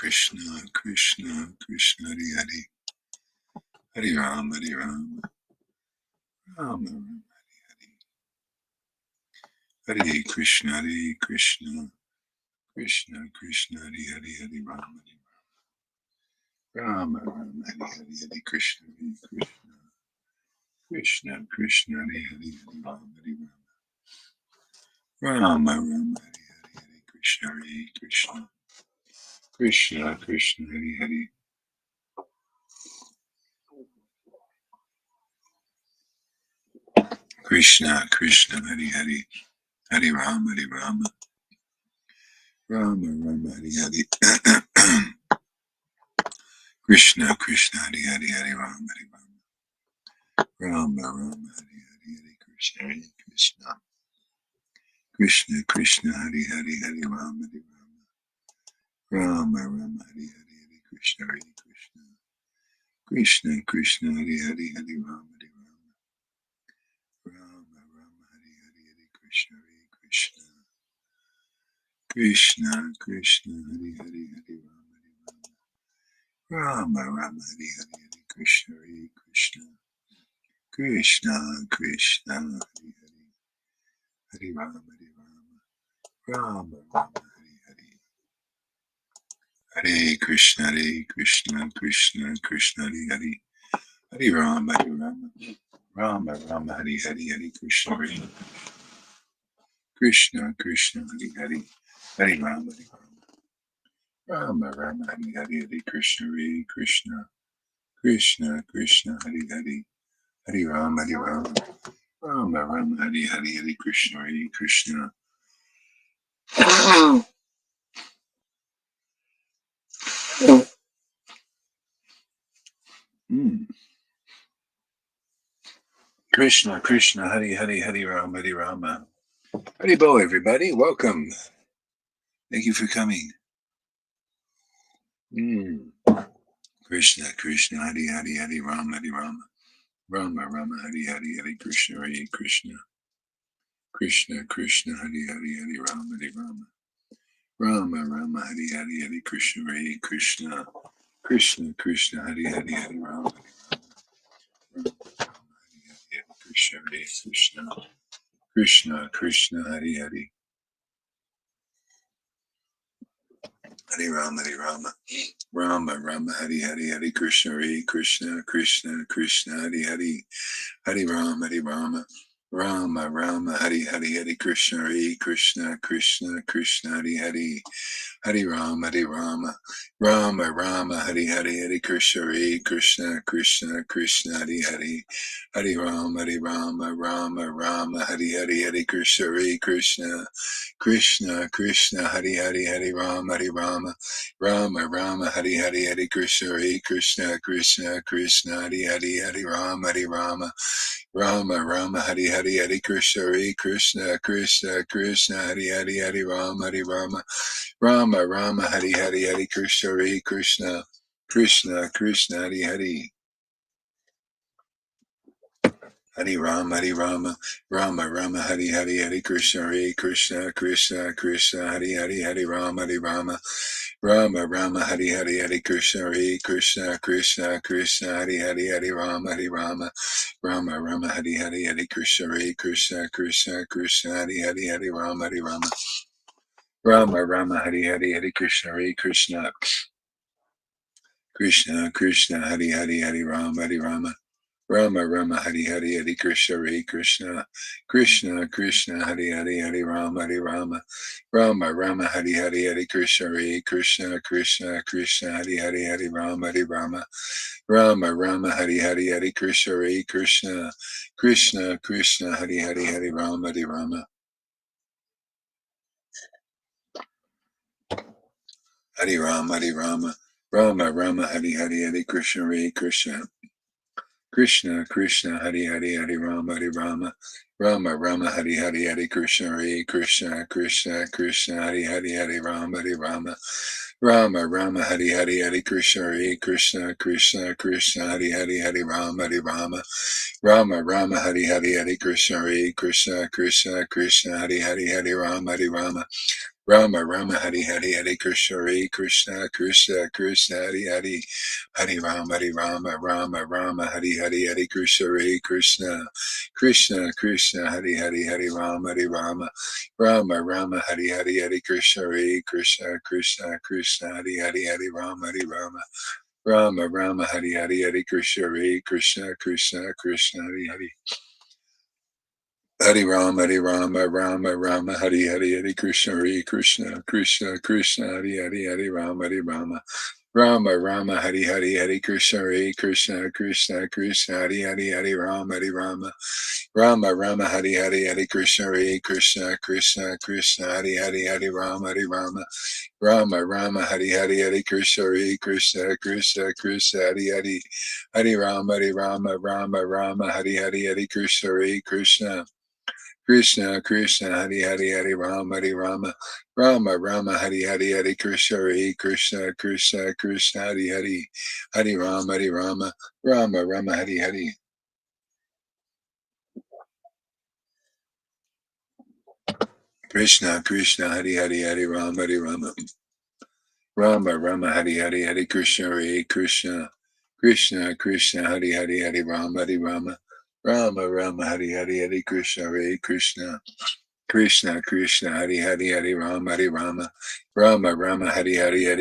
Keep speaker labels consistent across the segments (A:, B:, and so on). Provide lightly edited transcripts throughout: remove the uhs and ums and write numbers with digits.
A: Krishna, Krishna, Krishna, Hari Hari, Hari Ram, Hari Ram, Ram Ram, Hari Hari, Hare Krishna, Hare Krishna, Krishna, Krishna, Hari Hari, Hari Ram, Hari Ram, Ram Ram, Hari Hari, Hare Krishna, Hare Krishna, Krishna, Krishna, Hari Hari, Hari Ram, Hari Ram, Ram Ram, Hari Hari, Hare Krishna, Hare Krishna, Krishna, Krishna, Hari Hari. Krishna, Krishna, Hari Hari, Hari Ram, Hari Rama, Rama Rama, Hari Hari. Krishna, Krishna, Hari Hari, Hari Ram, Hari Rama, Rama Rama, Hari Hari, Hare Krishna, Hare Krishna, Krishna, Krishna, Hari Hari, Hari Ram, Hari Rama, Rama Rama, Hari Hari, Hare Krishna, Hare Krishna, Krishna, Krishna, Hari Hari, Hari Ram, Hari Rama, Rama Rama, Hari Hari, Hare Krishna, Hare Krishna, Krishna, Krishna, Hari Hari, Hari Ram, Hari Rama, Rama Rama, Hari Hari, Hare Krishna, Hare Krishna, Krishna, Krishna, Hari Hari, Hari Rama, Hari Rama, Rama Rama, Hari Hari. Hare Krishna, Hare Krishna, Krishna, Krishna, Hare Hari, Hari Rama, Hari Rama, Rama Rama, Hari Hari, Hare Krishna, Hare Krishna, Krishna, Hari Hari, Hari Rama, Hari Rama, Rama Rama, Hari Hari, Hare Krishna, Hare Krishna, Krishna, Krishna, Hari Hari, Hari Rama, Hari Rama, Rama Rama, Hari Hari, Hare Krishna, Hare Krishna. Krishna, Krishna, Hari Hari, Hari Rama, Hari Rama. Hari Bo, everybody. Welcome. Thank you for coming. Krishna, Krishna, Hari Hari, Hari Rama, Hari Rama, Rama Rama, Hari Hari, Hare Krishna, Hare Krishna, Krishna, Krishna, Hari Hari, Hari Rama, Hari Rama, Rama Rama, Hari Hari, Hare Krishna, Hare Krishna, Krishna, Krishna, Hari Hari, Hari Rama, Hari Rama, Hari Hari, Hare Krishna, Hare Krishna, Krishna, Krishna, Hari Hari, Hari Rama, Hari Rama, Rama Rama, Hari Hari, Hare Krishna, Hare Krishna, Krishna, Krishna, Hari Hari, Hari Rama, Hari Rama, Rama Rama, Hari Hari, Hare Krishna, Hare Krishna, Krishna, Krishna, Hari Hari, Hari Rama, Hari Rama, Rama Rama, Hari Hari, Hare Krishna, Hare Krishna, Krishna, Krishna, Hari Hari, Hari Rama, Hari Rama, Rama Rama, Hari Hari, Hare Krishna, Hare Krishna, Krishna, Krishna, Hari Hari, Hari Rama, Hari Rama, Rama Rama, Hari Hari, Hare Krishna, Hare Krishna, Krishna, Krishna, Hari Hari, Hari Rama, Hari Rama, Rama Rama, Hari Hari, Hare Krishna, Hare Krishna, Krishna, Krishna, Hari Hari, Hari Rama, Hari Rama, Rama Rama, Hari Hari, Hare Krishna, Hare Krishna, Krishna, Krishna, Hari Hari, Hari Rama, Hari Rama, Rama Rama, Hari Hari, Hare Krishna, Hare Krishna, Krishna, Krishna, Hari Hari, Hari Rama, Hari Rama, Rama Rama, Hari Hari, Hare Krishna, Hare Krishna, Krishna, Krishna, Hari Hari, Hari Rama, Hari Rama, Rama Rama, Hari Hari, Hare Krishna, Hare Krishna, Krishna, Krishna, Hari Hari, Hari Rama, Hari Rama, Rama Rama, Hari Hari, Hare Krishna, Hare Krishna, Krishna, Krishna, Hari Hari, Hari Rama, Hari Rama, Rama Rama, Hari Hari, Hare Krishna, Hare Krishna, Krishna, Krishna, Hari Hari, Hari Rama, Hari Rama, Rama Rama, Hari Hari, Hare Krishna, Hare Krishna, Krishna, Krishna, Hari Hari, Hari Rama, Hari Rama, Rama Rama, Hari Hari, Hare Krishna, Hare Krishna, Krishna, Krishna, Hari Hari, Hari Rama, Hari Rama, Hari Rama, Hari Rama, Rama Rama, Hari Hari, Hare Krishna, Hare Krishna, Krishna, Krishna, Hari Hari, Hari Rama, Hari Rama, Rama Rama Hari Hari Hari Krishna Hare Krishna Krishna Krishna Hari Hari Hari Rama Hari Rama Rama Rama Hari Hari Hari Krishna Hare Krishna Krishna Krishna Hari Hari Hari Rama Hari Rama Rama Rama Hari Hari Hari Krishna Hare Krishna Krishna Krishna Hari Hari Hari Rama Hari Rama Rama Rama Hari Hari Hari Krishna Hare Krishna Krishna Krishna Hari Hari Hari Rama Rama Rama Hari Hari Hari Krishna Hare Krishna Krishna Krishna Hari Hari Hari Rama Rama Rama Hari Hari Hari Krishna Hare Krishna Krishna Krishna Hari Hari Hari Rama Rama Rama Hari Hari Hari Krishna Hare Krishna Krishna Krishna Hari Hari Hari Rama Rama Hari Hari Hari Krishna Hare Krishna Krishna Krishna Hari Hari Rama Rama Rama Hari Hari Hari Krishna Hare Krishna Krishna Krishna Hari Hari Rama Rama Hari Hari Hari Krishna Hare Krishna Krishna Krishna Hari Hari Rama Rama Hari Hari Hari Krishna Hare Krishna Krishna Krishna Hari Rama Hari Hari Hari Krishna Hare Krishna Krishna Krishna Hari Rama Hari Hari Krishna Hare Krishna Krishna Krishna Hari Rama Hari Hari Krishna Krishna Hari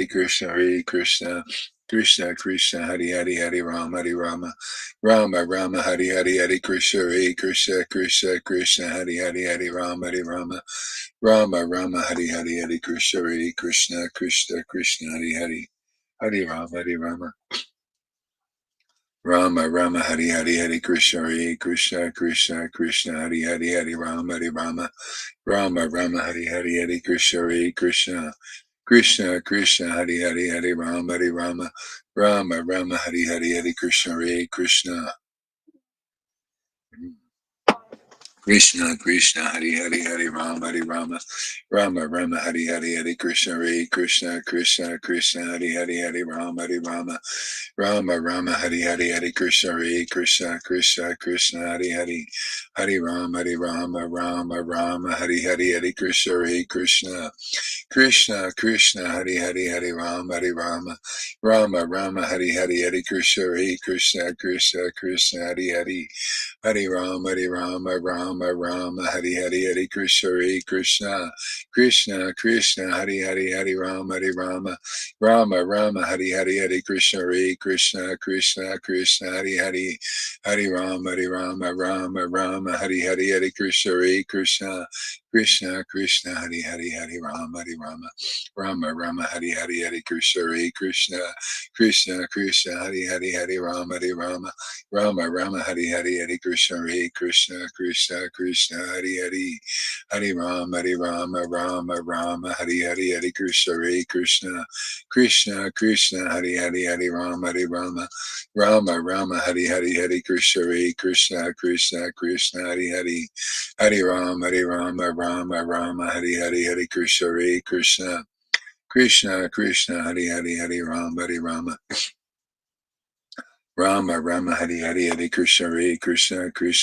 A: Rama Hari Hari Krishna Hare Krishna Krishna Krishna Hari Rama Hari Krishna Hare Krishna Krishna Hari Rama Hari Krishna Hare Krishna Krishna Hari Rama Hari Krishna Hare Krishna Hari Rama Hari Krishna Hare Krishna Hari Rama Hari Krishna Hare Krishna Hari Rama Hari Krishna Hare Krishna Hari Rama Hari Krishna Hare Krishna Hari Rama Hari Krishna Hare Krishna Hari Rama Hari Krishna Hare Krishna Hari Rama Hari Krishna Hare Krishna Hari Rama Hari Krishna Hare Krishna Hari Rama Hari Krishna Hare Krishna Hari Rama Hari Krishna Hare Krishna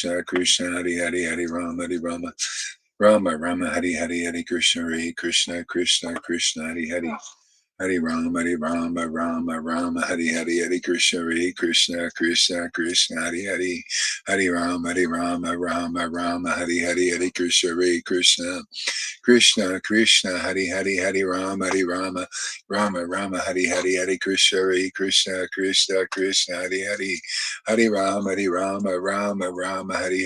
A: Hari Rama Hari Krishna Hare Krishna Rama Hari Krishna Hare Krishna Rama Hari Krishna Hare Krishna Rama Hari Krishna Hare Krishna Rama Hari Krishna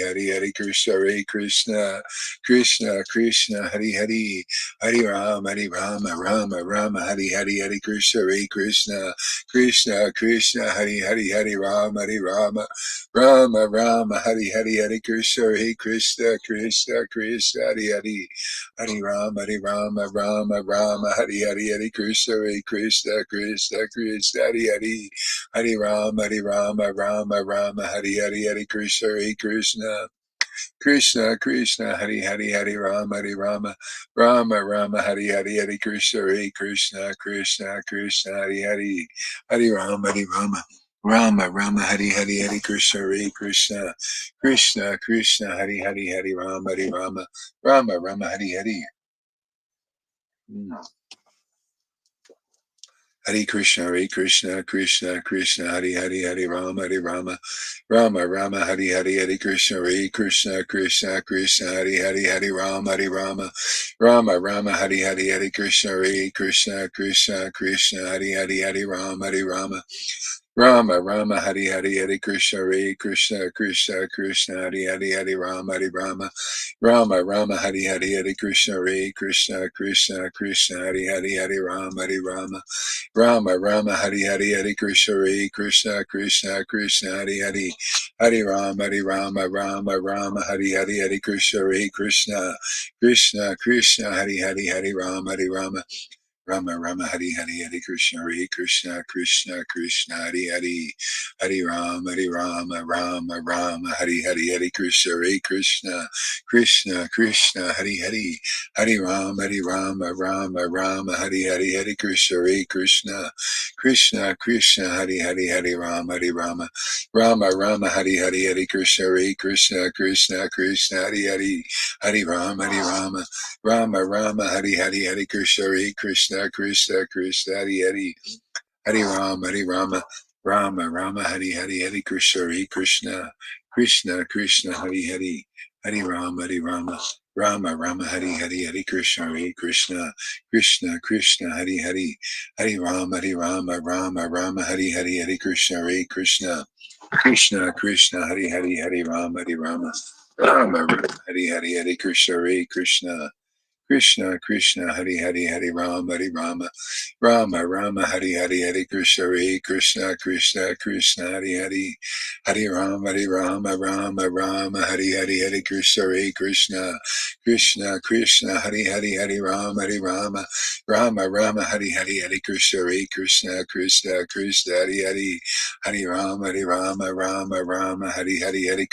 A: Hare Krishna Rama Hari Krishna Hare Krishna Rama Hari Krishna Hare Krishna Rama Hari Krishna Hare Krishna Rama Hari Krishna Hare Krishna Rama Hari Krishna Hare Krishna Rama Hari Krishna Hare Krishna Rama Hari Krishna Hare Krishna Rama Hari Krishna Hare Krishna Rama Hari Krishna Hare Krishna Rama Hari Krishna Hare Krishna Hari Rama Hari Krishna Hare Krishna Krishna Hari Hari Hari Rama Hari Rama Rama Rama Hari Hari Hari Krishna Hari Krishna Krishna Krishna Hari Hari Hari Rama Hari Rama Rama Rama Hari Hari Hari Krishna Hari Krishna Krishna Krishna Hari Hari Hari Rama Hari Rama Rama Rama Hari Hari. Hare Krishna, Krishna Krishna, Hare Hare, Hare Rama, Rama Rama, Hare Hare, Hare Krishna, Krishna Krishna, Hare Hare, Hare Rama, Rama Rama, Hare Hare, Hare Krishna, Krishna Krishna, Hare Hare, Hare Rama, Rama Rama Hari Hari Hare Krishna Hare Krishna Krishna Krishna Hari Hari Hare Rama Rama Rama Hari Hari Hare Krishna Hare Krishna Krishna Krishna Hari Hari Hare Rama Rama Hari Hari Hare Krishna Hare Krishna Krishna Krishna Hari Hari Hare Rama Hari Hari Hare Krishna Hare Krishna Krishna Krishna Hari Hari Hare Rama Rama Rama Hari Hari Hare Krishna Krishna Krishna Hari Hari Hari Rama Rama Hari Hari Hare Krishna Krishna Krishna Hari Hari Hari Rama Rama Hari Hari Hare Krishna Krishna Krishna Hari Hari Hari Rama Rama Hari Hari Hare Krishna Krishna Hari Hari Hari Rama Rama Hari Hari Hare Krishna Krishna Hari Hari Hari Rama Hari Hari Hare Krishna Krishna Hari Hari Rama Hari Hari Hare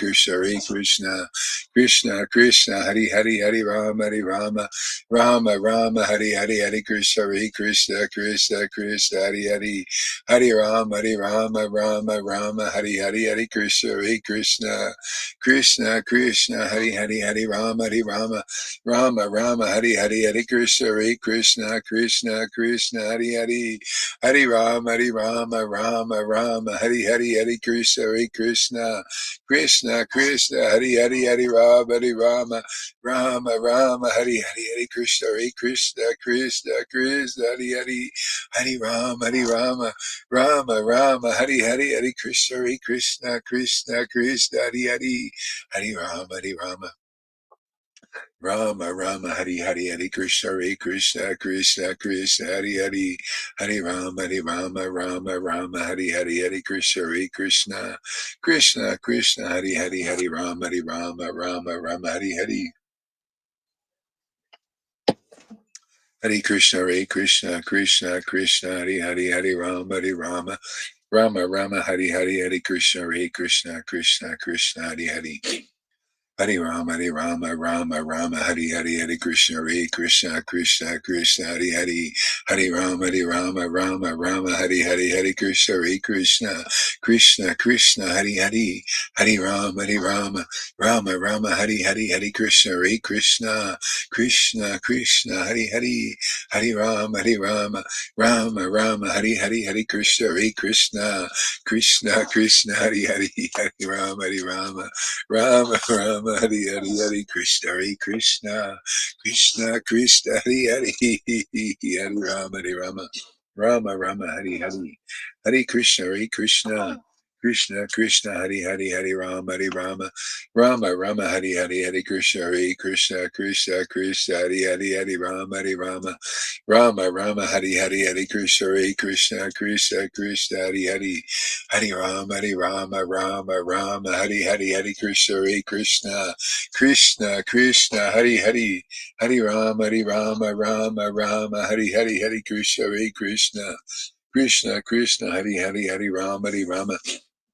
A: Krishna Hari Hari Rama Hari Hari Hare Krishna Hari Rama Hari Hare Krishna Hari Rama Hari Krishna Hari Rama Hari Krishna Hari Rama Hari Krishna Hari Rama Hari Krishna Hari Rama Hari Krishna Hari Rama Hari Krishna Hari Rama Hari Krishna Hari Rama Hari Krishna Hari Rama Hari Krishna Hari Rama Hari Krishna Hari Rama Hari Krishna Hari Rama Hari Krishna Hari Rama Hari Krishna Hari Rama Hari Krishna Hari Rama Hari Krishna Hari Rama Hari Krishna Hari Rama Hari Krishna Hari Krishna Rama Hari Krishna Hari Rama Hari Krishna Hari Rama Hari Krishna Hari Rama Hari Krishna Hari Rama Hari Krishna Hari Rama Hari Krishna Hari Rama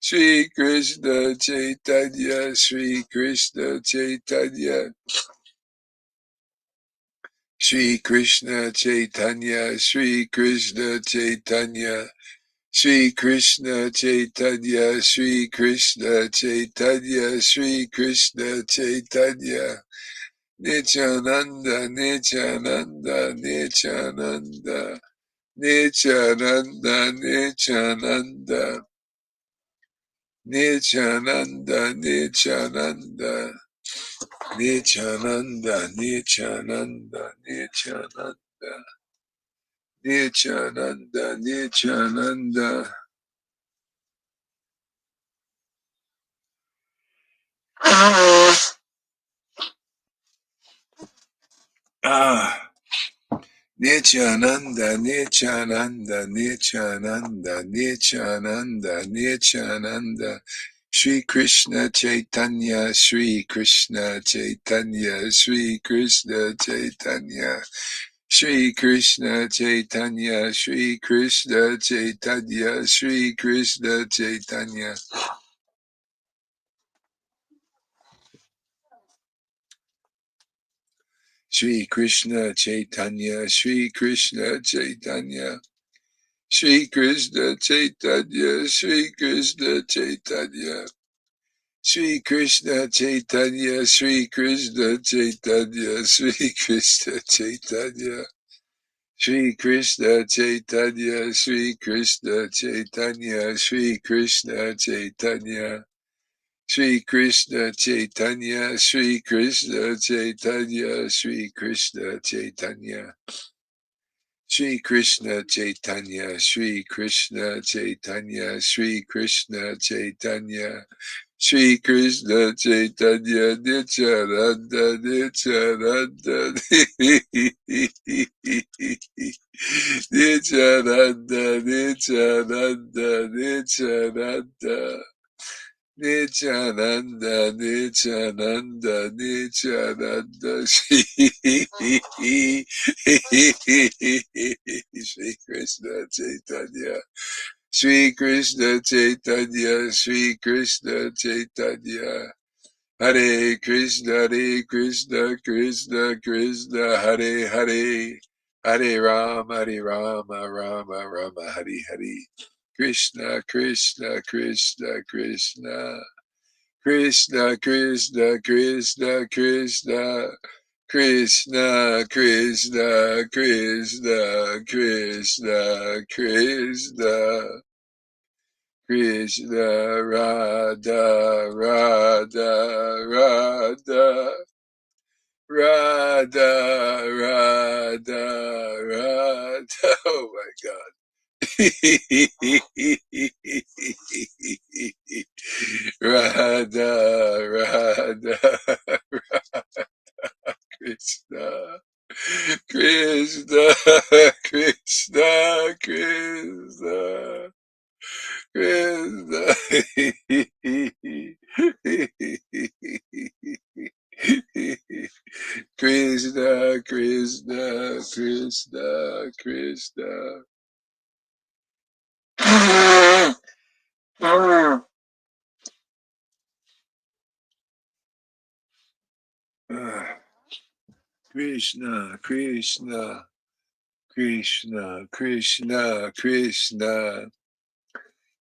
A: Shri Krishna Chaitanya, Shri Krishna Chaitanya, Shri Krishna Chaitanya, Shri Krishna Chaitanya, Shri Krishna Chaitanya, Shri Krishna Chaitanya, Shri Krishna Chaitanya, Nityananda, Nityananda, Nityananda, Nityananda, Nityananda, Nityananda, Nityananda, Nityananda, Nityananda, Nityananda, Nityananda, Nityananda. Ah, Nityananda, Nityananda, Nityananda, Nityananda, Nityananda. Shri Krishna Chaitanya, Shri Krishna Chaitanya, Shri Krishna Chaitanya, Shri Krishna Chaitanya, Shri Krishna Chaitanya, Shri Krishna Chaitanya. Shri Krishna Chaitanya, Shri Krishna Chaitanya, Shri Krishna Chaitanya, Shri Krishna Chaitanya, Shri Krishna Chaitanya, Shri Krishna Chaitanya, Shri Krishna Chaitanya, Shri Krishna Chaitanya, Shri Krishna Chaitanya, Shri Krishna Chaitanya, Shri Krishna Chaitanya, Shri Krishna Chaitanya, Shri Krishna Chaitanya, Shri Krishna Chaitanya, Shri Krishna Chaitanya, Shri Krishna Chaitanya, Shri Krishna Chaitanya, Nityananda, Nityananda, Nityananda, Nityananda, Nityananda. Nityananda, Nityananda, Nityananda, Shri Krishna Chaitanya, Shri Krishna Chaitanya, Shri Krishna Chaitanya, Hare Krishna, Hare Krishna, Krishna Krishna, Hare Hare, Hare Rama, Hare Rama, Rama Rama, Hare Hare. Krishna, Krishna, Krishna, Krishna, Krishna, Krishna, Krishna, Krishna, Krishna, Krishna, Krishna, Krishna, Krishna, Krishna, Radha, Radha, Radha, Radha, Radha, Radha. Oh my God. Radha, Radha, Krishna, Krishna, Krishna, Krishna, Krishna, Krishna, Krishna, Krishna, Krishna. Krishna, Krishna, Krishna, Krishna, Krishna,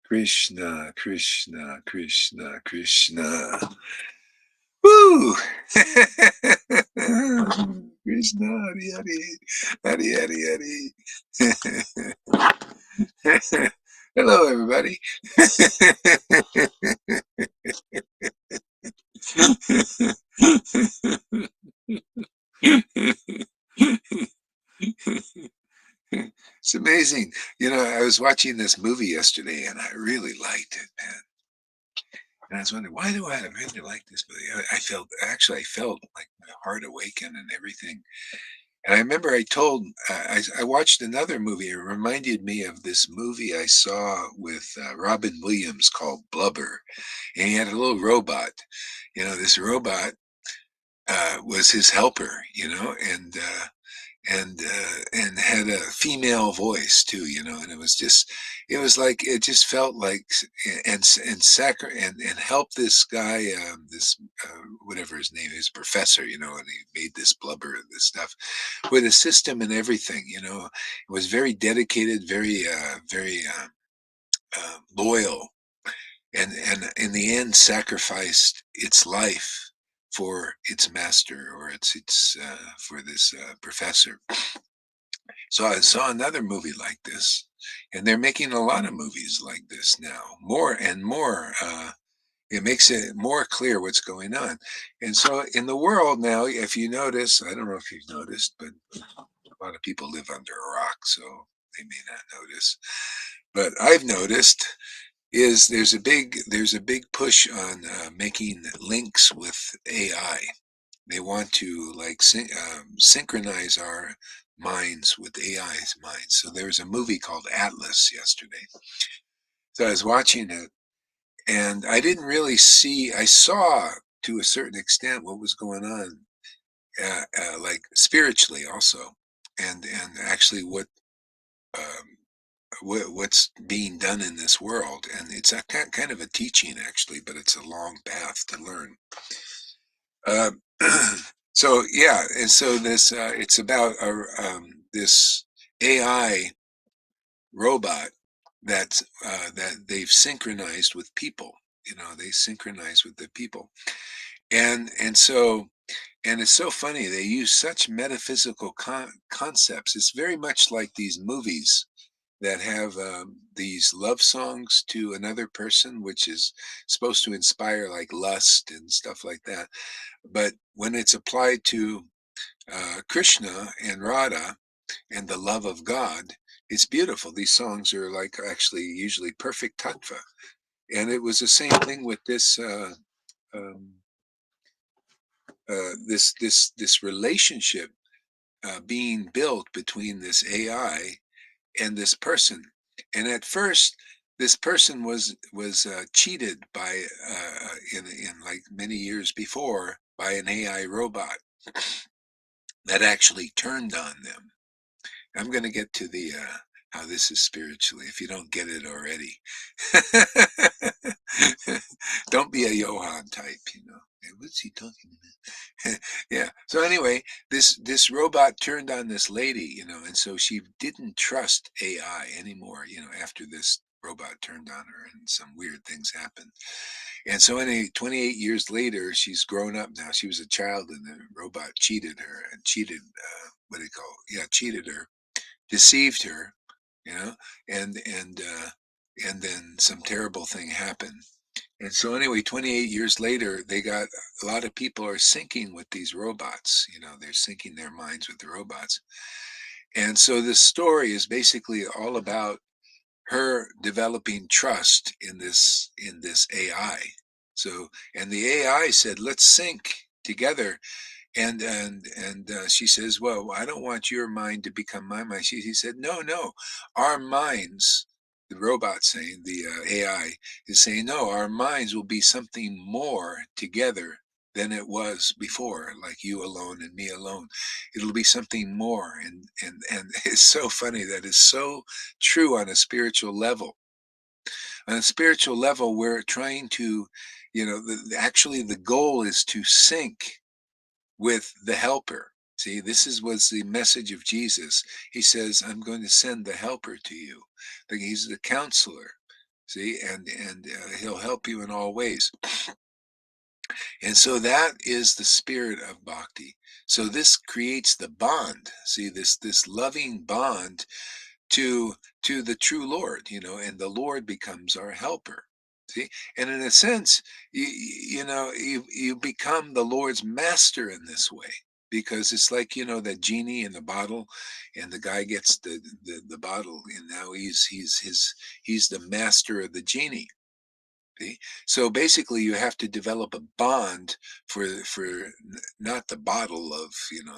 A: Krishna, Krishna, Krishna, Krishna. Woo! Krishna, Hari Hari, Hari Hari Hari. Hello, everybody. It's amazing. You know, I was watching this movie yesterday and I really liked it, man. And I was wondering, why do I really like this movie? I felt like my heart awaken and everything. And I remember I watched another movie. It reminded me of this movie I saw with Robin Williams called Blubber. And he had a little robot. You know, this robot was his helper, you know, and had a female voice too, and it was like it just felt like and help this guy, this whatever his name is, professor, and he made this blubber and this stuff with a system and everything. It was very dedicated, very loyal, and in the end sacrificed its life for its master, or its for this professor. So I saw another movie like this, and they're making a lot of movies like this now, more and more. It makes it more clear what's going on. And so in the world now, if you notice, I don't know if you've noticed, but a lot of people live under a rock, so they may not notice. But I've noticed is there's a big push on making links with AI. They want to like synchronize our minds with AI's minds. So there was a movie called Atlas yesterday. So I was watching it, and I didn't really see. I saw to a certain extent what was going on, like spiritually also, and actually um, what's being done in this world. And it's a kind of a teaching actually, but it's a long path to learn. Uh, so yeah, and so this it's about this AI robot that they've synchronized with people. They synchronize with the people, and it's so funny. They use such metaphysical concepts. It's very much like these movies that have these love songs to another person, which is supposed to inspire like lust and stuff like that. But when it's applied to Krishna and Radha and the love of God, it's beautiful. These songs are like actually usually perfect tattva. And it was the same thing with um, this relationship being built between this AI and this person. And at first, this person was cheated by in like many years before by an AI robot that actually turned on them. I'm going to get to the how this is spiritually. If you don't get it already, don't be a Johann type. Hey, what's he talking about? Yeah. So anyway, this robot turned on this lady, and so she didn't trust AI anymore. After this robot turned on her, and some weird things happened. And so, 28 years later, she's grown up now. She was a child, and the robot cheated her and cheated. What do you call? Yeah, cheated her, deceived her, you know, and then some terrible thing happened. And so anyway, 28 years later, they got a lot of people are syncing with these robots. They're syncing their minds with the robots. And so this story is basically all about her developing trust in this AI. So, and the AI said, "Let's sync together." And she says, "Well, I don't want your mind to become my mind." He said, "No, no, our minds." The robot saying, the AI is saying, "No, our minds will be something more together than it was before, like you alone and me alone. It'll be something more." And it's so funny that is so true on a spiritual level. On a spiritual level, we're trying to, actually the goal is to sync with the helper. See, was the message of Jesus. He says, "I'm going to send the helper to you." Like he's the counselor. See, and he'll help you in all ways. And so that is the spirit of bhakti. So this creates the bond. See, this loving bond to the true Lord, and the Lord becomes our helper. See, and in a sense, you become the Lord's master in this way, because it's like that genie in the bottle, and the guy gets the bottle, and now he's the master of the genie. See? So basically, you have to develop a bond for not the bottle of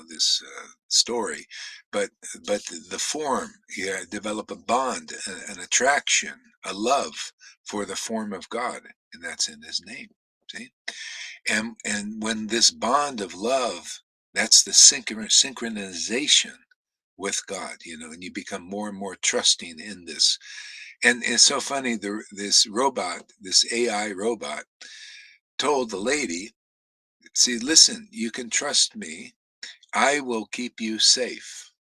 A: this story, but the form. You develop a bond, an attraction, a love for the form of God, and that's in His name. See, and when this bond of love, that's the synchronization. with God, and you become more and more trusting in this. And it's so funny, this robot, this AI robot, told the lady, see, listen, you can trust me. I will keep you safe.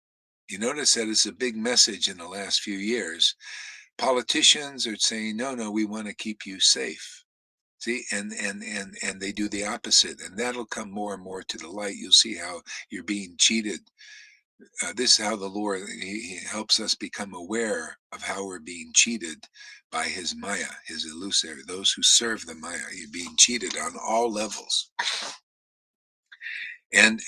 A: You notice that it's a big message in the last few years. Politicians are saying, no, no, we want to keep you safe. See, and they do the opposite, and that'll come more and more to the light. You'll see how you're being cheated. This is how the Lord he helps us become aware of how we're being cheated by his Maya, his illusory. Those who serve the Maya, you're being cheated on all levels. And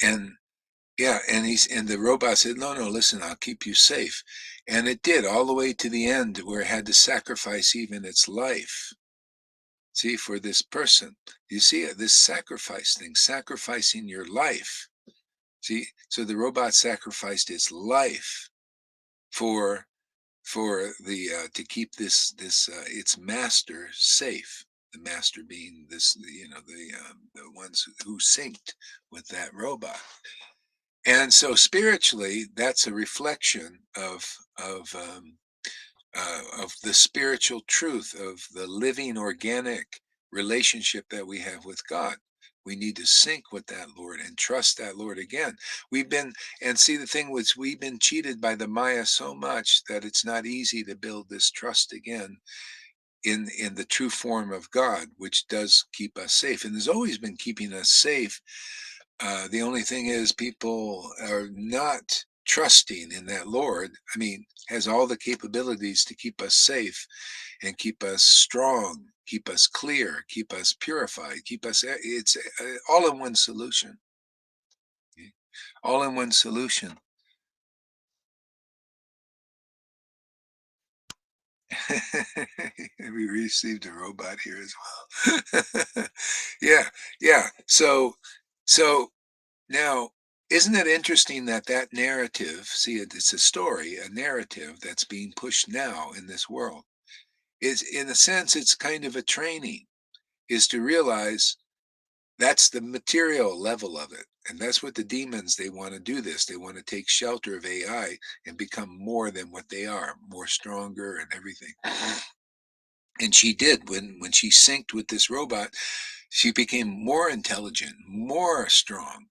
A: yeah, and the robot said, no, no, listen, I'll keep you safe, and it did all the way to the end, where it had to sacrifice even its life. See, for this person, you see it, this sacrifice thing, sacrificing your life. See, so the robot sacrificed its life for the to keep this its master safe. The master being this, the ones who synced with that robot. And so spiritually, that's a reflection of the spiritual truth of the living organic relationship that we have with God. We need to sync with that Lord and trust that Lord again. We've been, and see, the thing was, we've been cheated by the Maya so much that it's not easy to build this trust again in the true form of God, which does keep us safe and has always been keeping us safe. The only thing is, people are not trusting in that Lord. I mean, has all the capabilities to keep us safe and keep us strong, keep us clear, keep us purified, keep us. It's all in one solution. Okay? All in one solution. We received a robot here as well. Yeah, yeah. So now, isn't it interesting that that narrative, see, it's a story, a narrative that's being pushed now in this world, is, in a sense, it's kind of a training, is to realize that's the material level of it. And that's what the demons, they want to do this. They want to take shelter of AI and become more than what they are, more stronger and everything. And she did, when she synced with this robot, she became more intelligent, more strong,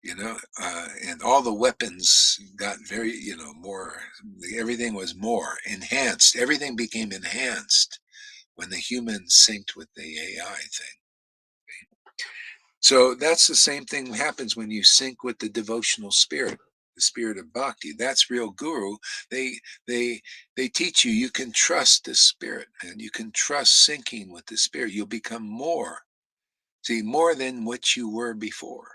A: and all the weapons got very, more, everything was more enhanced. Everything became enhanced when the humans synced with the AI thing. So that's the same thing happens when you sync with the devotional spirit, the spirit of bhakti. That's real guru. They they they teach you, you can trust the spirit, and you can trust syncing with the spirit. You'll become more, see, more than what you were before.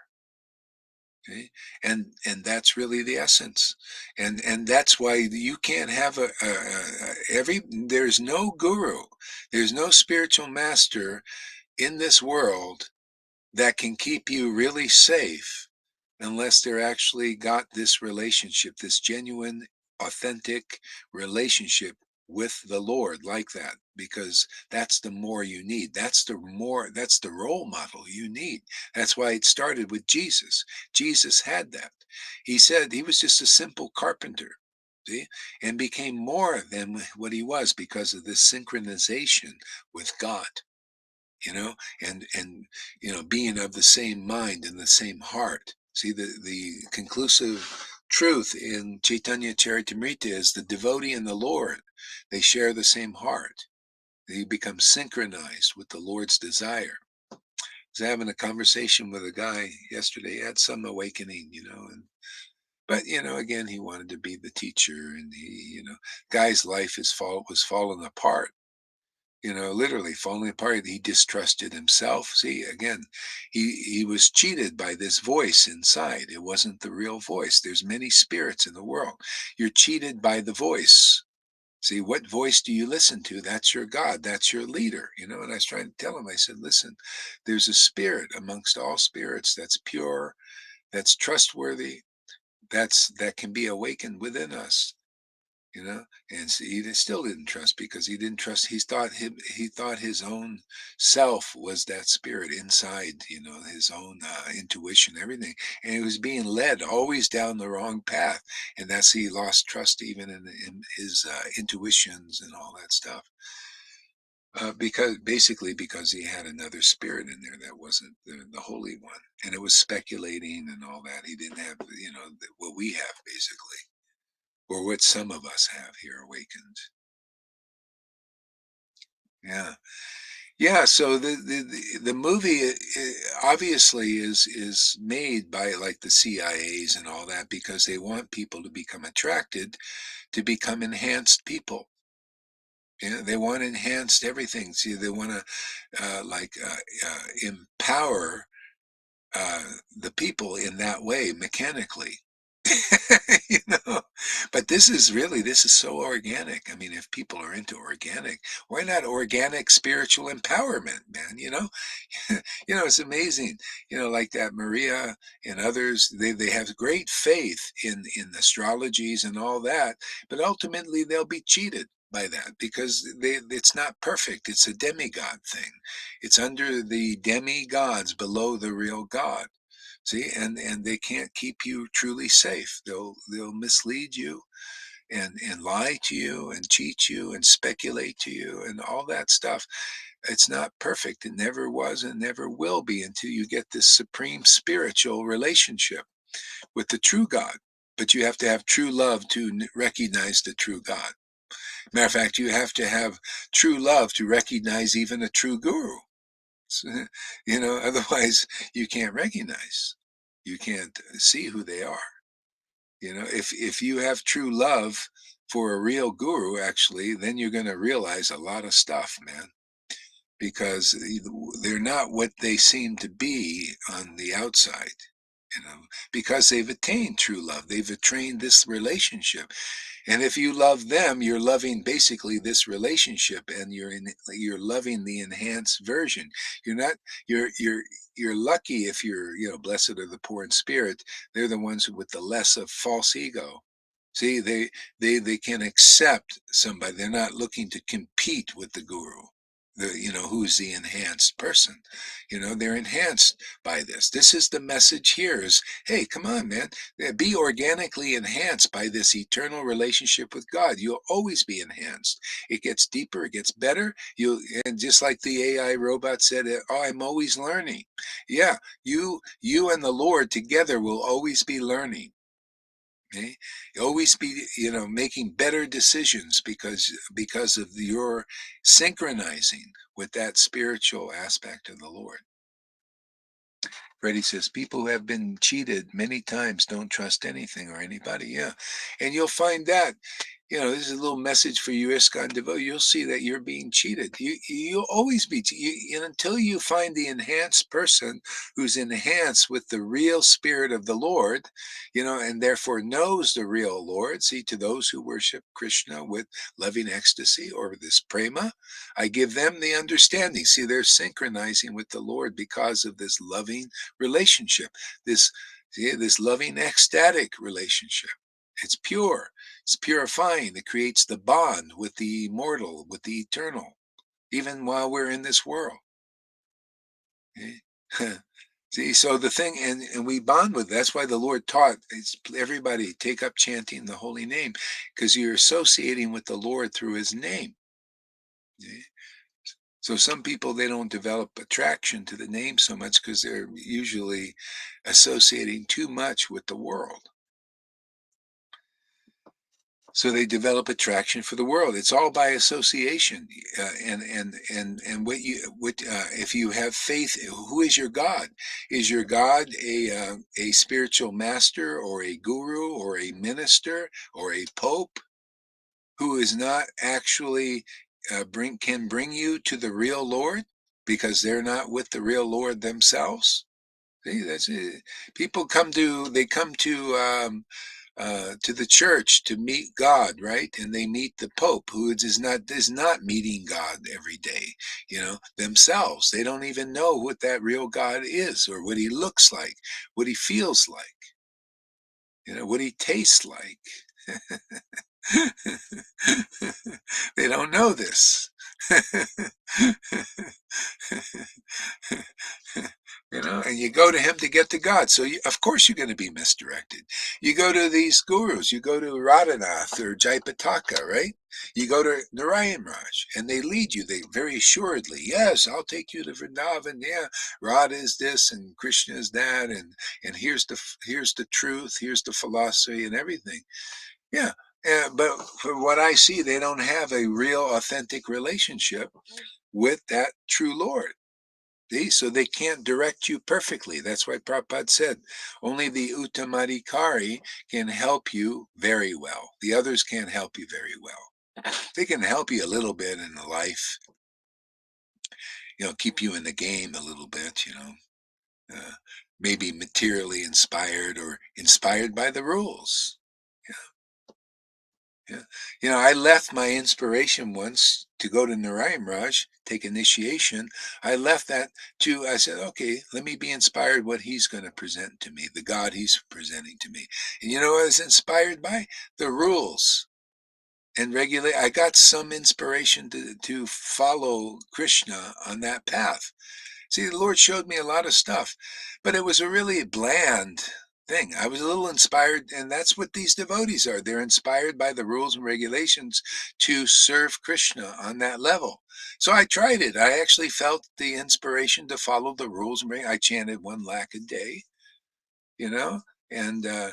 A: Okay? And that's really the essence, and that's why you can't have every, there's no guru, there's no spiritual master in this world that can keep you really safe unless they're actually got this relationship, this genuine, authentic relationship with the Lord like that, because that's the more you need. That's the role model you need. That's why it started with Jesus. Jesus had that. He said he was just a simple carpenter. See, and became more than what he was because of this synchronization with God, you know and being of the same mind and the same heart. See, the conclusive truth in Chaitanya Charitamrita is the devotee and the Lord, they share the same heart. They become synchronized with the Lord's desire. I was having a conversation with a guy yesterday. He had some awakening, and but again, he wanted to be the teacher, and guy's life was falling apart, literally falling apart. He distrusted himself. See, again, he was cheated by this voice inside. It wasn't the real voice. There's many spirits in the world. You're cheated by the voice. See, what voice do you listen to? That's your God. That's your leader. And I was trying to tell him, I said, listen, there's a spirit amongst all spirits that's pure, that's trustworthy, that can be awakened within us. you know, and still didn't trust because he didn't trust. He thought his own self was that spirit inside, his own intuition, everything, and he was being led always down the wrong path, and that's he lost trust even in his intuitions and all that stuff. Because he had another spirit in there that wasn't the Holy One, and it was speculating and all that. He didn't have, what we have basically, or what some of us have here awakened. Yeah, yeah. So the movie obviously is made by like the CIAs and all that because they want people to become attracted to become enhanced people. Yeah, they want enhanced everything. See, they want to empower the people in that way mechanically. you know but this is so organic. I mean, if people are into organic, why not organic spiritual empowerment, man? It's amazing. Like that Maria and others, they have great faith in astrologies and all that, but ultimately they'll be cheated by that because it's not perfect. It's a demigod thing. It's under the demigods below the real God. See, and they can't keep you truly safe. They'll mislead you and lie to you and cheat you and speculate to you and all that stuff. It's not perfect. It never was and never will be until you get this supreme spiritual relationship with the true God. But you have to have true love to recognize the true God. Matter of fact, you have to have true love to recognize even a true guru. So, otherwise you can't recognize. You can't see who they are. If you have true love for a real guru, actually, then you're going to realize a lot of stuff, man, because they're not what they seem to be on the outside. Because they've attained true love. They've attained this relationship. And if you love them, you're loving basically this relationship, and you're loving the enhanced version. You're not you're lucky if you're, blessed are the poor in spirit. They're the ones with the less of false ego. See, they can accept somebody. They're not looking to compete with the guru. Who's the enhanced person. They're enhanced by this. This is the message here is, hey, come on, man. Be organically enhanced by this eternal relationship with God. You'll always be enhanced. It gets deeper, it gets better. And just like the AI robot said, oh, I'm always learning. Yeah, you and the Lord together will always be learning. Okay? Always be, making better decisions because of your synchronizing with that spiritual aspect of the Lord. Freddie says people who have been cheated many times don't trust anything or anybody. Yeah, and you'll find that. This is a little message for you, ISKCON Devo. You'll see that you're being cheated. You'll always be until you find the enhanced person who's enhanced with the real spirit of the Lord, and therefore knows the real Lord. See, to those who worship Krishna with loving ecstasy or this prema, I give them the understanding. See, they're synchronizing with the Lord because of this loving relationship, this loving ecstatic relationship. It's pure. It's purifying. It creates the bond with the immortal, with the eternal, even while we're in this world. Okay? See, so the thing, and we bond with, that's why the Lord taught everybody take up chanting the holy name, because you're associating with the Lord through his name. Okay? So some people, they don't develop attraction to the name so much because they're usually associating too much with the world. So they develop attraction for the world. It's all by association. And if you have faith, who is your God? Is your God a spiritual master or a guru or a minister or a pope who is not actually can bring you to the real Lord because they're not with the real Lord themselves? See, that's it. People come to the church to meet God, right? And they meet the Pope, who is not meeting God every day, themselves. They don't even know what that real God is, or what he looks like, what he feels like, what he tastes like. They don't know this. And you go to him to get to God. So, of course, you're going to be misdirected. You go to these gurus, you go to Radhanath or Jaipataka, right? You go to Narayan Raj, and they lead you. They very assuredly, yes, I'll take you to Vrindavan. Yeah, Radha is this, and Krishna is that, and here's the truth, here's the philosophy, and everything. Yeah, but for what I see, they don't have a real, authentic relationship with that true Lord. See? So they can't direct you perfectly. That's why Prabhupada said only the Uttamadikari can help you very well. The others can't help you very well. They can help you a little bit in the life, keep you in the game a little bit, uh, maybe materially inspired or inspired by the rules. Yeah. I left my inspiration once to go to Narayan Raj, take initiation. I left that I said, okay, let me be inspired what he's going to present to me, the God he's presenting to me. And you know what I was inspired by? The rules and regulate. I got some inspiration to follow Krishna on that path. See, the Lord showed me a lot of stuff, but it was a really bland thing. I was a little inspired, and that's what these devotees are. They're inspired by the rules and regulations to serve Krishna on that level. So I tried it. I actually felt the inspiration to follow the rules. I chanted 1 lakh a day, you know, and I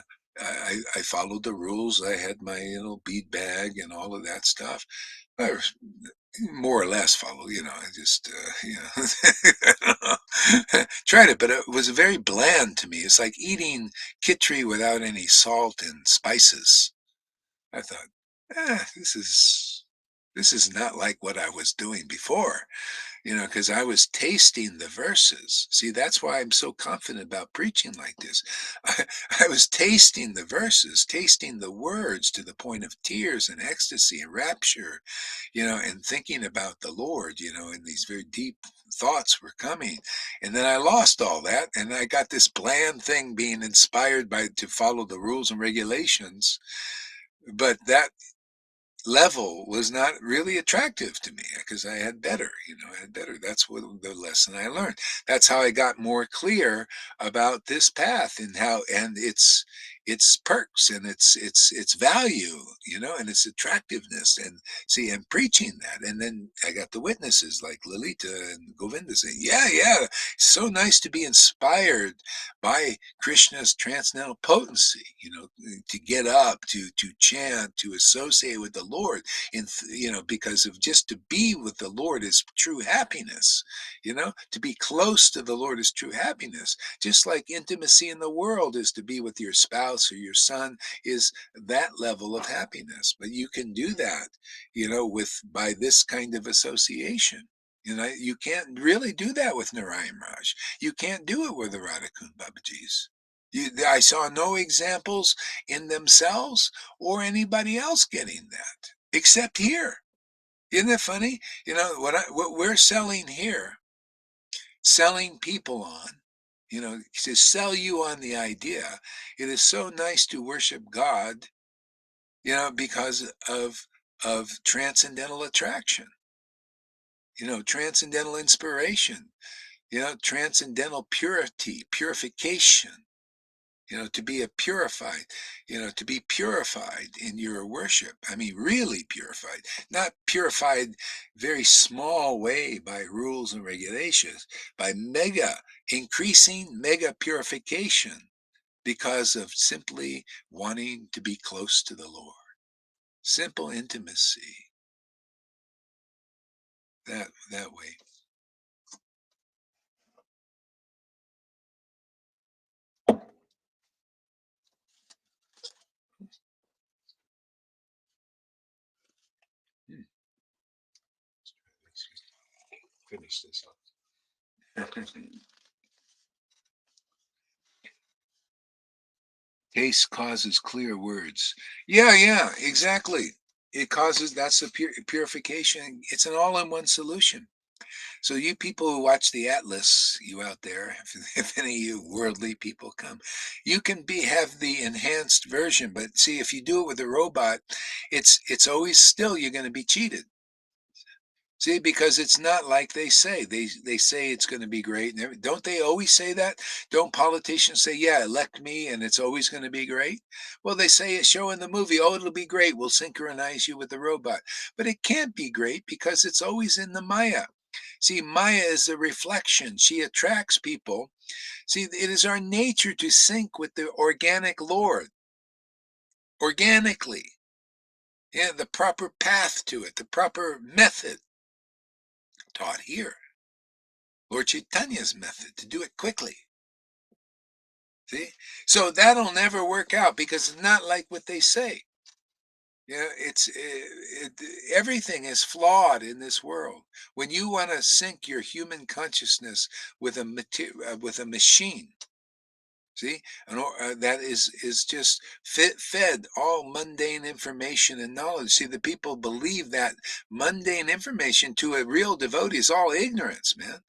A: followed the rules. I had my bead bag and all of that stuff. I more or less follow, I just, tried it, but it was very bland to me. It's like eating kitri without any salt and spices. I thought, this is not like what I was doing before, because I was tasting the verses. See, that's why I'm so confident about preaching like this. I, I was tasting the verses, tasting the words to the point of tears and ecstasy and rapture, and thinking about the Lord, and these very deep thoughts were coming. And then I lost all that, and I got this bland thing being inspired by to follow the rules and regulations. But that level was not really attractive to me because I had better, I had better. That's what the lesson I learned. That's how I got more clear about this path and its perks and its value, and its attractiveness. And see, and preaching that, and then I got the witnesses like Lalita and Govinda saying, yeah, it's so nice to be inspired by Krishna's transcendental potency, to get up, to chant, to associate with the Lord, because of just to be with the Lord is true happiness. To be close to the Lord is true happiness. Just like intimacy in the world is to be with your spouse or your son is that level of happiness. But you can do that, with by this kind of association. You can't really do that with Narayan Raj. You can't do it with the Radhakund Babajis. I saw no examples in themselves or anybody else getting that, except here. Isn't it funny? What we're selling here, selling people on, to sell you on the idea. It is so nice to worship God, because of transcendental attraction, transcendental inspiration, transcendental purity, purification, to be to be purified in your worship. I mean, really purified, not purified very small way by rules and regulations, by increasing mega purification because of simply wanting to be close to the Lord. Simple intimacy that way. Hmm. Finish this up. Taste causes clear words. Yeah, exactly. It causes, that's the purification. It's an all-in-one solution. So you people who watch the Atlas, you out there, if any of you worldly people come, you can have the enhanced version. But see, if you do it with a robot, it's always still you're going to be cheated. See, because it's not like they say. They say it's going to be great, and don't they always say that? Don't politicians say, "Yeah, elect me, and it's always going to be great"? Well, they say it. Show in the movie, "Oh, it'll be great. We'll synchronize you with the robot," but it can't be great because it's always in the Maya. See, Maya is a reflection. She attracts people. See, it is our nature to sync with the organic Lord, organically. Yeah, the proper path to it, the proper method taught here. Lord Chaitanya's method to do it quickly. See? So that'll never work out because it's not like what they say. Yeah, everything is flawed in this world. When you want to sync your human consciousness with with a machine, see, that is just fed all mundane information and knowledge. See, the people believe that mundane information to a real devotee is all ignorance, man.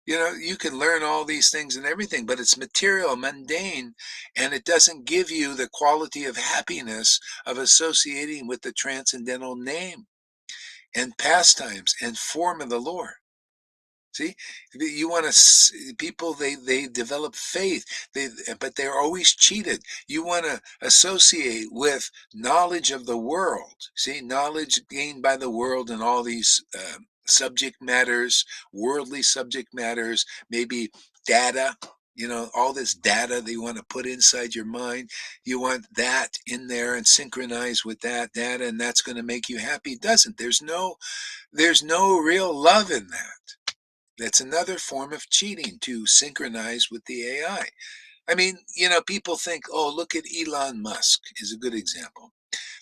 A: You can learn all these things and everything, but it's material, mundane, and it doesn't give you the quality of happiness of associating with the transcendental name and pastimes and form of the Lord. See, you want to people they develop faith, but they're always cheated. You want to associate with knowledge of the world. See, knowledge gained by the world and all these subject matters, worldly subject matters, maybe data. All this data that you want to put inside your mind. You want that in there and synchronize with that data, and that's going to make you happy. It doesn't. There's no real love in that. That's another form of cheating to synchronize with the AI. I mean, people think, "Oh, look at Elon Musk," is a good example.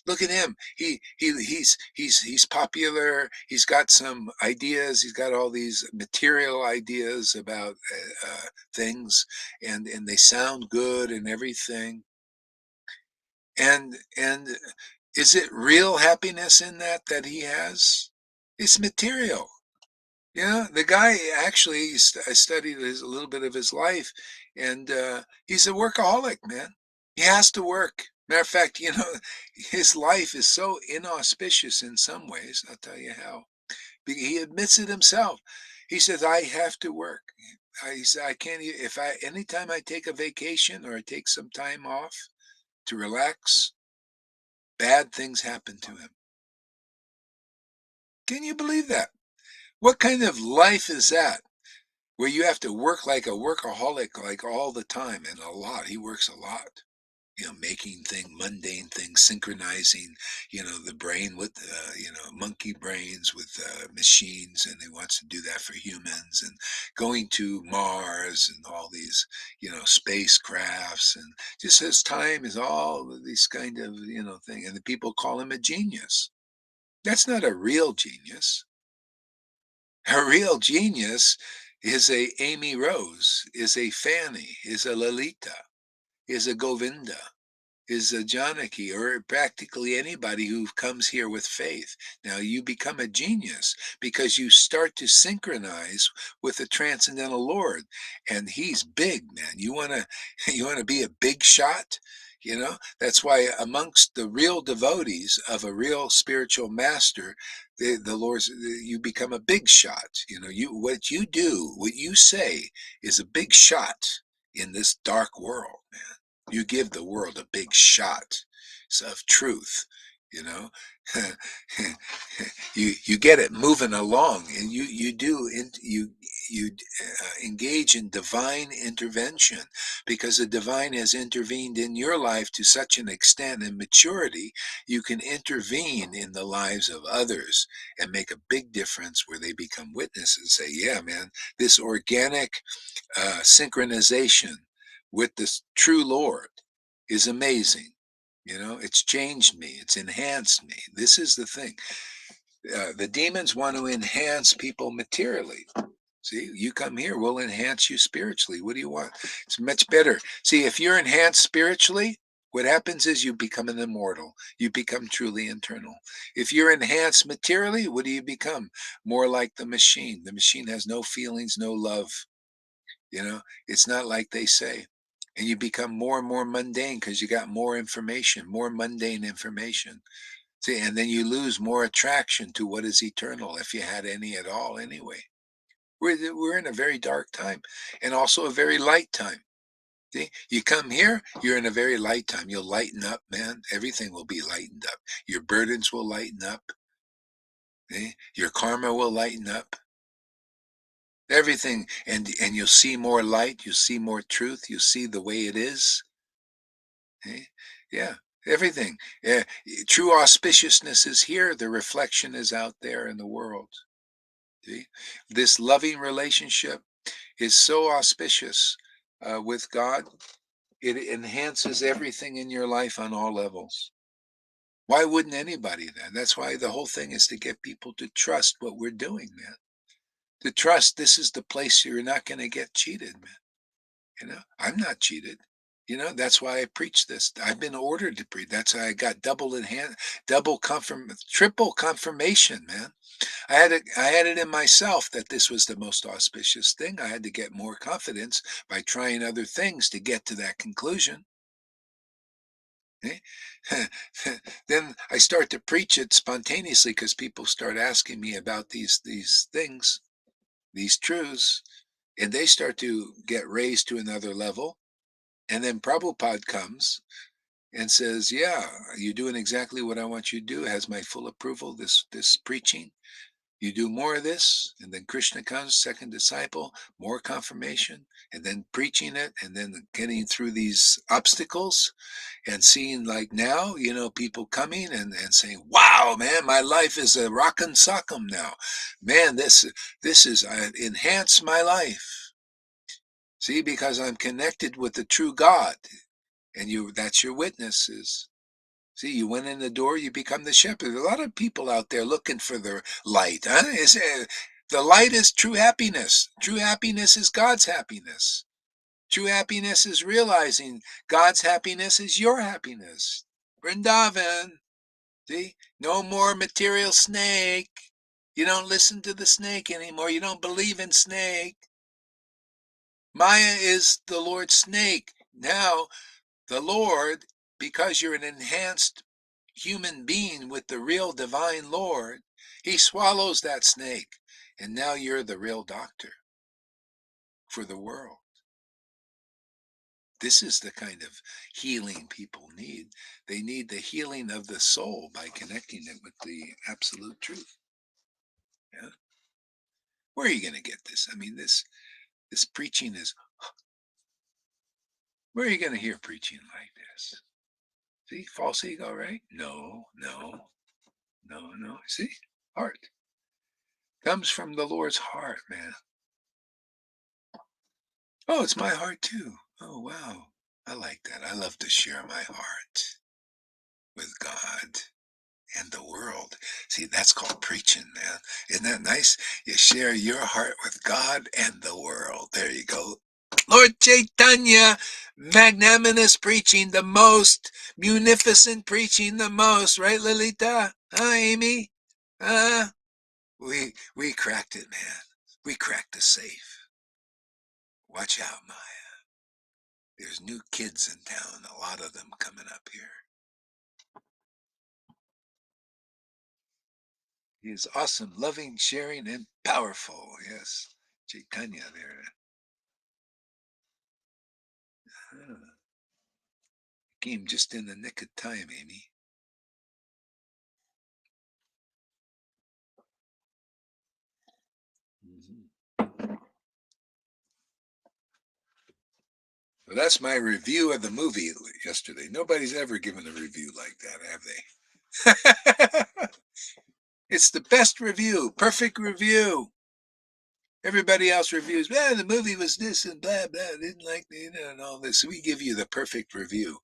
A: Look at him. He's popular. He's got some ideas. He's got all these material ideas about things, and they sound good and everything. And is it real happiness in that he has? It's material. Yeah, the guy actually, I studied a little bit of his life, and he's a workaholic, man. He has to work. Matter of fact, his life is so inauspicious in some ways. I'll tell you how. He admits it himself. He says, "I have to work." He said, "I can't. Anytime I take a vacation or I take some time off to relax, bad things happen to him." Can you believe that? What kind of life is that? Where you have to work like a workaholic, like all the time and a lot. He works a lot, making mundane things, synchronizing, the brain with, monkey brains with machines, and he wants to do that for humans, and going to Mars and all these, spacecrafts, and just his time is all of these kind of, thing, and the people call him a genius. That's not a real genius. A real genius is a Amy Rose, is a Fanny, is a Lalita, is a Govinda, is a Janaki, or practically anybody who comes here with faith. Now you become a genius because you start to synchronize with the transcendental Lord, and he's big, man. You wanna you wanna be a big shot? That's why amongst the real devotees of a real spiritual master, the Lord's you become a big shot. What you do, what you say is a big shot in this dark world, man. You give the world a big shot of truth, you know. You get it moving along, and you engage in divine intervention because the divine has intervened in your life to such an extent and maturity you can intervene in the lives of others and make a big difference where they become witnesses. Say, yeah, man, this organic synchronization with this true Lord is amazing. It's changed me. It's enhanced me. This is the thing. The demons want to enhance people materially. See, you come here, we'll enhance you spiritually. What do you want? It's much better. See, if you're enhanced spiritually, What happens is you become an immortal. You become truly internal. If you're enhanced materially, what do you become? More like the machine. The machine has no feelings, no love. You know, it's not like they say. And you become more and more mundane because you got more information, more mundane information. See, and then you lose more attraction to what is eternal, if you had any at all anyway. We're in a very dark time and also a very light time. See, you come here, you're in a very light time. You'll lighten up, man. Everything will be lightened up. Your burdens will lighten up. See? Your karma will lighten up. Everything, and you'll see more light. You'll see more truth. You'll see the way it is. See? Yeah, everything. Yeah, true auspiciousness is here. The reflection is out there in the world. See? This loving relationship is so auspicious with God. It enhances everything in your life on all levels. Why wouldn't anybody then? That's why the whole thing is to get people to trust what we're doing, man. To trust this is the place you're not going to get cheated, man. I'm not cheated. That's why I preach this. I've been ordered to preach. That's why I got triple confirmation, man. I had it in myself that this was the most auspicious thing. I had to get more confidence by trying other things to get to that conclusion. Eh? Then I start to preach it spontaneously because people start asking me about these things, these truths, and they start to get raised to another level. And then Prabhupada comes and says, "Yeah, you're doing exactly what I want you to do. It has my full approval. This preaching. You do more of this." And then Krishna comes, second disciple, more confirmation, and then preaching it, and then getting through these obstacles and seeing like now, people coming and saying, "Wow, man, my life is a rockin' sock'em now. Man, this is enhanced my life. See, because I'm connected with the true God, and that's your witnesses. See, you went in the door, you become the shepherd. A lot of people out there looking for the light. Huh? The light is true happiness. True happiness is God's happiness. True happiness is realizing God's happiness is your happiness. Vrindavan, see? No more material snake. You don't listen to the snake anymore. You don't believe in snake. Maya is the Lord's snake. Now, the Lord, because you're an enhanced human being with the real divine Lord, he swallows that snake. And now you're the real doctor for the world. This is the kind of healing people need. They need the healing of the soul by connecting it with the absolute truth. Yeah? Where are you going to get this? I mean, this preaching is, where are you going to hear preaching like this? See, false ego, right? No, no, no, no. See, heart comes from the Lord's heart, man. Oh, it's my heart too. Oh, wow. I like that. I love to share my heart with God and the world. See, that's called preaching, man. Isn't that nice? You share your heart with God and the world. There you go. Lord Chaitanya, magnanimous preaching the most, munificent preaching the most, right, Lolita? Huh, Amy? Huh? We cracked it, man. We cracked the safe. Watch out, Maya. There's new kids in town, a lot of them coming up here. He is awesome, loving, sharing, and powerful. Yes, Chaitanya there. Came just in the nick of time, Amy. Well, that's my review of the movie yesterday. Nobody's ever given a review like that, have they? It's the best review, perfect review. Everybody else reviews, the movie was this and blah, blah, didn't like it, and all this. We give you the perfect review.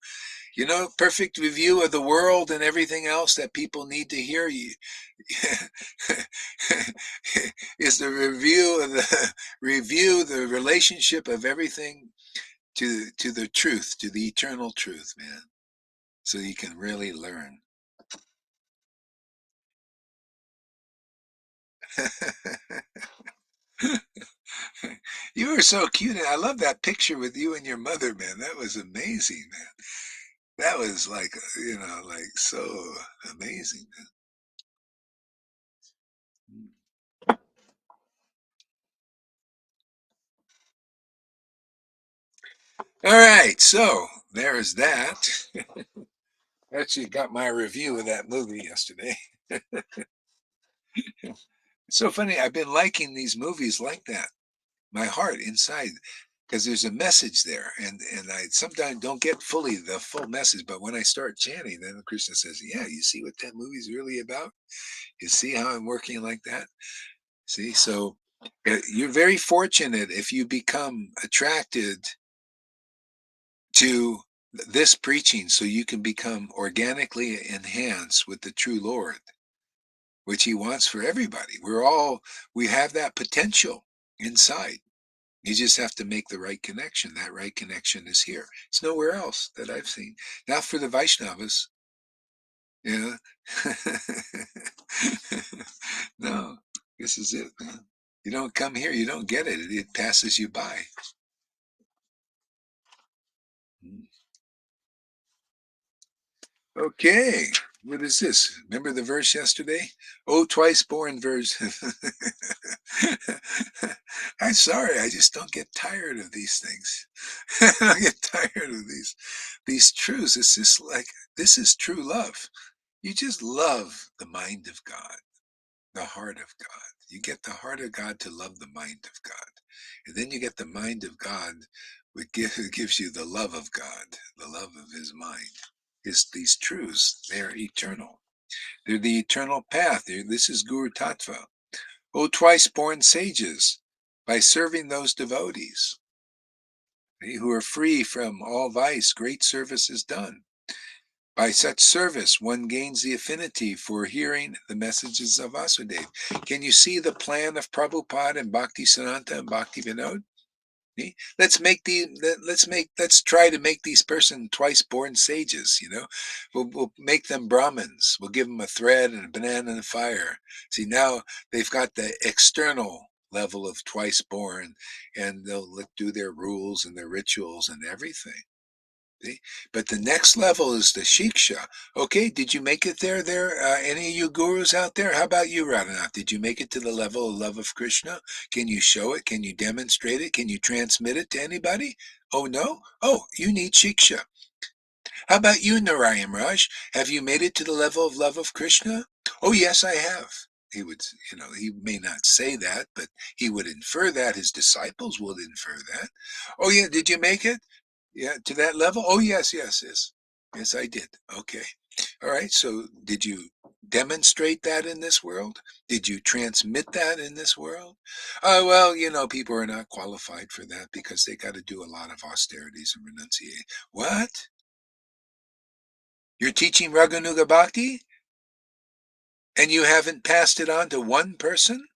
A: Perfect review of the world and everything else that people need to hear you. Is the review the relationship of everything to the truth, to the eternal truth, man. so you can really learn. You were so cute, and I love that picture with you and your mother, man. That was amazing, man. That was like, like so amazing, man. All right, so there's that. Actually, got my review of that movie yesterday. It's so funny. I've been liking these movies like that. My heart inside, because there's a message there, and I sometimes don't get fully the full message, but when I start chanting, then the Krishna says, "Yeah, you see what that movie's really about? You see how I'm working like that? See, so you're very fortunate if you become attracted to this preaching, so you can become organically enhanced with the true Lord, which He wants for everybody. We have that potential inside. You just have to make the right connection. That right connection is here. It's nowhere else that I've seen. Not for the Vaishnavas. Yeah. No, this is it, man. You don't come here, you don't get it. It passes you by. Mm. Okay. What is this? Remember the verse yesterday? Oh, twice born verse. I'm sorry, I just don't get tired of these things. I get tired of these truths. It's just like this is true love. You just love the mind of God, the heart of God. You get the heart of God to love the mind of God. And then you get the mind of God, which gives you the love of God, the love of His mind. These truths, they are eternal. They're the eternal path. This is Guru Tattva. O twice born sages, by serving those devotees who are free from all vice, great service is done. By such service, one gains the affinity for hearing the messages of Vasudeva. Can you see the plan of Prabhupada and Bhakti Siddhanta and Bhakti Vinod? See? Let's try to make these person twice born sages. We'll make them Brahmins. We'll give them a thread and a banana and a fire. See, now they've got the external level of twice born, and they'll do their rules and their rituals and everything. See? But the next level is the shiksha. Okay, did you make it there? Any of you gurus out there? How about you, Radhanath? Did you make it to the level of love of Krishna? Can you show it? Can you demonstrate it? Can you transmit it to anybody? Oh, no? Oh, you need shiksha. How about you, Narayan Raj? Have you made it to the level of love of Krishna? Oh, yes, I have. He would, he may not say that, but he would infer that. His disciples would infer that. Oh, yeah, did you make it? Yeah, to that level? Oh, yes, yes, yes. Yes, I did. Okay. All right. So did you demonstrate that in this world? Did you transmit that in this world? Oh, well, people are not qualified for that because they got to do a lot of austerities and renunciation. What? You're teaching Raganuga Bhakti and you haven't passed it on to one person?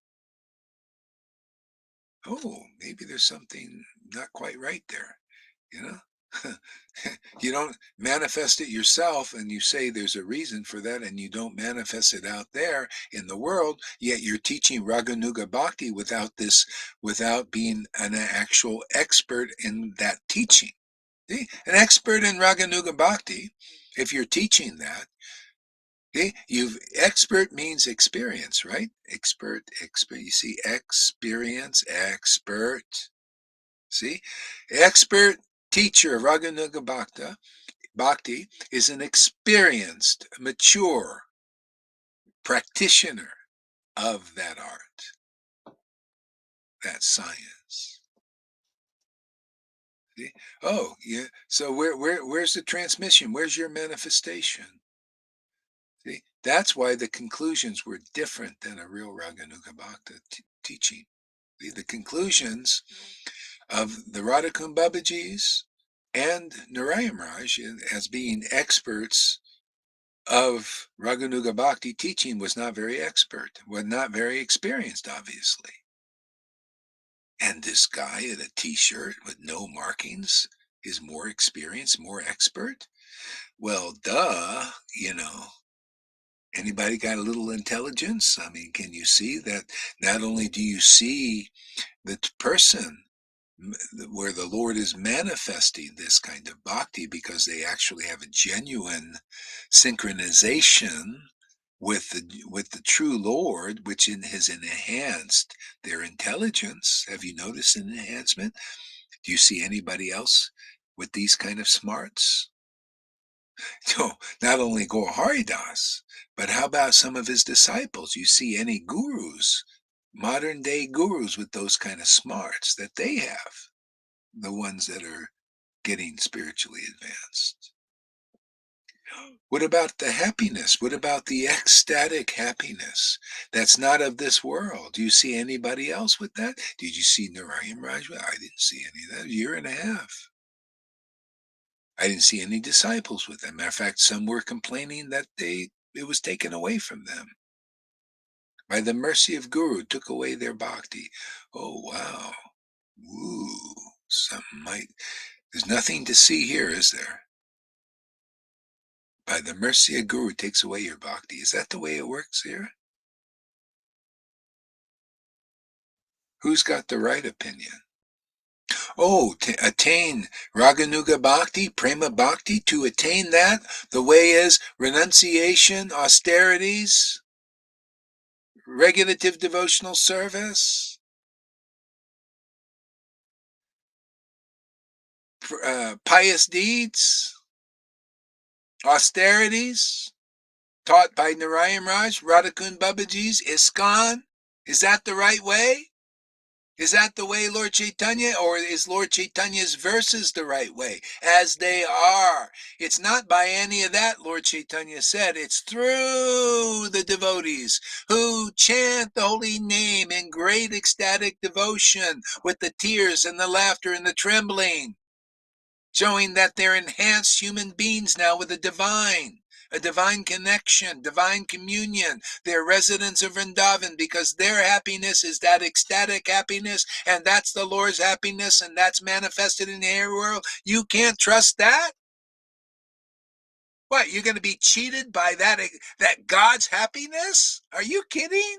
A: Oh, maybe there's something not quite right there, you know? You don't manifest it yourself and you say there's a reason for that and you don't manifest it out there in the world, yet you're teaching Raganuga Bhakti without being an actual expert in that teaching. See? An expert in Raganuga Bhakti, if you're teaching that, see, expert means experience, right? Expert, you see, experience, expert. See, expert teacher of Raganuga Bhakti is an experienced, mature practitioner of that art, that science. See? Oh, yeah. So where's the transmission? Where's your manifestation? See, that's why the conclusions were different than a real Raganuga Bhakti teaching. The conclusions of the Radhakund Babajis and Narayan Raj as being experts of Raganuga Bhakti teaching was not very expert, was not very experienced, obviously. And this guy in a t-shirt with no markings, is more experienced, more expert? Well, duh, Anybody got a little intelligence? I mean, can you see that not only do you see the person where the Lord is manifesting this kind of bhakti because they actually have a genuine synchronization with the true Lord, which has enhanced their intelligence. Have you noticed an enhancement? Do you see anybody else with these kind of smarts? So not only Gaur Haridas, but how about some of his disciples? You see any gurus, modern day gurus with those kind of smarts that they have, the ones that are getting spiritually advanced. What about the happiness? What about the ecstatic happiness that's not of this world? Do you see anybody else with that? Did you see Narayan Raj? I didn't see any of that. A year and a half. I didn't see any disciples with them. Matter of fact, some were complaining that it was taken away from them. By the mercy of Guru, took away their bhakti. Oh, wow. Woo. There's nothing to see here, is there? By the mercy of Guru takes away your bhakti. Is that the way it works here? Who's got the right opinion? Oh, to attain Raganuga Bhakti, Prema Bhakti, to attain that, the way is renunciation, austerities, regulative devotional service, pious deeds, austerities, taught by Narayan Raj, Radhakund Babaji's, ISKCON. Is that the right way? Is that the way, Lord Chaitanya? Or is Lord Chaitanya's verses the right way? As they are. It's not by any of that, Lord Chaitanya said. It's through the devotees who chant the holy name in great ecstatic devotion with the tears and the laughter and the trembling, showing that they're enhanced human beings now with a divine connection, divine communion. They're residents of Vrindavan because their happiness is that ecstatic happiness, and that's the Lord's happiness, and that's manifested in the air world. You can't trust that? What, you're going to be cheated by that God's happiness? Are you kidding?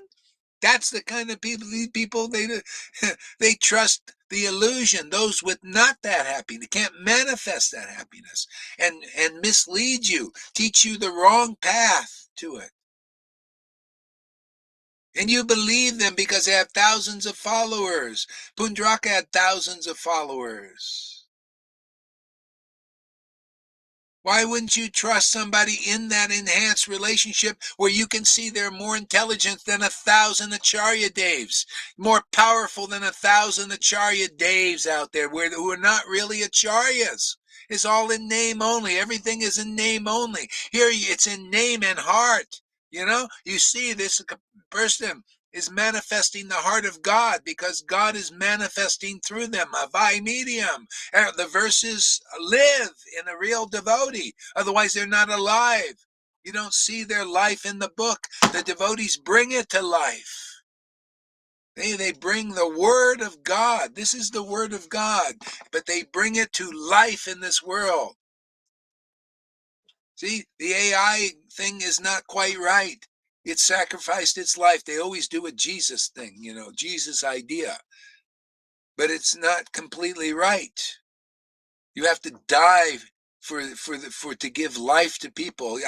A: That's the kind of people, these people, they trust the illusion. Those with not that happiness can't manifest that happiness and mislead you, teach you the wrong path to it. And you believe them because they have thousands of followers. Pundraka had thousands of followers. Why wouldn't you trust somebody in that enhanced relationship where you can see they're more intelligent than 1,000 Acharya Devs, more powerful than 1,000 Acharya Devs out there who are not really Acharyas? It's all in name only. Everything is in name only. Here it's in name and heart. You see this person is manifesting the heart of God because God is manifesting through them, a vai medium. The verses live in a real devotee. Otherwise, they're not alive. You don't see their life in the book. The devotees bring it to life. They bring the word of God. This is the word of God, but they bring it to life in this world. See, the AI thing is not quite right. It sacrificed its life. They always do a Jesus thing, Jesus idea. But it's not completely right. You have to die to give life to people.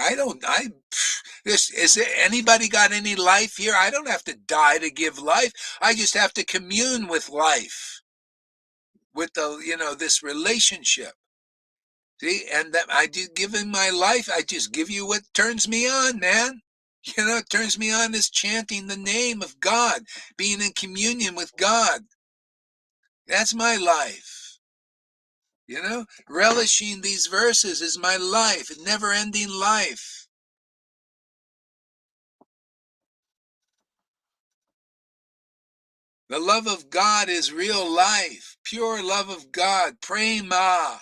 A: Is there anybody got any life here? I don't have to die to give life. I just have to commune with life, with this relationship. See, and that I do giving my life. I just give you what turns me on, man. It turns me on is chanting the name of God, being in communion with God. That's my life. Relishing these verses is my life, a never-ending life. The love of God is real life, pure love of God, prema.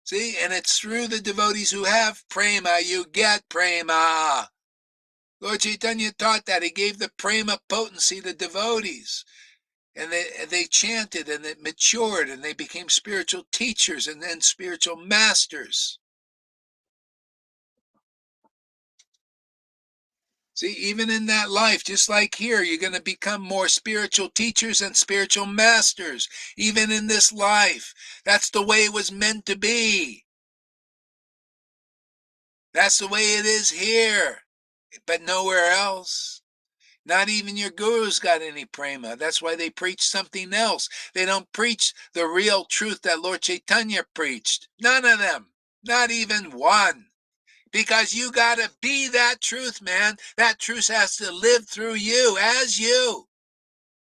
A: See, and it's through the devotees who have prema, you get prema. Lord Chaitanya taught that. He gave the prema potency to devotees. And they chanted and it matured and they became spiritual teachers and then spiritual masters. See, even in that life, just like here, you're going to become more spiritual teachers and spiritual masters, even in this life. That's the way it was meant to be. That's the way it is here, but nowhere else. Not even your gurus got any prema. That's why they preach something else. They don't preach the real truth that Lord Chaitanya preached. None of them. Not even one. Because you got to be that truth, man. That truth has to live through you as you.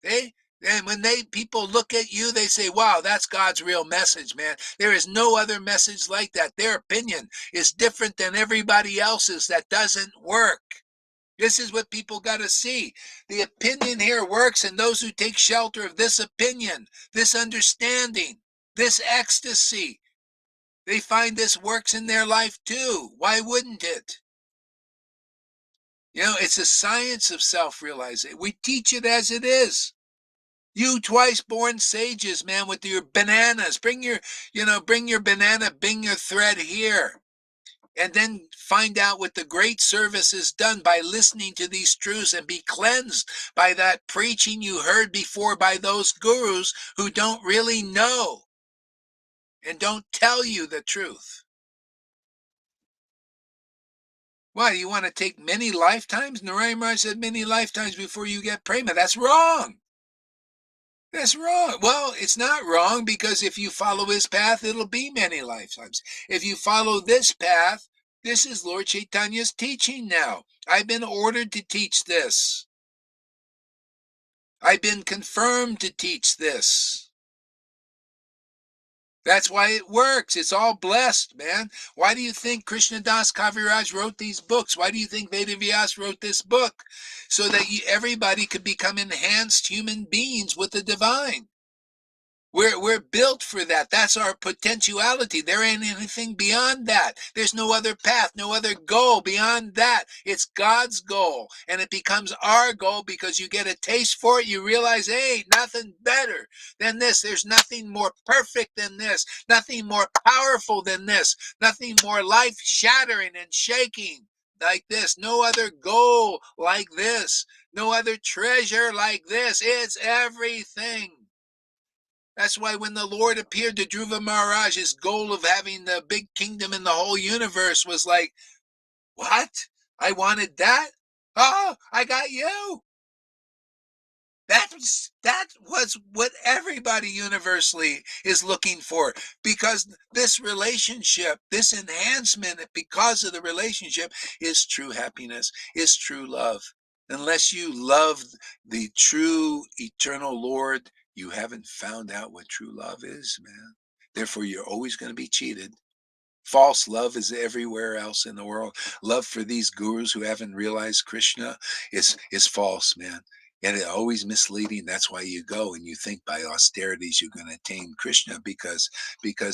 A: They and when people look at you, they say, wow, that's God's real message, man. There is no other message like that. Their opinion is different than everybody else's. That doesn't work. This is what people got to see. The opinion here works, and those who take shelter of this opinion, this understanding, this ecstasy, they find this works in their life too. Why wouldn't it? You know, it's a science of self-realization. We teach it as it is. You twice born sages, man, with your bananas. Bring your, bring your banana, bring your thread here. And then find out what the great service is done by listening to these truths and be cleansed by that preaching you heard before by those gurus who don't really know and don't tell you the truth. Why, you want to take many lifetimes? Narayana Maharaj said many lifetimes before you get prema. That's wrong. That's wrong. Well, it's not wrong because if you follow his path, it'll be many lifetimes. If you follow this path, this is Lord Chaitanya's teaching now. I've been ordered to teach this. I've been confirmed to teach this. That's why it works. It's all blessed, man. Why do you think Krishnadas Kaviraj wrote these books? Why do you think Vedavyas wrote this book? So that everybody could become enhanced human beings with the divine. We're built for that. That's our potentiality. There ain't anything beyond that. There's no other path, no other goal beyond that. It's God's goal. And it becomes our goal because you get a taste for it. You realize, hey, nothing better than this. There's nothing more perfect than this. Nothing more powerful than this. Nothing more life-shattering and shaking like this. No other goal like this. No other treasure like this. It's everything. That's why when the Lord appeared to Dhruva Maharaj, his goal of having the big kingdom in the whole universe was like, what? I wanted that? Oh, I got you. That was what everybody universally is looking for, because this relationship, this enhancement, because of the relationship, is true happiness, is true love. Unless you love the true eternal Lord, you haven't found out what true love is, man. Therefore, you're always going to be cheated. False love is everywhere else in the world. Love for these gurus who haven't realized Krishna is false, man. And it's always misleading. That's why you go and you think by austerities you're going to attain Krishna because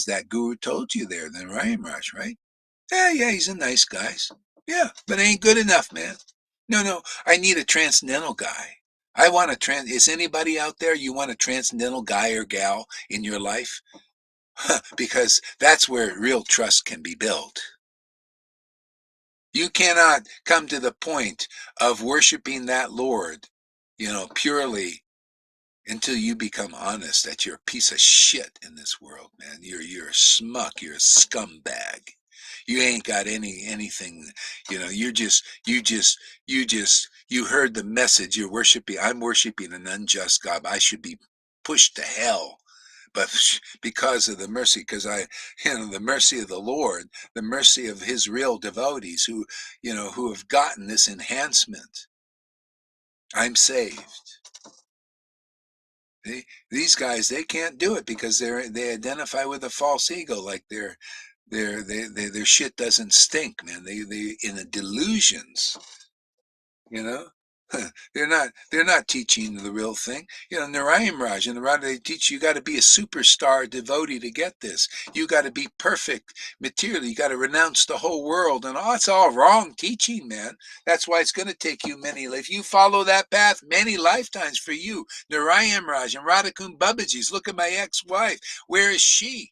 A: that guru told you there, then Ryan Raj, right? Yeah, he's a nice guy. Yeah, but it ain't good enough, man. No, I need a transcendental guy. I want a is anybody out there you want a transcendental guy or gal in your life? Because that's where real trust can be built. You cannot come to the point of worshiping that Lord, purely until you become honest that you're a piece of shit in this world, man. You're a schmuck. You're a scumbag. You ain't got anything. You heard the message. You're worshiping. I'm worshiping an unjust God. I should be pushed to hell. But because of the mercy, the mercy of the Lord, the mercy of his real devotees who have gotten this enhancement, I'm saved. These guys, they can't do it because they identify with a false ego, like their shit doesn't stink, man. They in the delusions, you know. They're not teaching the real thing. Narayam Raj and the Radha, they teach you got to be a superstar devotee to get this. You got to be perfect materially. You got to renounce the whole world, and it's all wrong teaching, man. That's why it's going to take you many. If you follow that path, many lifetimes for you. Narayam Raj and Radhakund Babaji's. Look at my ex-wife. Where is she?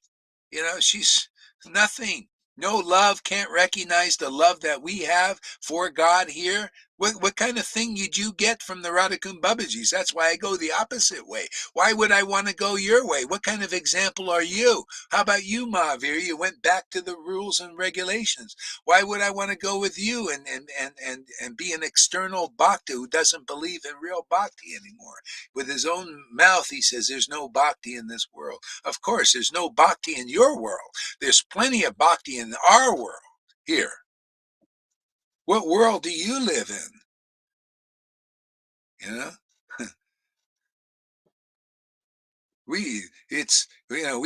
A: She's nothing. No love, can't recognize the love that we have for God here. What kind of thing did you get from the Radhakund Babajis? That's why I go the opposite way. Why would I want to go your way? What kind of example are you? How about you, Mahavir? You went back to the rules and regulations. Why would I want to go with you and be an external bhakta who doesn't believe in real bhakti anymore? With his own mouth, he says there's no bhakti in this world. Of course, there's no bhakti in your world. There's plenty of bhakti in our world here. What world do you live in? You know? We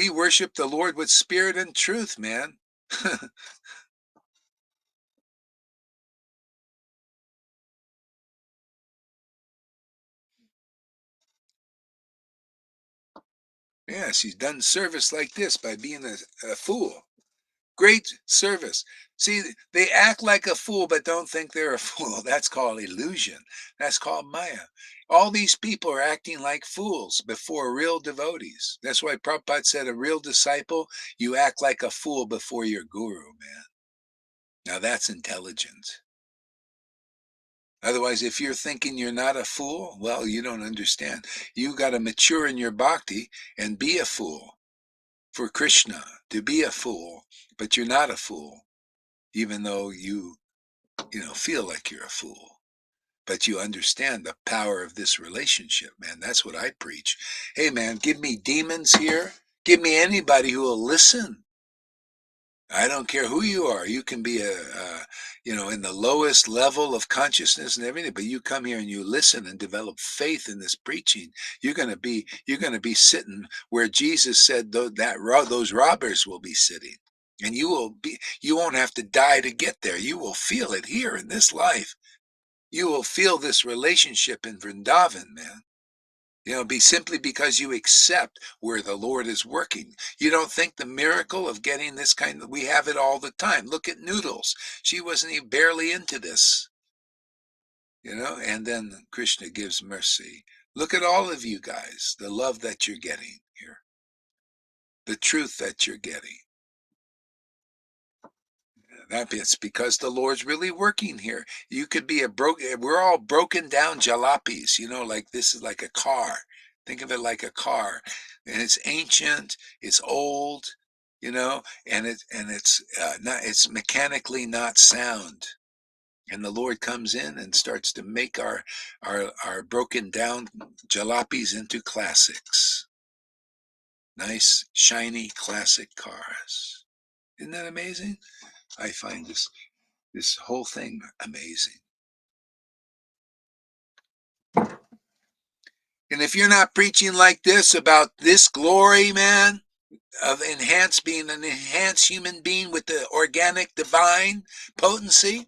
A: worship the Lord with spirit and truth, man. Yeah, she's done service like this by being a fool. Great service. See, they act like a fool but don't think they're a fool. That's called illusion. That's called Maya. All these people are acting like fools before real devotees. That's why Prabhupada said a real disciple, you act like a fool before your guru, man. Now that's intelligent. Otherwise, if you're thinking you're not a fool, well, you don't understand. You got to mature in your bhakti and be a fool for Krishna, to be a fool, but you're not a fool, even though you feel like you're a fool. But you understand the power of this relationship, man. That's what I preach. Hey, man, give me demons here. Give me anybody who will listen. I don't care who you are. You can be in the lowest level of consciousness and everything, but you come here and you listen and develop faith in this preaching. You're gonna be sitting where Jesus said those robbers will be sitting, and you won't have to die to get there. You will feel it here in this life. You will feel this relationship in Vrindavan, man. Be simply because you accept where the Lord is working. You don't think the miracle of getting this we have it all the time. Look at Noodles. She wasn't even barely into this, and then Krishna gives mercy. Look at all of you guys, the love that you're getting here, the truth that you're getting. It's because the Lord's really working here. You could be we're all broken down jalopis, like this is like a car. Think of it like a car. And it's ancient, it's old, and it's mechanically not sound. And the Lord comes in and starts to make our broken down jalopis into classics. Nice, shiny classic cars. Isn't that amazing? I find this whole thing amazing. And if you're not preaching like this about this glory, man, of being an enhanced human being with the organic divine potency,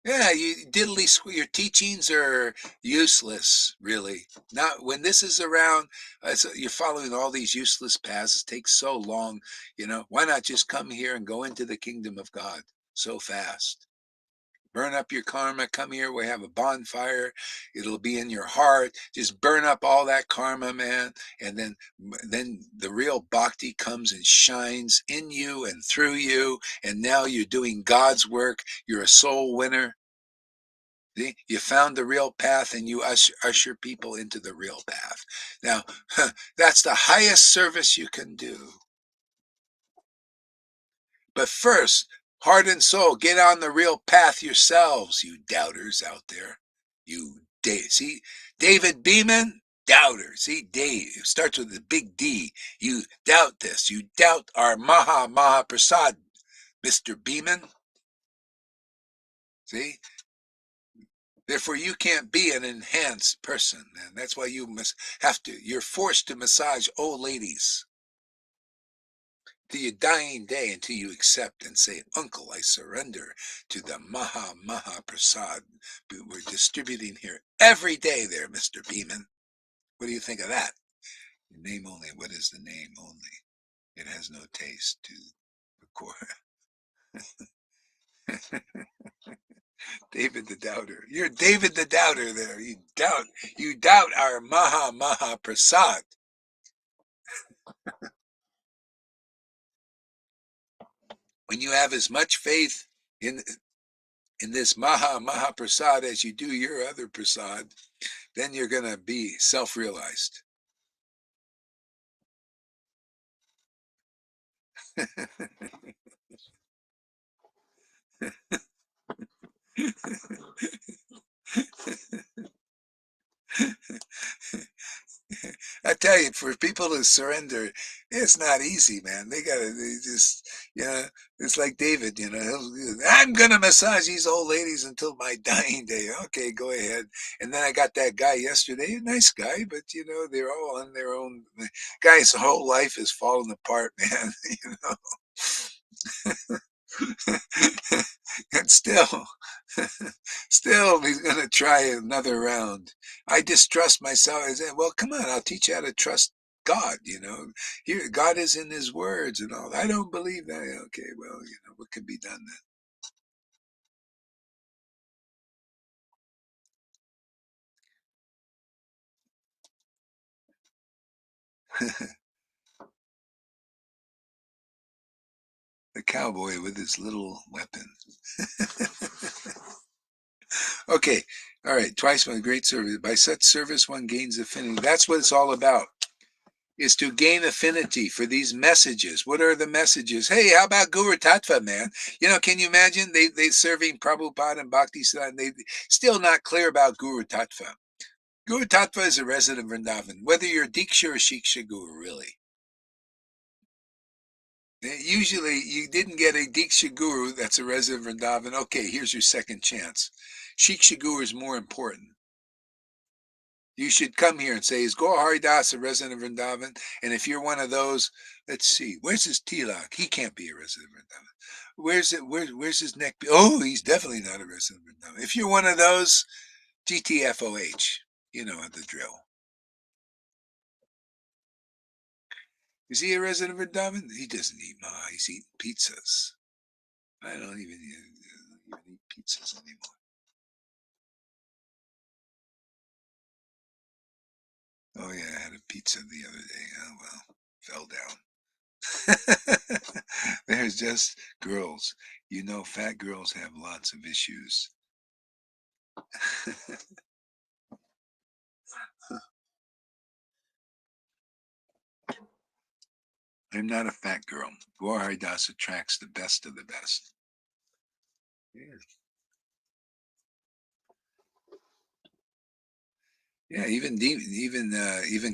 A: yeah, your teachings are useless, really. Not when this is around, you're following all these useless paths. It takes so long, why not just come here and go into the kingdom of God so fast? Burn up your karma. Come here. We have a bonfire. It'll be in your heart. Just burn up all that karma, man. And then the real bhakti comes and shines in you and through you. And now you're doing God's work. You're a soul winner. See? You found the real path and you usher people into the real path. Now, that's the highest service you can do. But first, heart and soul, get on the real path yourselves, you doubters out there. See, David Beeman, doubter. See, Dave, it starts with the big D. You doubt this. You doubt our Maha Prasad, Mr. Beeman. See? Therefore, you can't be an enhanced person, and that's why you're forced to massage old ladies. to your dying day until you accept and say, Uncle, I surrender to the Maha Maha Prasad we're distributing here every day there, Mr. Beeman. What do you think of that? Name only. What is the name only? It has no taste to the core. David the Doubter. You're David the Doubter there. You doubt our Maha Maha Prasad. When you have as much faith in this Maha Maha Prasad as you do your other Prasad, then you're going to be self-realized. I tell you, for people to surrender, it's not easy, man. They just, it's like David, I'm going to massage these old ladies until my dying day. Okay, go ahead. And then I got that guy yesterday, a nice guy, but, they're all on their own. The guy's whole life is falling apart, man, and still, still, he's going to try another round. I distrust myself. I said, well, come on, I'll teach you how to trust God. Here, God is in His words and all. I don't believe that. Okay, well, what can be done then? The cowboy with his little weapon. Okay, all right. Twice by great service. By such service, one gains affinity. That's what it's all about. Is to gain affinity for these messages. What are the messages? Hey, how about Guru Tattva, man? Can you imagine they serving Prabhupada and Bhaktisiddhanta? They still not clear about Guru Tattva. Guru Tattva is a resident of Vrindavan, whether you're Diksha or Shiksha Guru, really. Usually, you didn't get a Diksha Guru that's a resident of Vrindavan. Okay, here's your second chance. Shiksha Guru is more important. You should come here and say, is Gaur Haridas a resident of Vrindavan? And if you're one of those, let's see, where's his tilak? He can't be a resident of Vrindavan. Where's his neck? Oh, he's definitely not a resident of Vrindavan. If you're one of those, GTFOH, you know the drill. Is he a resident of Vrindavan? He doesn't eat ma. He's eating pizzas. I don't even eat pizzas anymore. Oh yeah, I had a pizza the other day. Oh well, fell down. There's just girls. Fat girls have lots of issues. I'm not a fat girl. Gaur Haridas attracts the best of the best. Yeah. Yeah, even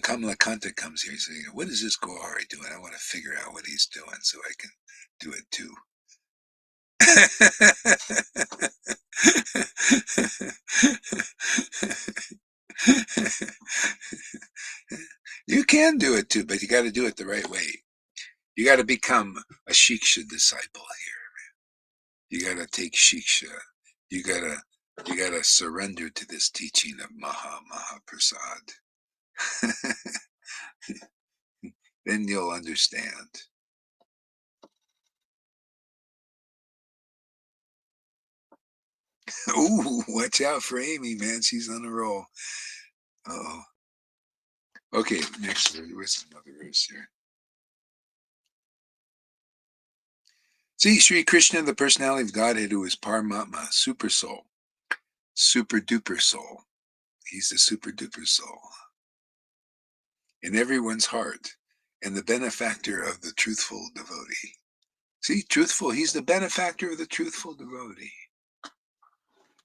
A: Kamala Kanta comes here saying, "What is this Gaur Hari doing? I want to figure out what he's doing so I can do it too." You can do it too, but you got to do it the right way. You got to become a Shiksha disciple here. You got to take Shiksha. You gotta surrender to this teaching of Maha Maha Prasad. Then you'll understand. Ooh, watch out for Amy, man. She's on a roll. Oh. Okay, next verse. Where's another verse here? See, Sri Krishna, the personality of Godhead, who is Paramatma, super soul, super duper soul. He's the super duper soul in everyone's heart and the benefactor of the truthful devotee. See, truthful, he's the benefactor of the truthful devotee.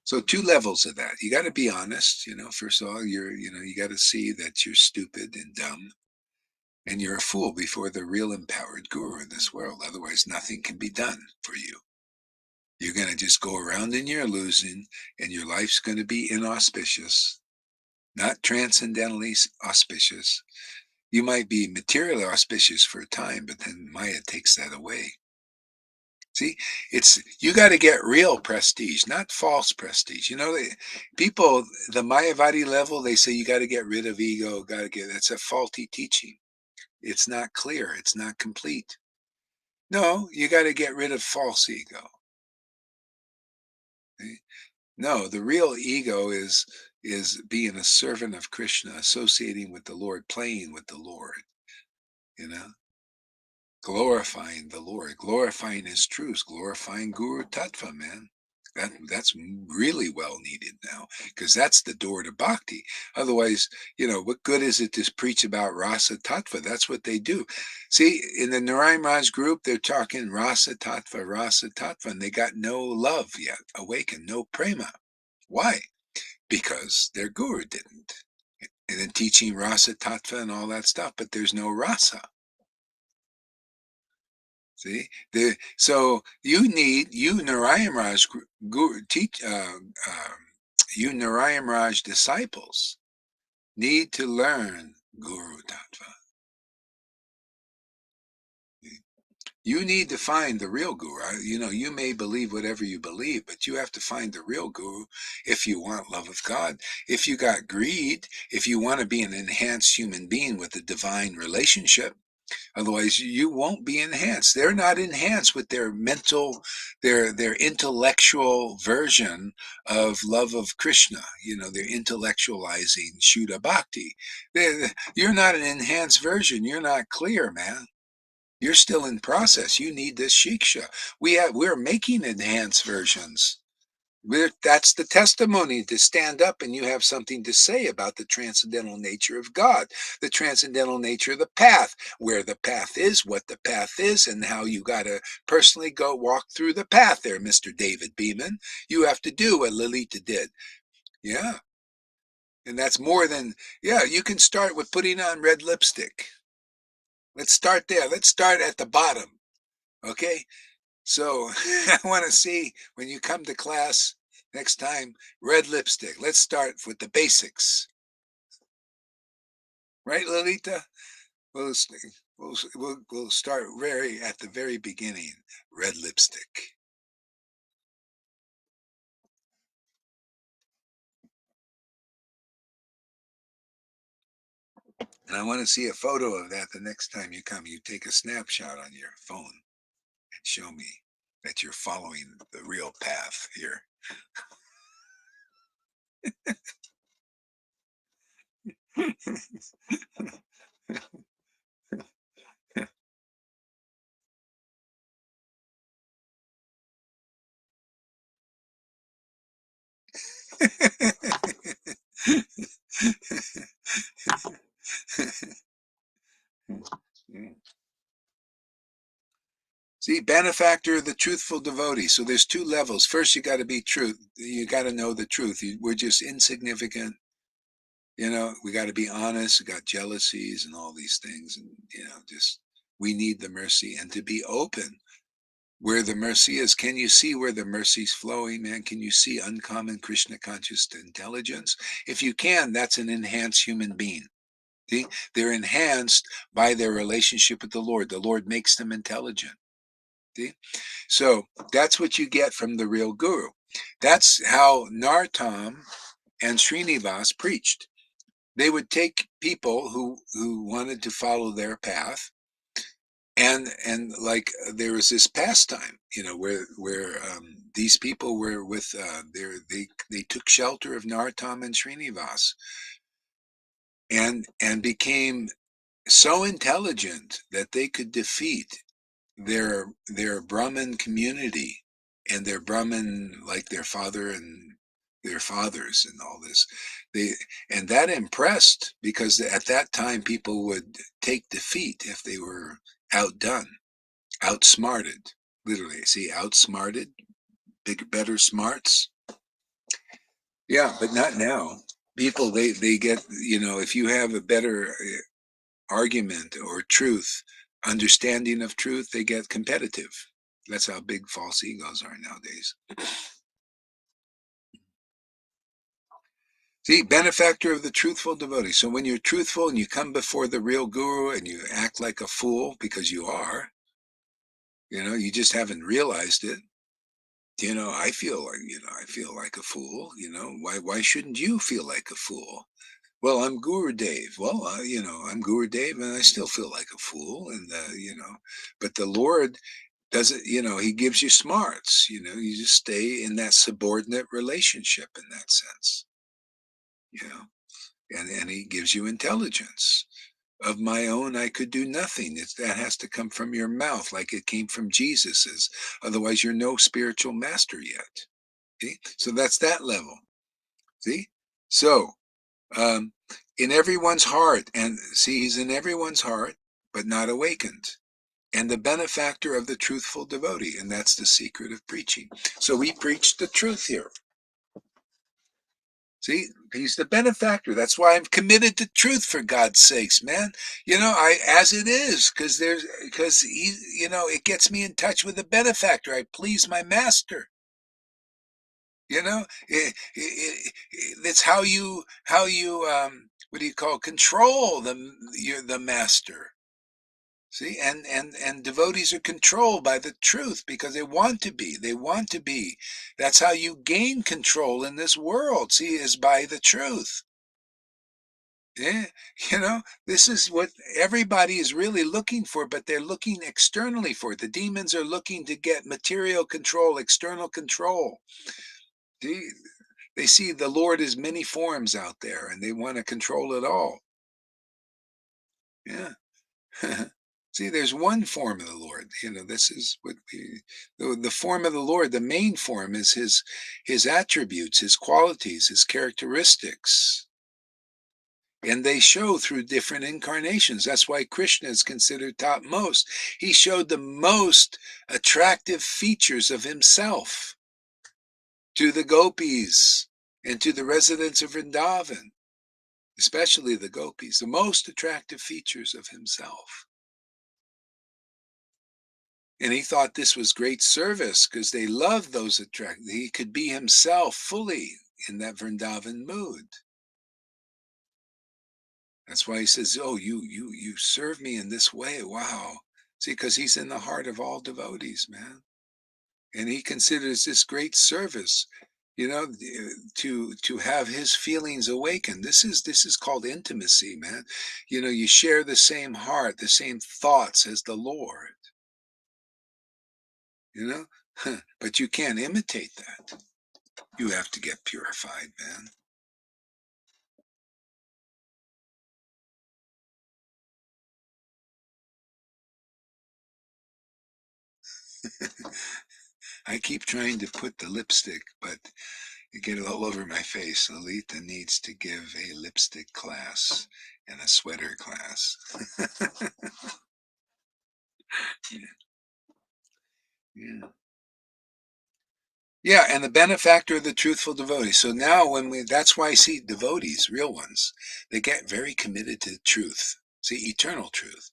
A: So 2 levels of that. You got to be honest, first of all, you got to see that you're stupid and dumb and you're a fool before the real empowered guru in this world. Otherwise, nothing can be done for you. You're going to just go around in your illusion and your life's going to be inauspicious, not transcendentally auspicious. You might be materially auspicious for a time, but then Maya takes that away. See, it's you got to get real prestige, not false prestige. People, the Mayavadi level, they say you got to get rid of ego. Got to get that's a faulty teaching. It's not clear. It's not complete. No, you got to get rid of false ego. See? No, the real ego is being a servant of Krishna, associating with the Lord, playing with the Lord. You know. Glorifying the Lord, glorifying His truths, glorifying Guru Tattva, man. That's really well needed now because that's the door to bhakti. Otherwise, what good is it to preach about rasa tattva? That's what they do. See, in the Narayan Raj group, they're talking rasa tattva, and they got no love yet awakened, no prema. Why? Because their guru didn't. And then teaching rasa tattva and all that stuff, but there's no rasa. See, so you Narayan Raj you Narayan Raj disciples need to learn Guru Tattva. You need to find the real guru. You may believe whatever you believe, but you have to find the real guru if you want love of God. If you got greed, if you want to be an enhanced human being with a divine relationship, otherwise, you won't be enhanced. They're not enhanced with their mental, their intellectual version of love of Krishna. They're intellectualizing Shuddha Bhakti. You're not an enhanced version. You're not clear, man. You're still in process. You need this shiksha. We're making enhanced versions. That's the testimony to stand up and you have something to say about the transcendental nature of God, the transcendental nature of the path, where the path is, what the path is, and how you got to personally go walk through the path there, Mr. David Beeman. You have to do what Lalita did. Yeah. And that's more than, yeah, you can start with putting on red lipstick. Let's start there. Let's start at the bottom. Okay. So I want to see when you come to class next time, red lipstick. Let's start with the basics. Right, Lolita? We'll, we'll start at the very beginning. Red lipstick. And I want to see a photo of that the next time you come. You take a snapshot on your phone and show me that you're following the real path here. See, benefactor, the truthful devotee. So there's two levels. First, you got to be truth. You got to know the truth. We're just insignificant. We got to be honest. We got jealousies and all these things. And, just we need the mercy and to be open where the mercy is. Can you see where the mercy's flowing, man? Can you see uncommon Krishna conscious intelligence? If you can, that's an enhanced human being. See, they're enhanced by their relationship with the Lord. The Lord makes them intelligent. See? So that's what you get from the real guru. That's how Nartam and Srinivas preached. They would take people who wanted to follow their path, and like there was this pastime, where these people were with they took shelter of Nartam and Srinivas, and became so intelligent that they could defeat their Brahmin community and their Brahmin, like their father and their fathers and all this. And that impressed, because at that time people would take defeat if they were outdone, outsmarted, literally. See, outsmarted, better smarts. Yeah, but not now. People, they get, if you have a better argument or truth, understanding of truth, they get competitive. That's how big false egos are nowadays. See, benefactor of the truthful devotee. So when you're truthful and you come before the real guru and you act like a fool, because you are, you just haven't realized it. I feel like a fool. Why shouldn't you feel like a fool? Well, I'm Guru Dave. Well, I'm Guru Dave, and I still feel like a fool. And but the Lord doesn't. He gives you smarts. You just stay in that subordinate relationship in that sense. You know, and He gives you intelligence. Of my own, I could do nothing. That has to come from your mouth, like it came from Jesus's. Otherwise, you're no spiritual master yet. See, so that's that level. See, so um, in everyone's heart, and see, he's in everyone's heart, but not awakened, and the benefactor of the truthful devotee, and that's the secret of preaching. So we preach the truth here. See, he's the benefactor. That's why I'm committed to truth, for God's sakes, man. I as it is, because he, it gets me in touch with the benefactor. I please my master. That's how you what do you call, control the master. See, and devotees are controlled by the truth because they want to be. That's how you gain control in this world. See, is by the truth. Yeah, this is what everybody is really looking for, but they're looking externally for it. The demons are looking to get material control, external control. See, they see the Lord is many forms out there, and they want to control it all. Yeah. See, there's one form of the Lord. This is what the form of the Lord. The main form is his attributes, his qualities, his characteristics, and they show through different incarnations. That's why Krishna is considered topmost. He showed the most attractive features of himself to the gopis and to the residents of Vrindavan, especially the gopis, the most attractive features of himself. And he thought this was great service because they loved those attractive. He could be himself fully in that Vrindavan mood. That's why he says, "Oh, you serve me in this way. Wow." See, because he's in the heart of all devotees, man. And he considers this great service, to have his feelings awakened. This is called intimacy, man. You share the same heart, the same thoughts as the Lord, you know? But you can't imitate that. You have to get purified, man. I keep trying to put the lipstick, but you get it all over my face. Lolita needs to give a lipstick class and a sweater class. Yeah. Yeah. Yeah, and the benefactor of the truthful devotee. So now that's why I see devotees, real ones, they get very committed to truth. See, eternal truth.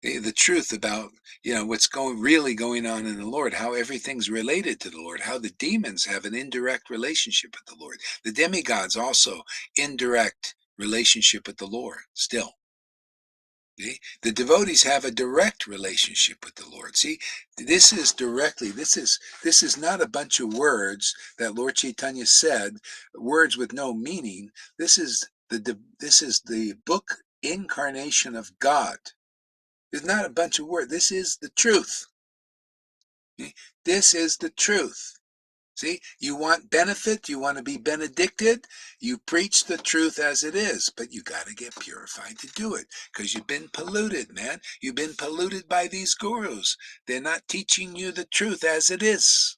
A: The truth about, what's really going on in the Lord, how everything's related to the Lord, how the demons have an indirect relationship with the Lord. The demigods also indirect relationship with the Lord still. See? The devotees have a direct relationship with the Lord. See, this is not a bunch of words that Lord Chaitanya said, words with no meaning. This is the book incarnation of God. It's not a bunch of words. This is the truth. See? This is the truth. See, you want benefit, you want to be benedicted, you preach the truth as it is, but you got to get purified to do it because you've been polluted, man. You've been polluted by these gurus. They're not teaching you the truth as it is.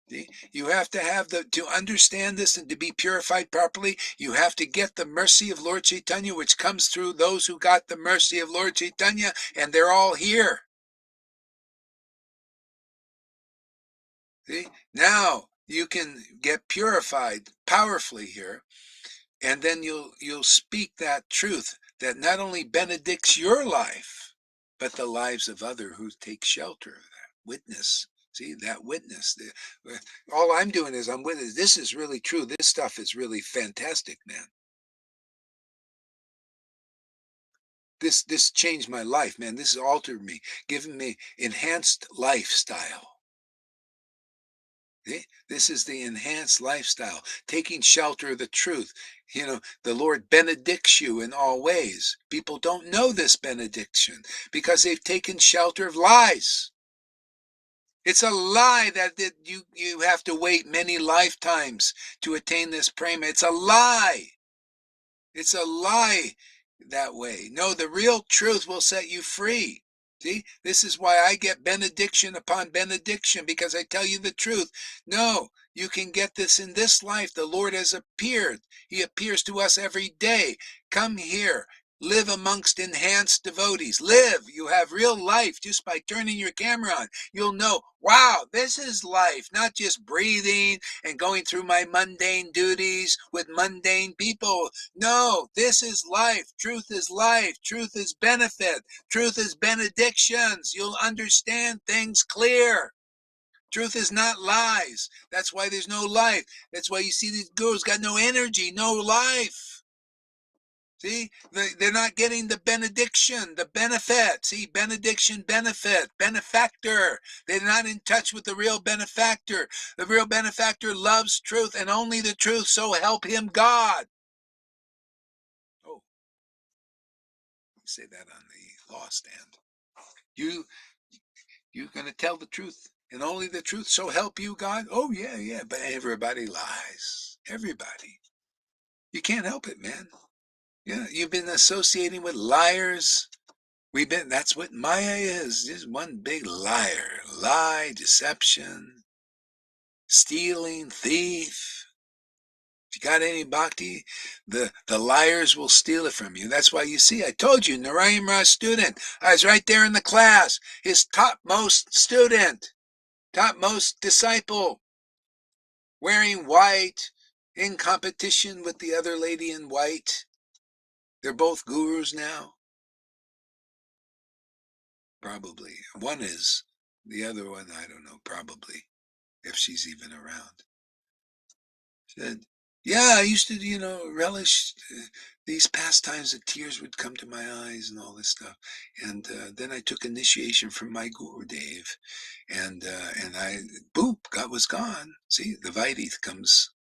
A: See? You have to understand this and to be purified properly, you have to get the mercy of Lord Chaitanya, which comes through those who got the mercy of Lord Chaitanya, and they're all here. See? Now you can get purified powerfully here, and then you'll speak that truth that not only benedicts your life, but the lives of others who take shelter of that, witness See, that witness. All I'm doing is I'm witness. This is really true. This stuff is really fantastic, man. This changed my life, man. This has altered me, given me enhanced lifestyle. This is the enhanced lifestyle, taking shelter of the truth. The Lord benedicts you in all ways. People don't know this benediction because they've taken shelter of lies. It's a lie that you have to wait many lifetimes to attain this prema. It's a lie. It's a lie that way. No, the real truth will set you free. See, this is why I get benediction upon benediction, because I tell you the truth. No, you can get this in this life. The Lord has appeared. He appears to us every day. Come here. Live amongst enhanced devotees. Live. You have real life just by turning your camera on. You'll know, wow, this is life, not just breathing and going through my mundane duties with mundane people. No, this is life. Truth is life. Truth is benefit. Truth is benedictions. You'll understand things clear. Truth is not lies. That's why there's no life. That's why you see these gurus got no energy, no life. See, they're not getting the benediction, the benefit. See, benediction, benefit, benefactor. They're not in touch with the real benefactor. The real benefactor loves truth and only the truth, so help him God. Oh, say that on the law stand. You, you're going to tell the truth and only the truth, so help you God. Oh, yeah, yeah, but everybody lies. Everybody. You can't help it, man. Yeah, you've been associating with liars. That's what Maya is, just one big liar. Lie, deception, stealing, thief. If you got any bhakti, the liars will steal it from you. That's why you see, I told you, Narayan Raj student. I was right there in the class. His topmost student, topmost disciple, wearing white, in competition with the other lady in white. They're both gurus now. Probably. One is. The other one, I don't know, probably. If she's even around. Said, yeah, I used to, relish these pastimes. The tears would come to my eyes and all this stuff. And then I took initiation from my Guru Dev. And I, boop, God was gone. See, the Vaidith comes.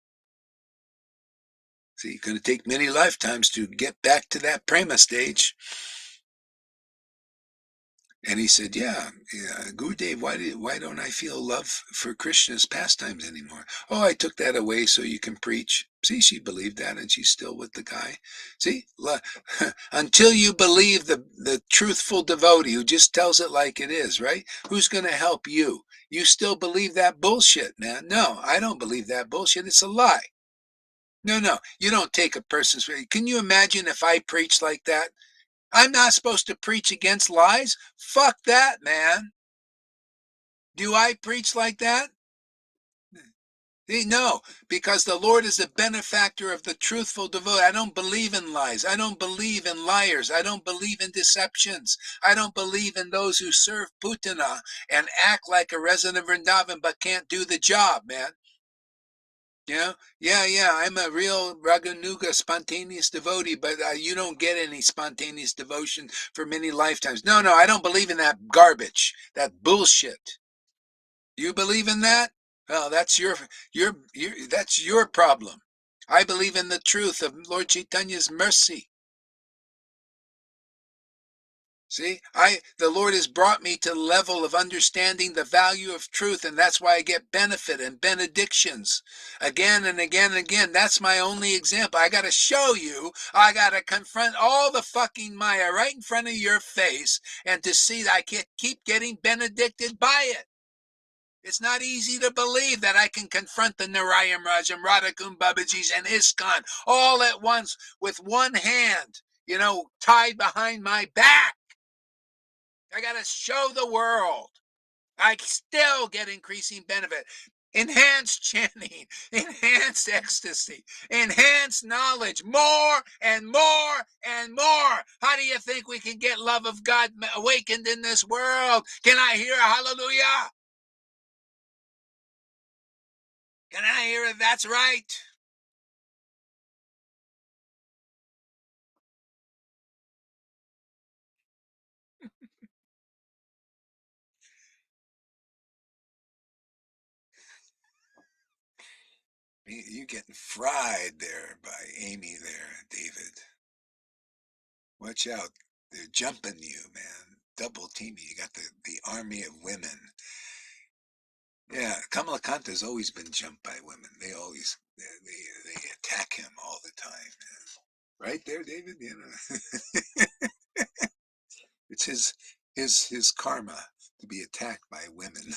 A: See, going to take many lifetimes to get back to that prema stage. And he said, yeah, Gurudev, why don't I feel love for Krishna's pastimes anymore? Oh, I took that away so you can preach. See, she believed that and she's still with the guy. See, until you believe the truthful devotee who just tells it like it is, right? Who's going to help you? You still believe that bullshit, man. No, I don't believe that bullshit. It's a lie. No, you don't take a person's. Can you imagine if I preached like that? I'm not supposed to preach against lies? Fuck that, man. Do I preach like that? No, because the Lord is the benefactor of the truthful devotee. I don't believe in lies. I don't believe in liars. I don't believe in deceptions. I don't believe in those who serve Putana and act like a resident of Vrindavan but can't do the job, man. Yeah, I'm a real Raganuga spontaneous devotee, but you don't get any spontaneous devotion for many lifetimes. No, I don't believe in that garbage, that bullshit. You believe in that? Well, that's that's your problem. I believe in the truth of Lord Chaitanya's mercy. See, the Lord has brought me to the level of understanding the value of truth, and that's why I get benefit and benedictions again and again and again. That's my only example. I got to show you, I got to confront all the fucking Maya right in front of your face, and to see that I can keep getting benedicted by it. It's not easy to believe that I can confront the Narayan Raj and Radhakund Babajis and ISKCON all at once with one hand, tied behind my back. I got to show the world. I still get increasing benefit. Enhanced chanting, enhanced ecstasy, enhanced knowledge, more and more and more. How do you think we can get love of God awakened in this world? Can I hear a hallelujah? Can I hear it? That's right. You're getting fried there by Amy there, David. Watch out. They're jumping you, man. Double teaming. You got the army of women. Yeah, Kamala Kanta's always been jumped by women. They attack him all the time. Man. Right there, David. You know, it's his karma to be attacked by women.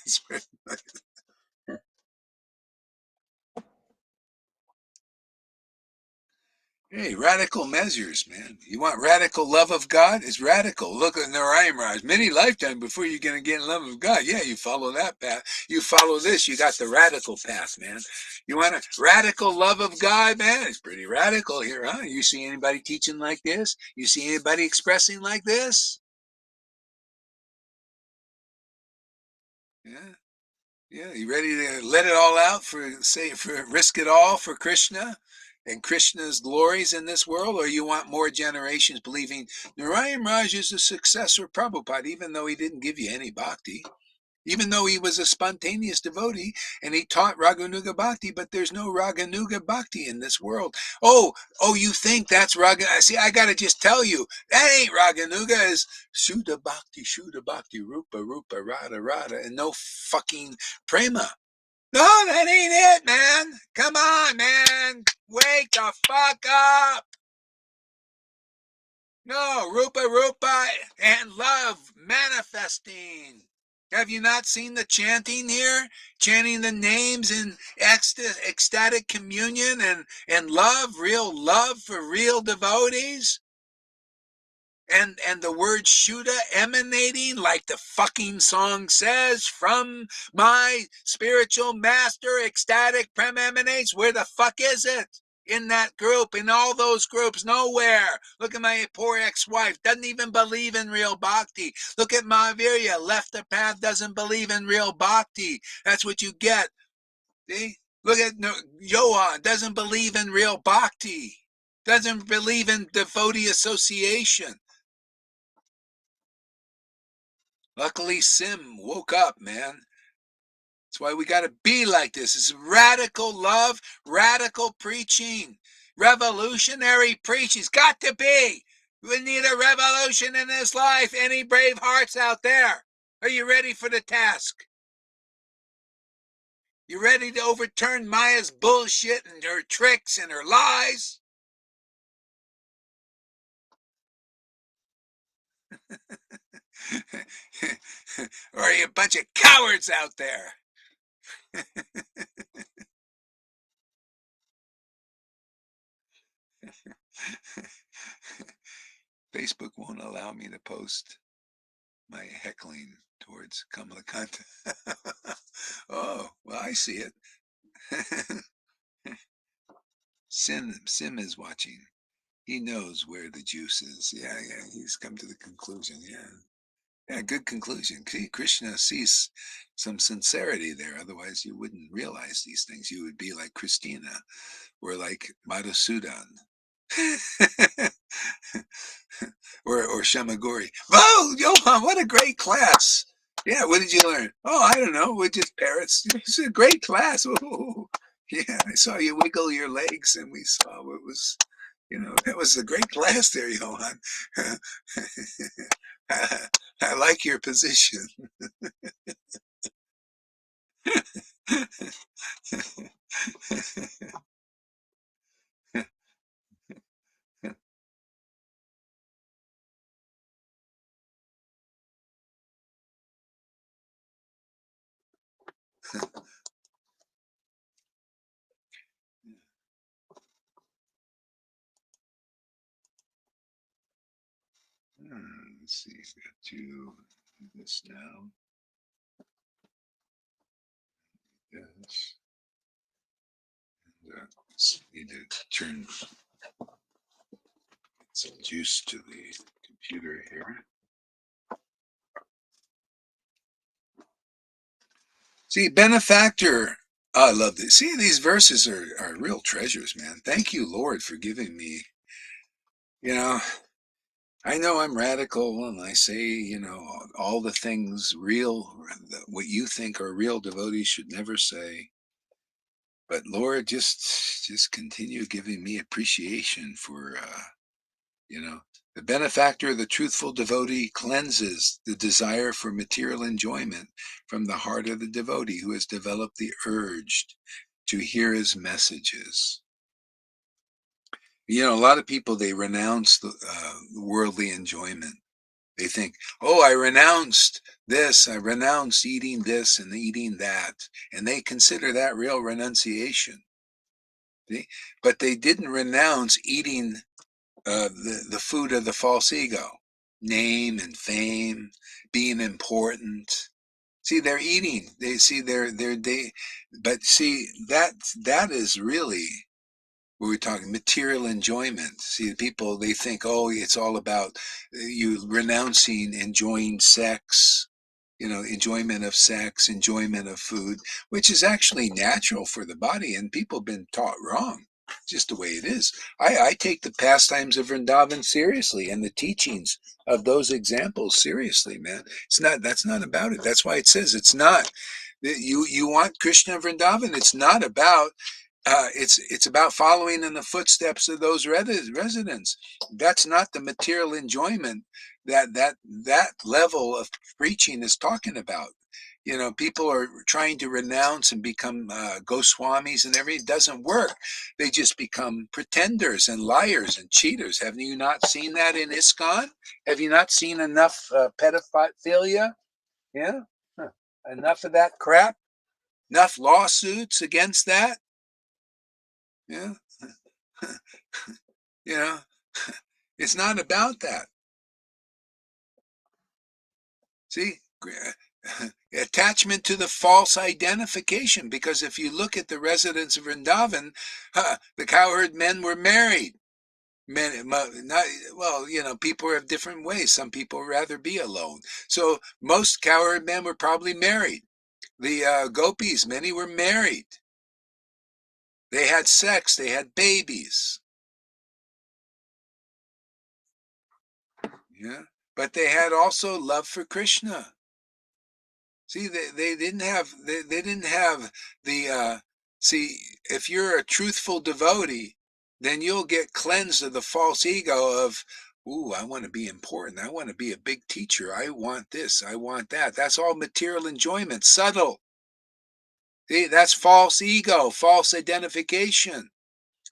A: It's pretty much- Hey, radical measures, man. You want radical love of God? It's radical. Look at Narayana. Many lifetimes before you're going to get in love of God. Yeah, you follow that path. You follow this. You got the radical path, man. You want a radical love of God, man? It's pretty radical here, huh? You see anybody teaching like this? You see anybody expressing like this? Yeah. Yeah, you ready to let it all out for risk it all for Krishna and Krishna's glories in this world, or you want more generations believing Narayan Raj is a successor of Prabhupada, even though he didn't give you any bhakti? Even though he was a spontaneous devotee and he taught Raganuga Bhakti, but there's no Raganuga Bhakti in this world. Oh, you think that's Raga? See, I gotta just tell you, that ain't Raganuga. Is Shuddha Bhakti, Rupa, Rupa, Radha, Radha, and no fucking Prema. No, that ain't it, man. Come on, man. Wake the fuck up. No, Rupa Rupa and love manifesting. Have you not seen the chanting here? Chanting the names in ecstatic communion and love for real devotees? And the word Shuddha emanating, like the fucking song says, from my spiritual master, ecstatic prem emanates. Where the fuck is it? In that group, in all those groups, nowhere. Look at my poor ex-wife, doesn't even believe in real bhakti. Look at Mahavirya, left the path, doesn't believe in real bhakti. That's what you get. See? Look at Johan, doesn't believe in real bhakti. Doesn't believe in devotee association. Luckily, Sim woke up, man. That's why we got to be like this. It's radical love, radical preaching, revolutionary preaching. It's got to be. We need a revolution in this life. Any brave hearts out there? Are you ready for the task? You ready to overturn Maya's bullshit and her tricks and her lies? Or are you a bunch of cowards out there? Facebook won't allow me to post my heckling towards Kamala Kanta. Oh, well, I see it. Sim is watching. He knows where the juice is. Yeah, yeah. He's come to the conclusion. Yeah. Yeah, good conclusion. Krishna sees some sincerity there. Otherwise, you wouldn't realize these things. You would be like Christina or like Madhusudan. or Shamagori. Oh, Johan, what a great class. Yeah, what did you learn? Oh, I don't know. We're just parrots. It's a great class. Oh, yeah, I saw you wiggle your legs and we saw what was, that was a great class there, Johan. I like your position. Let's see, we got to do this now. Yes. And, need to turn some juice to the computer here. See, benefactor. I love this. See, these verses are real treasures, man. Thank you, Lord, for giving me. You know, I know I'm radical and I say, all the things real, what you think are real devotees should never say. But Lord, just continue giving me appreciation for, you know, the benefactor, the truthful devotee cleanses the desire for material enjoyment from the heart of the devotee who has developed the urge to hear his messages. A lot of people, they renounce the worldly enjoyment. They think, oh, I renounced this, I renounced eating this and eating that. And they consider that real renunciation. See? But they didn't renounce eating the food of the false ego, name and fame, being important. See, they're eating. They see but see that is really where we're talking material enjoyment. See, people, they think, oh, it's all about you renouncing enjoying sex, enjoyment of sex, enjoyment of food, which is actually natural for the body, and people have been taught wrong. Just the way it is. I take the pastimes of Vrindavan seriously and the teachings of those examples seriously, man. That's not about it. That's why it says it's not. You want Krishna Vrindavan, it's not about it's about following in the footsteps of those residents. That's not the material enjoyment that level of preaching is talking about. People are trying to renounce and become Goswamis and everything. It doesn't work. They just become pretenders and liars and cheaters. Have you not seen that in ISKCON? Have you not seen enough pedophilia? Yeah, huh. Enough of that crap. Enough lawsuits against that. Yeah. You know, it's not about that. See, attachment to the false identification. Because if you look at the residents of Vrindavan, the cowherd men were married. Men, not well. People have different ways. Some people rather be alone. So most cowherd men were probably married. The gopis, many were married. They had sex. They had babies. Yeah, but they had also love for Krishna. See, they didn't have they didn't have the see, if you're a truthful devotee, then you'll get cleansed of the false ego of, ooh, I want to be important. I want to be a big teacher. I want this. I want that. That's all material enjoyment, subtle. See, that's false ego, false identification.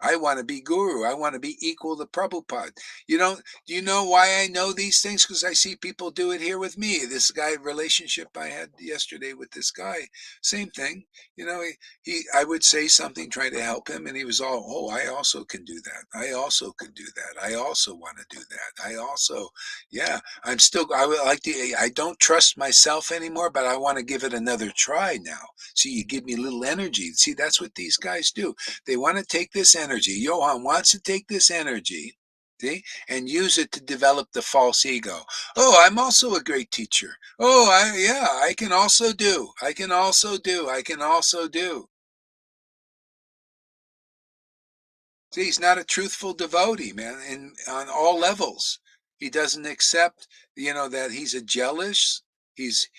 A: I want to be guru. I want to be equal to Prabhupada. Do you know why I know these things? Because I see people do it here with me. This guy relationship I had yesterday with this guy, same thing. I would say something, try to help him, and he was all, oh, I also can do that. I also could do that. I also want to do that. I also, yeah, I would like to, I don't trust myself anymore, but I want to give it another try now. See, you give me a little energy. See, that's what these guys do. They want to take this energy. Johan wants to take this energy, see, and use it to develop the false ego. Oh, I'm also a great teacher. Oh, yeah, I can also do. I can also do. I can also do. See, he's not a truthful devotee, man, on all levels. He doesn't accept, that he's a jealous. He's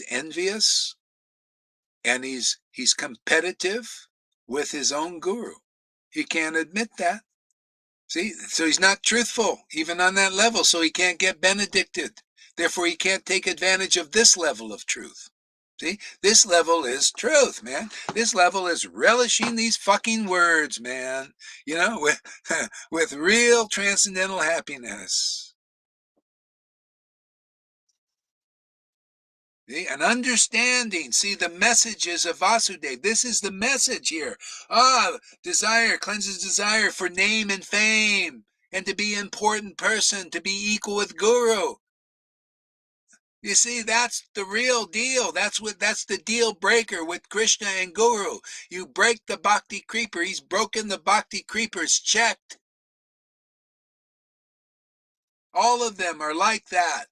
A: envious, and he's competitive with his own guru. He can't admit that. See, so he's not truthful even on that level, so he can't get benedicted. Therefore, he can't take advantage of this level of truth. See, this level is truth, man. This level is relishing these fucking words, man. With with real transcendental happiness. See, an understanding. See, the messages of Vasudeva. This is the message here. Desire cleanses desire for name and fame, and to be an important person, to be equal with Guru. You see, that's the real deal. That's the deal breaker with Krishna and Guru. You break the bhakti creeper. He's broken the bhakti creepers. Checked. All of them are like that.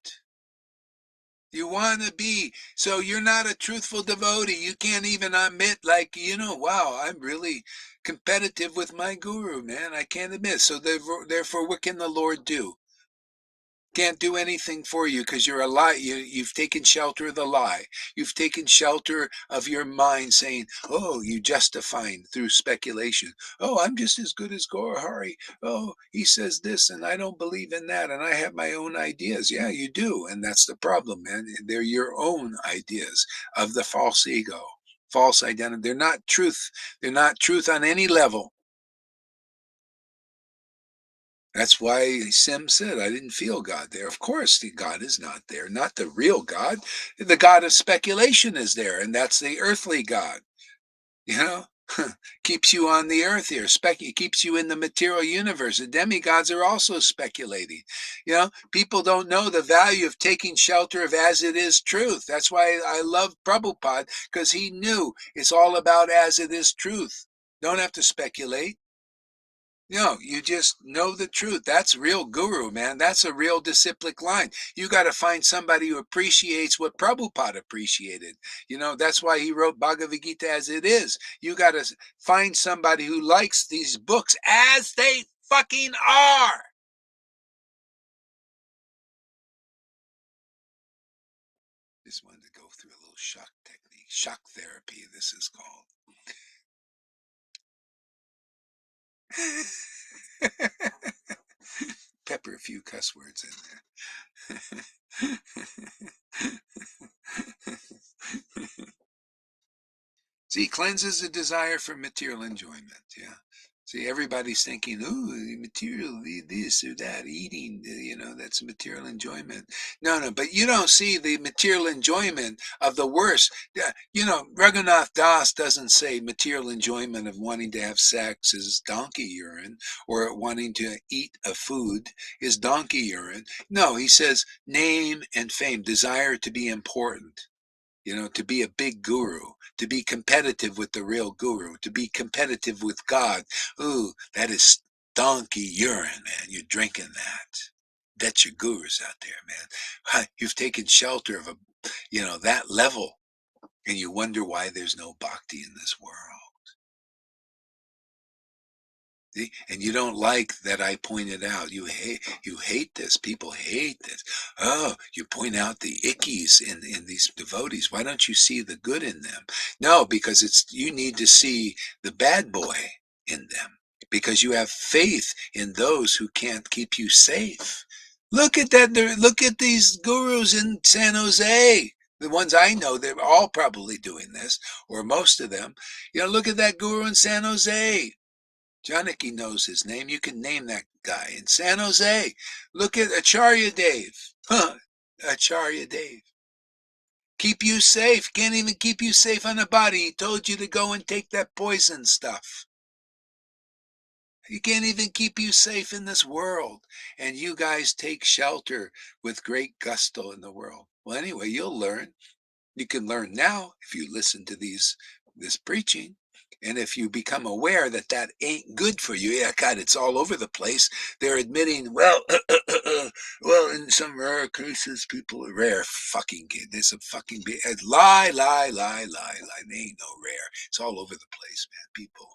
A: You want to be. So you're not a truthful devotee. You can't even admit, like, wow, I'm really competitive with my guru, man. I can't admit. So therefore, what can the Lord do? Can't do anything for you because you're a lie. You've taken shelter of the lie. You've taken shelter of your mind saying, oh, you justifying through speculation. Oh, I'm just as good as Gorahari. Oh, he says this and I don't believe in that. And I have my own ideas. Yeah, you do. And that's the problem, man. They're your own ideas of the false ego, false identity. They're not truth. They're not truth on any level. That's why Sim said, I didn't feel God there. Of course, the God is not there, not the real God. The God of speculation is there, and that's the earthly God. You know, keeps you on the earth here. Keeps you in the material universe. The demigods are also speculating. People don't know the value of taking shelter of as it is truth. That's why I love Prabhupada, because he knew it's all about as it is truth. Don't have to speculate. No, you just know the truth. That's real guru, man. That's a real disciplic line. You got to find somebody who appreciates what Prabhupada appreciated. That's why he wrote Bhagavad Gita as it is. You got to find somebody who likes these books as they fucking are. Just wanted to go through a little shock technique, shock therapy, this is called. Pepper a few cuss words in there. See, cleanses the desire for material enjoyment. Yeah. See, everybody's thinking, ooh, material, this or that, eating, that's material enjoyment. No, but you don't see the material enjoyment of the worst. Raghunath Das doesn't say material enjoyment of wanting to have sex is donkey urine, or wanting to eat a food is donkey urine. No, he says name and fame, desire to be important. To be a big guru, to be competitive with the real guru, to be competitive with God. Ooh, that is donkey urine, man. You're drinking that. Bet your guru's out there, man. You've taken shelter of that level, and you wonder why there's no bhakti in this world. See? And you don't like that I pointed out. You hate this. People hate this. Oh, you point out the ickies in these devotees. Why don't you see the good in them? No, because you need to see the bad boy in them. Because you have faith in those who can't keep you safe. Look at that. Look at these gurus in San Jose. The ones I know, they're all probably doing this, or most of them. Look at that guru in San Jose. Janaki knows his name. You can name that guy. In San Jose, look at Acharya Dave. Huh, Acharya Dave. Keep you safe. Can't even keep you safe on the body. He told you to go and take that poison stuff. He can't even keep you safe in this world. And you guys take shelter with great gusto in the world. Well, anyway, you'll learn. You can learn now if you listen to this preaching. And if you become aware that that ain't good for you, yeah, God, it's all over the place. They're admitting, well, well, in some rare cases, people are rare. Fucking kid, there's a fucking lie, lie, lie, lie, lie. They ain't no rare. It's all over the place, man. People,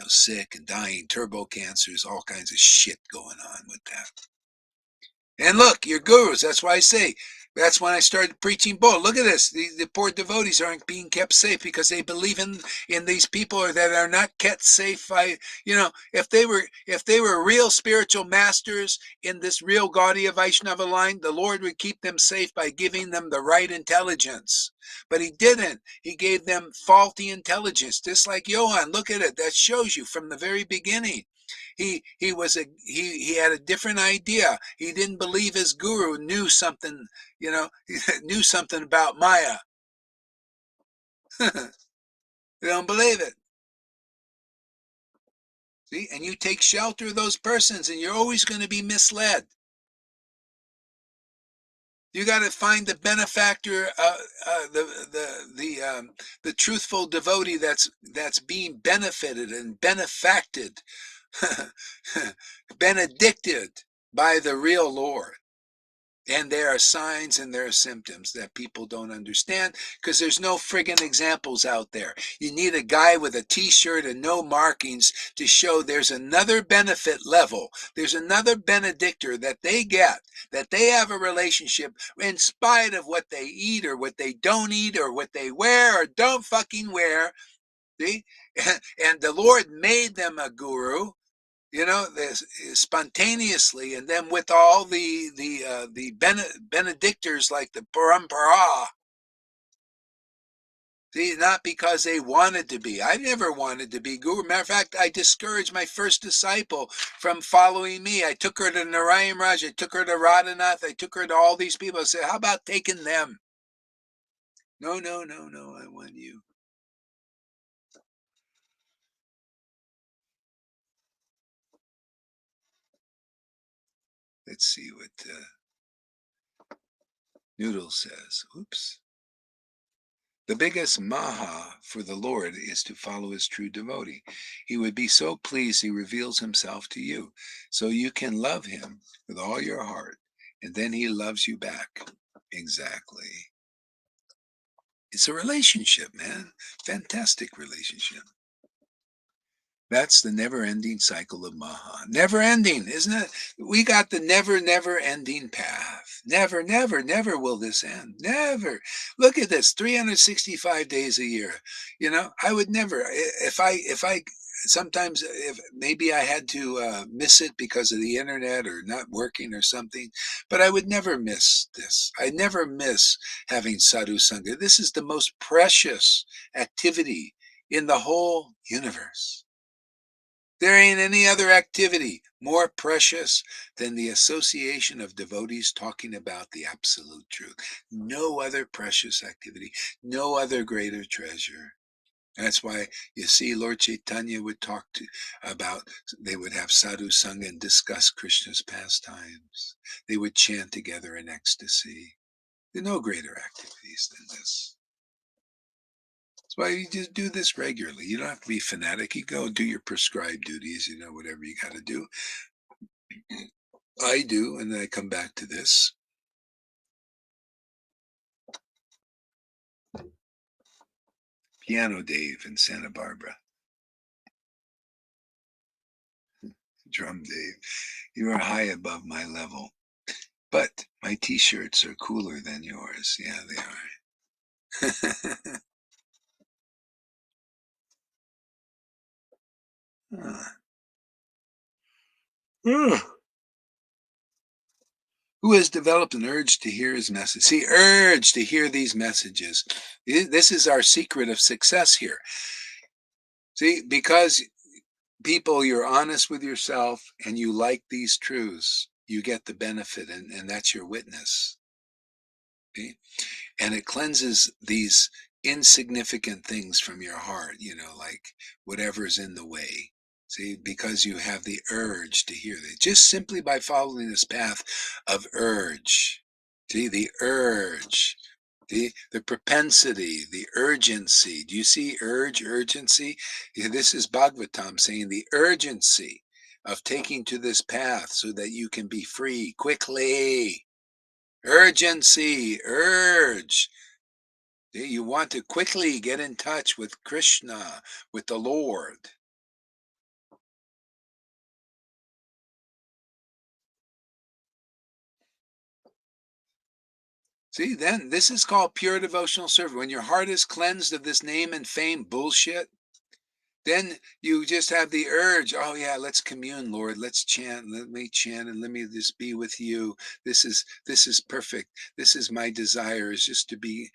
A: sick and dying, turbo cancers, all kinds of shit going on with that. And look, you're gurus. That's why I say, that's when I started preaching bull. Look at this. The poor devotees aren't being kept safe because they believe in these people that are not kept safe by, if they were real spiritual masters in this real Gaudiya Vaishnava line, the Lord would keep them safe by giving them the right intelligence. But he didn't. He gave them faulty intelligence, just like Johann. Look at it. That shows you from the very beginning. He had a different idea. He didn't believe his guru knew something, knew something about Maya. You don't believe it. See, and you take shelter of those persons, and you're always going to be misled. You got to find the benefactor, the truthful devotee that's being benefited and benefacted, benedicted by the real Lord. And there are signs and there are symptoms that people don't understand because there's no friggin' examples out there. You need a guy with a t-shirt and no markings to show there's another benefit level. There's another benedictor that they get, that they have a relationship in spite of what they eat or what they don't eat or what they wear or don't fucking wear. See? And the Lord made them a guru, this spontaneously, and then with all the benedictors like the parampara. See, not because they wanted to be. I never wanted to be guru. Matter of fact, I discouraged my first disciple from following me. I took her to Narayan Raj. I took her to Radhanath. I took her to all these people. I said, how about taking them? No, no, no, no. I want you. Let's see what Noodle says. Oops. The biggest maha for the Lord is to follow his true devotee. He would be so pleased he reveals himself to you, so you can love him with all your heart, and then he loves you back. Exactly. It's a relationship, man. Fantastic relationship. That's the never-ending cycle of Maha. Never-ending, isn't it? We got the never-ending path. Never, never, never will this end. Never. Look at this, 365 days a year. I would never, if I sometimes if maybe I had to miss it because of the internet or not working or something, but I would never miss this. I never miss having sadhu sangha. This is the most precious activity in the whole universe. There ain't any other activity more precious than the association of devotees talking about the absolute truth. No other precious activity, no other greater treasure. That's why you see Lord Chaitanya would talk about, they would have sadhu sangha and discuss Krishna's pastimes. They would chant together in ecstasy. There are no greater activities than this. That's why you just do this regularly. You don't have to be fanatic. You go do your prescribed duties, whatever you got to do. I do, and then I come back to this. Piano Dave in Santa Barbara. Drum Dave. You are high above my level. But my t-shirts are cooler than yours. Yeah, they are. Who has developed an urge to hear his message? See, urge to hear these messages. This is our secret of success here. See, because people, you're honest with yourself and you like these truths, you get the benefit, and that's your witness. See? And it cleanses these insignificant things from your heart, like whatever's in the way. See, because you have the urge to hear that just simply by following this path of urge. See, the urge, the propensity, the urgency. Do you see urgency? Yeah, this is Bhagavatam saying the urgency of taking to this path so that you can be free quickly. Urgency, urge. You want to quickly get in touch with Krishna, with the Lord. See, then this is called pure devotional service. When your heart is cleansed of this name and fame bullshit, then you just have the urge, oh yeah, let's commune, Lord. Let's chant. Let me chant and let me just be with you. This is perfect. This is my desire, is just to be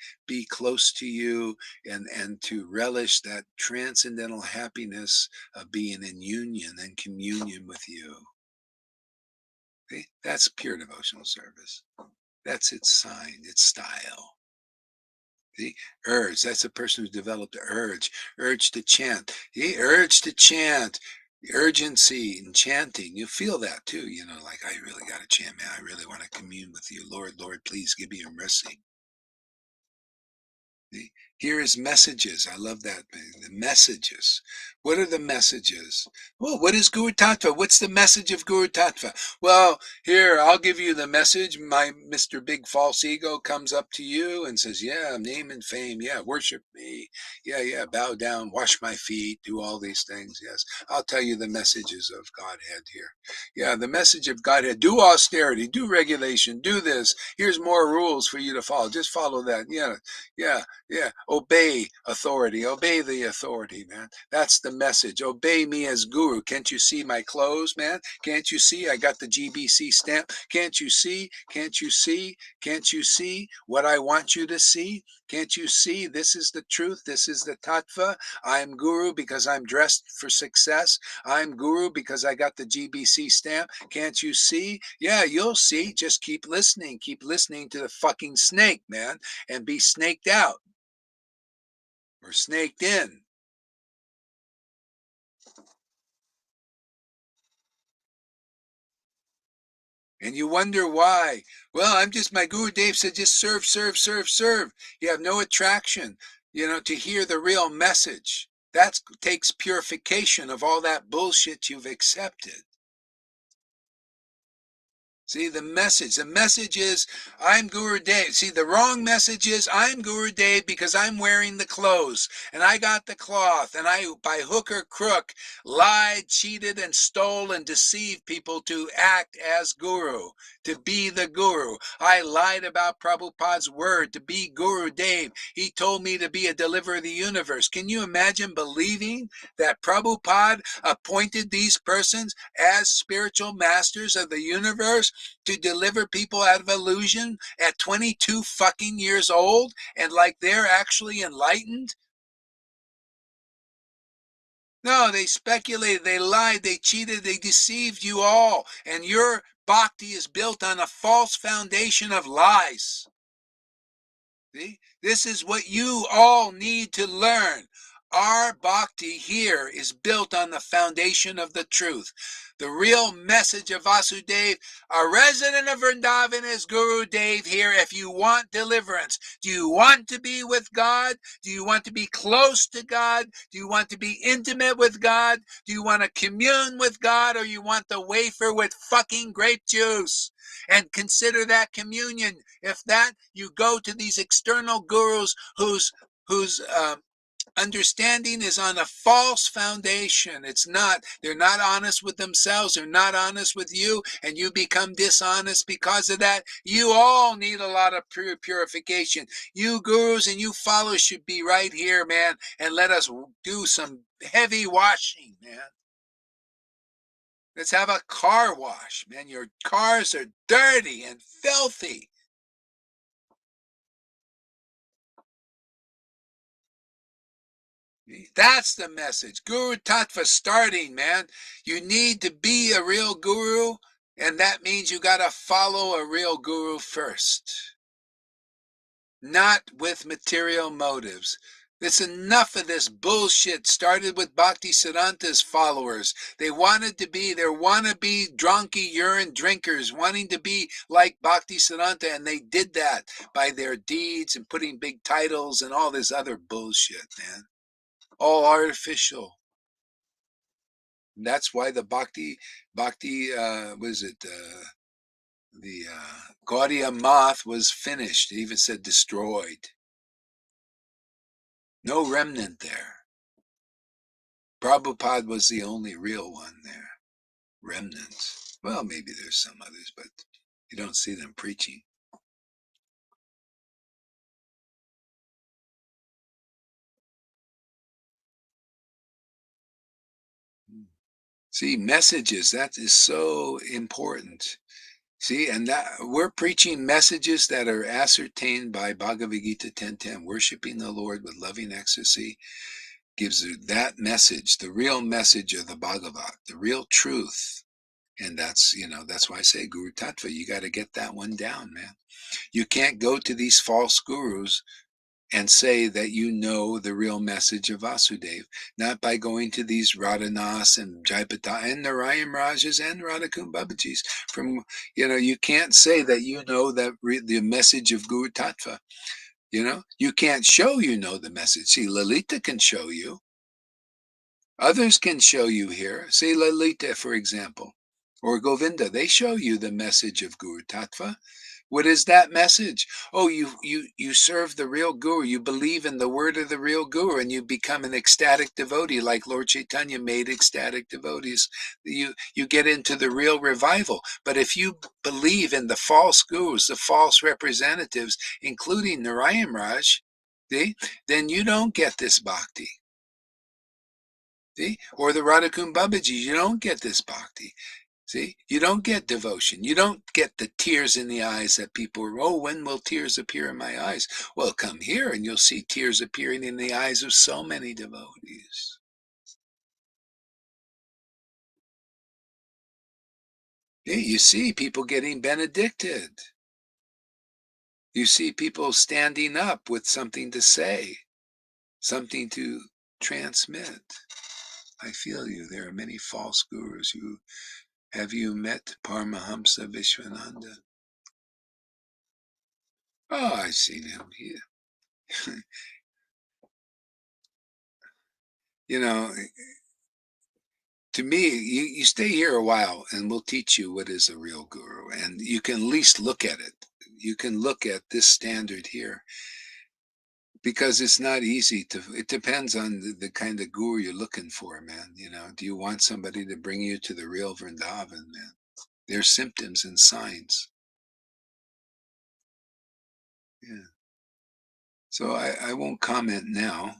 A: close to you and to relish that transcendental happiness of being in union and communion with you. See? That's pure devotional service. That's its sign, its style. The urge, that's a person who's developed the urge to chant. The urge to chant, the urgency in chanting. You feel that too, like I really got to chant, man. I really want to commune with you. Lord, Lord, please give me your mercy. See? Here is messages. I love that. The messages. What are the messages? Well, what is Guru Tattva? What's the message of Guru Tattva? Well, here, I'll give you the message. My Mr. Big False Ego comes up to you and says, yeah, name and fame. Yeah, worship me. Yeah, bow down, wash my feet, do all these things. Yes, I'll tell you the messages of Godhead here. Yeah, the message of Godhead. Do austerity, do regulation, do this. Here's more rules for you to follow. Just follow that. Yeah, obey authority. Obey the authority, man. That's the message. Obey me as guru. Can't you see my clothes, man? Can't you see I got the GBC stamp? Can't you see? Can't you see? Can't you see what I want you to see? Can't you see this is the truth? This is the tattva. I'm guru because I'm dressed for success. I'm guru because I got the GBC stamp. Can't you see? Yeah, you'll see. Just keep listening. Keep listening to the fucking snake, man, and be snaked out. Or snaked in. And you wonder why. Well, my Guru Dave said, just serve, serve, serve, serve. You have no attraction, to hear the real message. That takes purification of all that bullshit you've accepted. See, the message is, I'm Guru Dave. See, the wrong message is, I'm Guru Dave because I'm wearing the clothes and I got the cloth and I, by hook or crook, lied, cheated, and stole and deceived people to act as Guru, to be the Guru. I lied about Prabhupada's word to be Guru Dave. He told me to be a deliverer of the universe. Can you imagine believing that Prabhupada appointed these persons as spiritual masters of the universe to deliver people out of illusion at 22 fucking years old and like they're actually enlightened? No, they speculated, they lied, they cheated, they deceived you all. And your bhakti is built on a false foundation of lies. See? This is what you all need to learn. Our bhakti here is built on the foundation of the truth. The real message of Vasudeva, a resident of Vrindavan is Guru Dev here. If you want deliverance, do you want to be with God? Do you want to be close to God? Do you want to be intimate with God? Do you want to commune with God, or you want the wafer with fucking grape juice? And consider that communion. If that, you go to these external gurus whose understanding is on a false foundation. They're not honest with themselves, they're not honest with you, and you become dishonest because of that. You all need a lot of purification. You gurus and you followers should be right here, man, and let us do some heavy washing, man. Let's have a car wash, man. Your cars are dirty and filthy. That's the message. Guru Tattva starting, man. You need to be a real guru, and that means you got to follow a real guru first. Not with material motives. It's enough of this bullshit. Started with Bhakti Siddhanta's followers. They wanted to be, they're wannabe drunky urine drinkers, wanting to be like Bhakti Siddhanta, and they did that by their deeds and putting big titles and all this other bullshit, man. All artificial. And that's why the the Gaudiya Math was finished. It even said destroyed. No remnant there. Prabhupada was the only real one there. Remnants. Well, maybe there's some others, but you don't see them preaching. See, messages, that is so important. See, and that we're preaching messages that are ascertained by Bhagavad Gita 10:10, worshiping the Lord with loving ecstasy gives you that message, the real message of the Bhagavat, the real truth. And that's why I say Guru Tattva, you got to get that one down, man. You can't go to these false gurus and say that you know the real message of Vasudeva, not by going to these Radhanas and Jaipata and Narayan Rajas and Radhakund Babajis. You can't say that you know the message of Guru Tattva. You can't show the message. See, Lalita can show you. Others can show you here. Say Lalita, for example, or Govinda. They show you the message of Guru Tattva. What is that message? Oh, you serve the real Guru. You believe in the word of the real Guru, and you become an ecstatic devotee, like Lord Chaitanya made ecstatic devotees. You get into the real revival. But if you believe in the false gurus, the false representatives, including Narayan Raj, see, then you don't get this bhakti. See, or the Radhakund Babaji, you don't get this bhakti. See, you don't get devotion. You don't get the tears in the eyes that people are, oh, when will tears appear in my eyes? Well, come here and you'll see tears appearing in the eyes of so many devotees. Yeah, you see people getting benedicted. You see people standing up with something to say, something to transmit. I feel you. There are many false gurus. Have you met Paramahamsa Vishwananda? Oh, I've seen him. You know, to me, you stay here a while and we'll teach you what is a real guru. And you can at least look at it. You can look at this standard here because it's not easy it depends on the kind of guru you're looking for, man. Do you want somebody to bring you to the real Vrindavan, man? There's symptoms and signs. Yeah. So I won't comment now,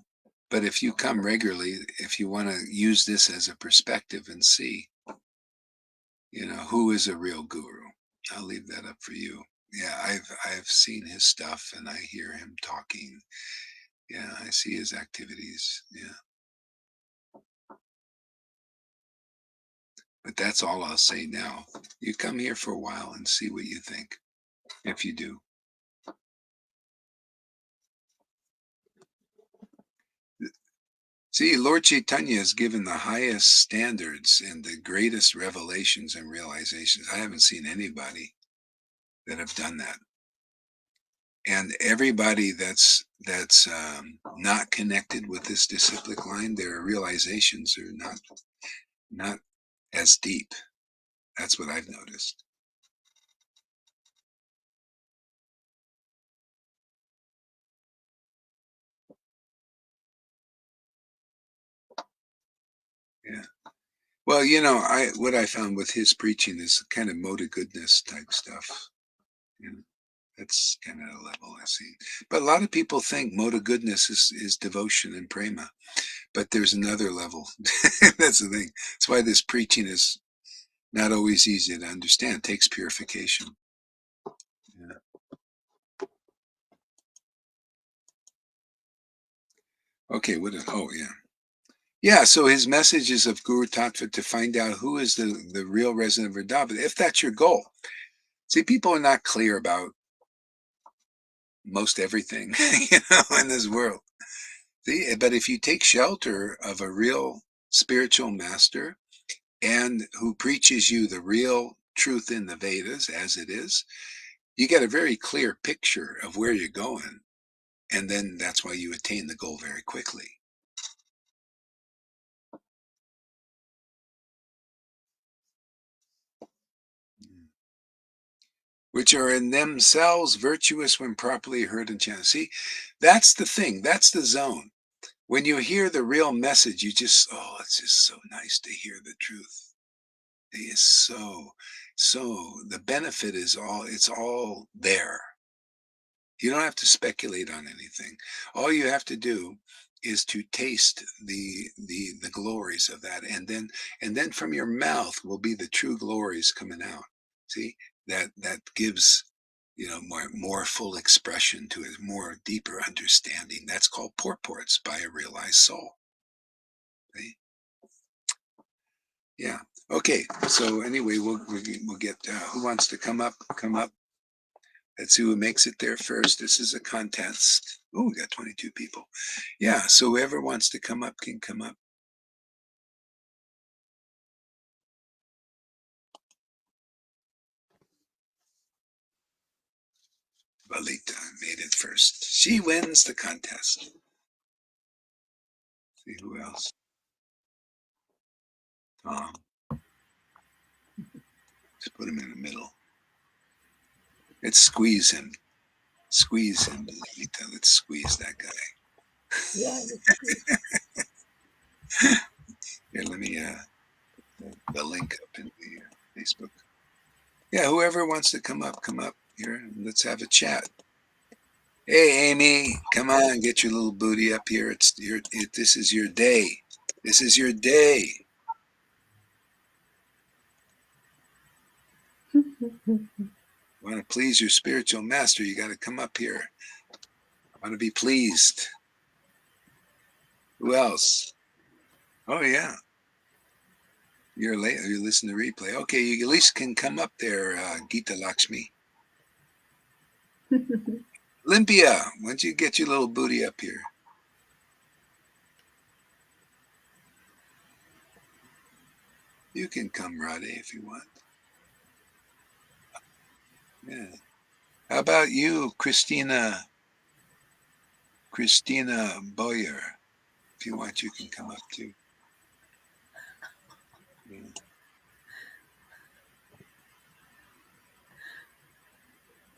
A: but if you come regularly, if you want to use this as a perspective and see, who is a real guru, I'll leave that up for you. Yeah, I've seen his stuff and I hear him talking. Yeah, I see his activities. Yeah. But that's all I'll say now. You come here for a while and see what you think, if you do. See, Lord Chaitanya has given the highest standards and the greatest revelations and realizations. I haven't seen anybody that have done that. And everybody that's not connected with this disciplic line, their realizations are not as deep. That's what I've noticed. Yeah. Well, what I found with his preaching is kind of mode of goodness type stuff. You know, that's kind of a level I see. But a lot of people think mode of goodness is devotion and prema. But there's another level. That's the thing. That's why this preaching is not always easy to understand. It takes purification. Yeah. Okay, oh yeah. Yeah, so his message is of Guru Tattva to find out who is the real resident of Vrindavan, if that's your goal. See, people are not clear about most everything, in this world. See, but if you take shelter of a real spiritual master and who preaches you the real truth in the Vedas as it is, you get a very clear picture of where you're going. And then that's why you attain the goal very quickly. Which are in themselves virtuous when properly heard and chanted. See, that's the thing. That's the zone. When you hear the real message, it's just so nice to hear the truth. It is so the benefit it's all there. You don't have to speculate on anything. All you have to do is to taste the glories of that, and then from your mouth will be the true glories coming out. See, that gives more full expression to it, more deeper understanding. That's called purports by a realized soul. See? Yeah. Okay. So anyway, we'll get who wants to come up. Come up. Let's see who makes it there first. This is a contest. Oh, we got 22 people. Yeah, so whoever wants to come up can come up. Valita made it first. She wins the contest. See who else? Tom. Let's put him in the middle. Let's squeeze him. Squeeze him, Valita. Let's squeeze that guy.
B: Yeah.
A: Here, let me the link up in the Facebook. Yeah, whoever wants to come up here. Let's have a chat. Hey, Amy, come on, get your little booty up here. This is your day. This is your day. Want to please your spiritual master, you got to come up here. I want to be pleased. Who else? Oh, yeah. You're late. You listen to replay. Okay, you at least can come up there, Gita Lakshmi. Olympia, why don't you get your little booty up here? You can come, Radhe, if you want. Yeah. How about you, Christina Boyer? If you want, you can come up too. Yeah.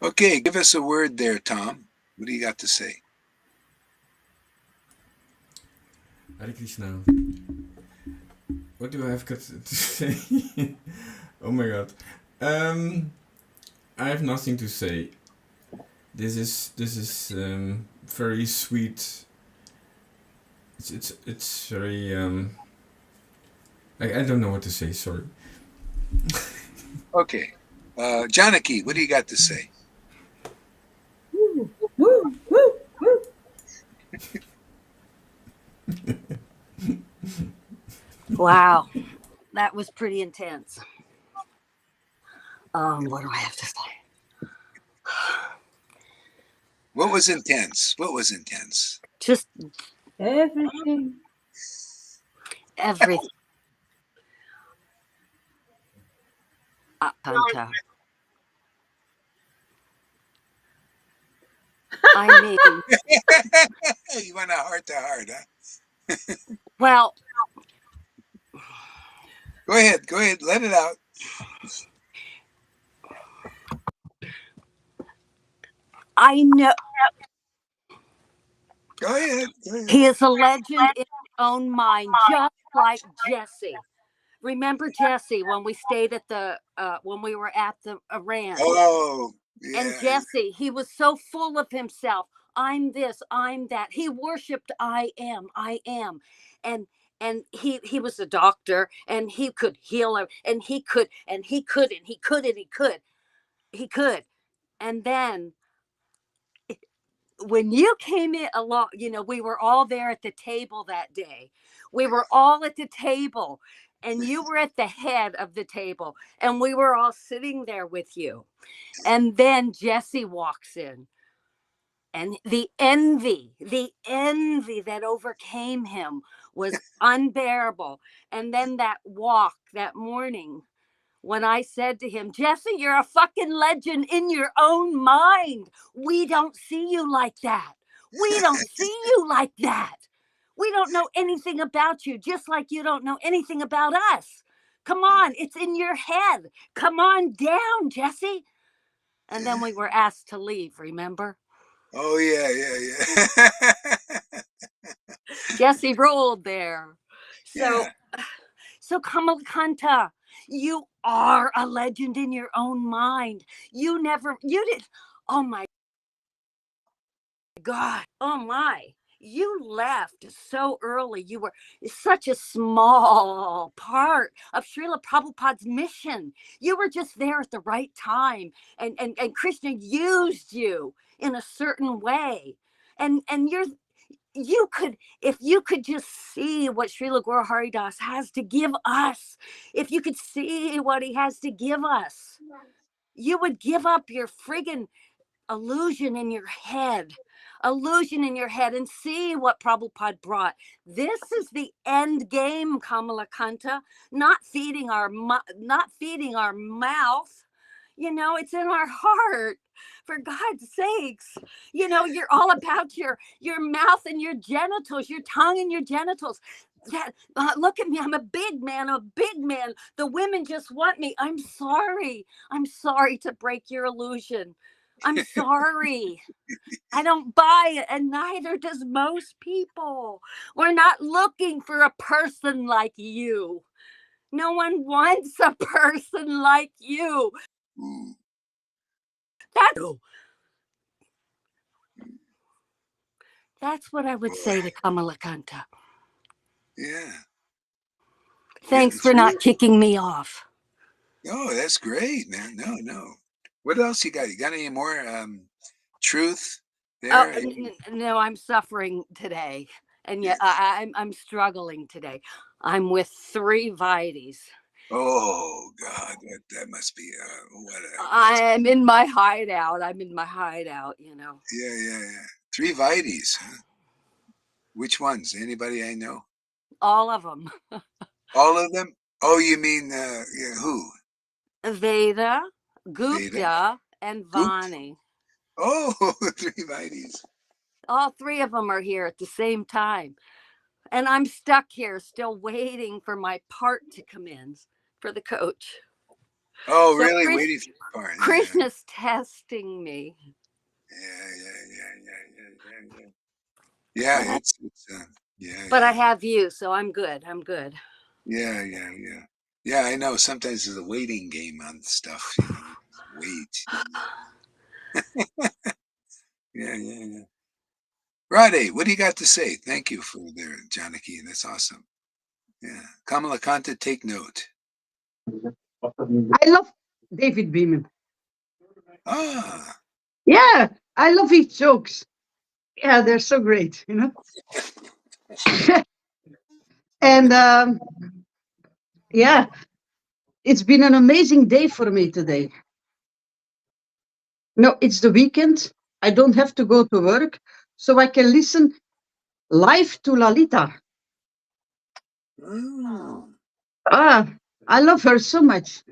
A: Okay, give us a word there, Tom. What do you got to say?
C: Hare Krishna. What do I have got to say? Oh my god. I have nothing to say. This is very sweet. It's very I don't know what to say. Sorry.
A: Okay, Janaki, what do you got to say?
B: Woo, woo, woo, woo.
D: Wow, that was pretty intense. What do I have to say?
A: What was intense? What was intense?
D: Just
B: Everything.
D: everything. Kanta. I mean,
A: You want a heart to heart, huh?
D: well,
A: Go ahead, let it out.
D: I know
A: Go ahead.
D: he is a legend in his own mind, just like Jesse. Remember Jesse when we stayed at the when we were at the ranch?
A: Oh, yeah.
D: And Jesse, he was so full of himself. I'm this, I'm that. He worshipped I am. And he was a doctor, and he could heal her, and he could. And then when you came in along, we were all there at the table that day. We were all at the table, and you were at the head of the table, and we were all sitting there with you. And then Jesse walks in, and the envy that overcame him was unbearable. And then that walk that morning, when I said to him, Jesse, you're a fucking legend in your own mind. We don't see you like that. We don't see you like that. We don't know anything about you, just like you don't know anything about us. Come on, it's in your head. Come on down, Jesse. And then we were asked to leave, remember?
A: Oh, yeah.
D: Jesse rolled there. So,
A: Yeah.
D: so Kamalakanta, you are a legend in your own mind. You did. Oh my God. Oh my. You left so early. You were such a small part of Srila Prabhupada's mission. You were just there at the right time. And Krishna used you in a certain way. And if you could just see what Srila Guru Haridas has to give us, if you could see what he has to give us, you would give up your friggin' illusion in your head and see what Prabhupada brought. This is the end game, Kamalakanta, not feeding our mouth. You know, it's in our heart. For God's sakes, you know, you're all about your mouth and your genitals, your tongue and your genitals. That look at me, I'm a big man, a big man. The women just want me. I'm sorry. I'm sorry to break your illusion. I'm sorry. I don't buy it, and neither does most people. We're not looking for a person like you. No one wants a person like you.
A: Ooh.
D: That's what I would
A: Boy.
D: say to Kamalakanta.
A: Yeah.
D: Thanks for
A: Getting
D: not
A: through.
D: kicking me off.
A: Oh, that's great, man. No. What else you got? You got any more truth
D: Oh
A: there?
D: no, I'm suffering today, and yet I'm struggling today. I'm with 3 Vites.
A: Oh God, that must be what a mess.
D: I'm in my hideout. I'm in my hideout. You know,
A: Yeah. 3 Vites, huh? Which ones? Anybody I know?
D: all of them.
A: All of them? Oh, you mean yeah, who?
D: Veda,
A: Veda?
D: Gupta, and
A: Goop?
D: Vani.
A: Oh, 3 Vites.
D: All 3 of them are here at the same time. And I'm stuck here still waiting for my part to come in for the coach.
A: Oh,
D: So
A: really? Waiting for the part. Yeah.
D: Krishna's testing me.
A: Yeah. Yeah,
D: But I,
A: it's yeah.
D: but I have you, so I'm good. I'm good.
A: Yeah. Yeah, I know. Sometimes there's a waiting game on stuff, you know. Wait. Yeah. Rade, what do you got to say? Thank you for there, Janaki. That's awesome. Yeah. Kamalakanta, take note.
E: I love David Beeman.
A: Ah.
E: Yeah, I love his jokes. Yeah, they're so great, you know. And yeah, it's been an amazing day for me today. No, it's the weekend. I don't have to go to work, so I can listen live to Lalita.
A: Oh.
E: Ah, I love her so much.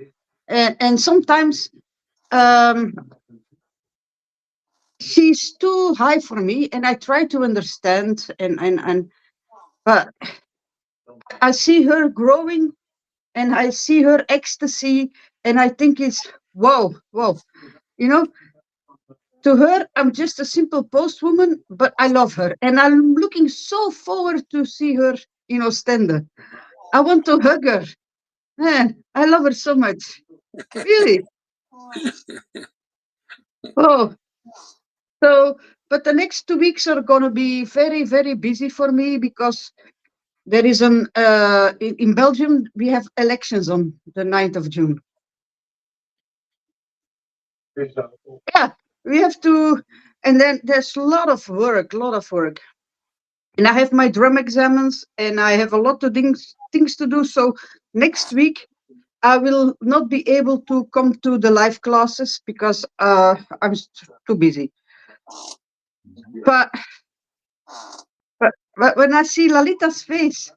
E: And sometimes um, she's too high for me, and I try to understand. But I see her growing, and I see her ecstasy, and I think it's wow. You know, to her, I'm just a simple postwoman, but I love her, and I'm looking so forward to see her, stand up. I want to hug her. Man, I love her so much. Really. Oh, so, but the next 2 weeks are going to be very, very busy for me because there is in Belgium, we have elections on the 9th of June. Yeah, we have to, and then there's a lot of work. And I have my drum exams and I have a lot of things to do. So next week, I will not be able to come to the live classes because I'm too busy. But, but when I see Lalita's face,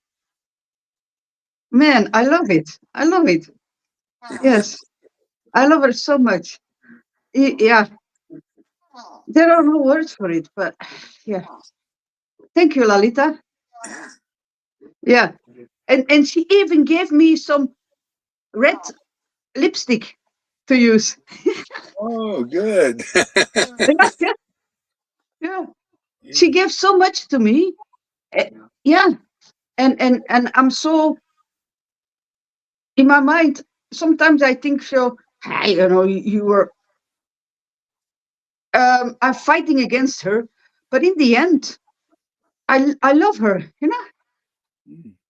E: man, I love it. I love it. Yes, I love her so much. Yeah, there are no words for it, but yeah. Thank you, Lalita. Yeah, and she even gave me some red lipstick to use.
A: Oh, good.
E: Yeah. She gave so much to me. Yeah, and I'm so in my mind. Sometimes I think so. Hey, you were. I'm fighting against her, but in the end, I love her.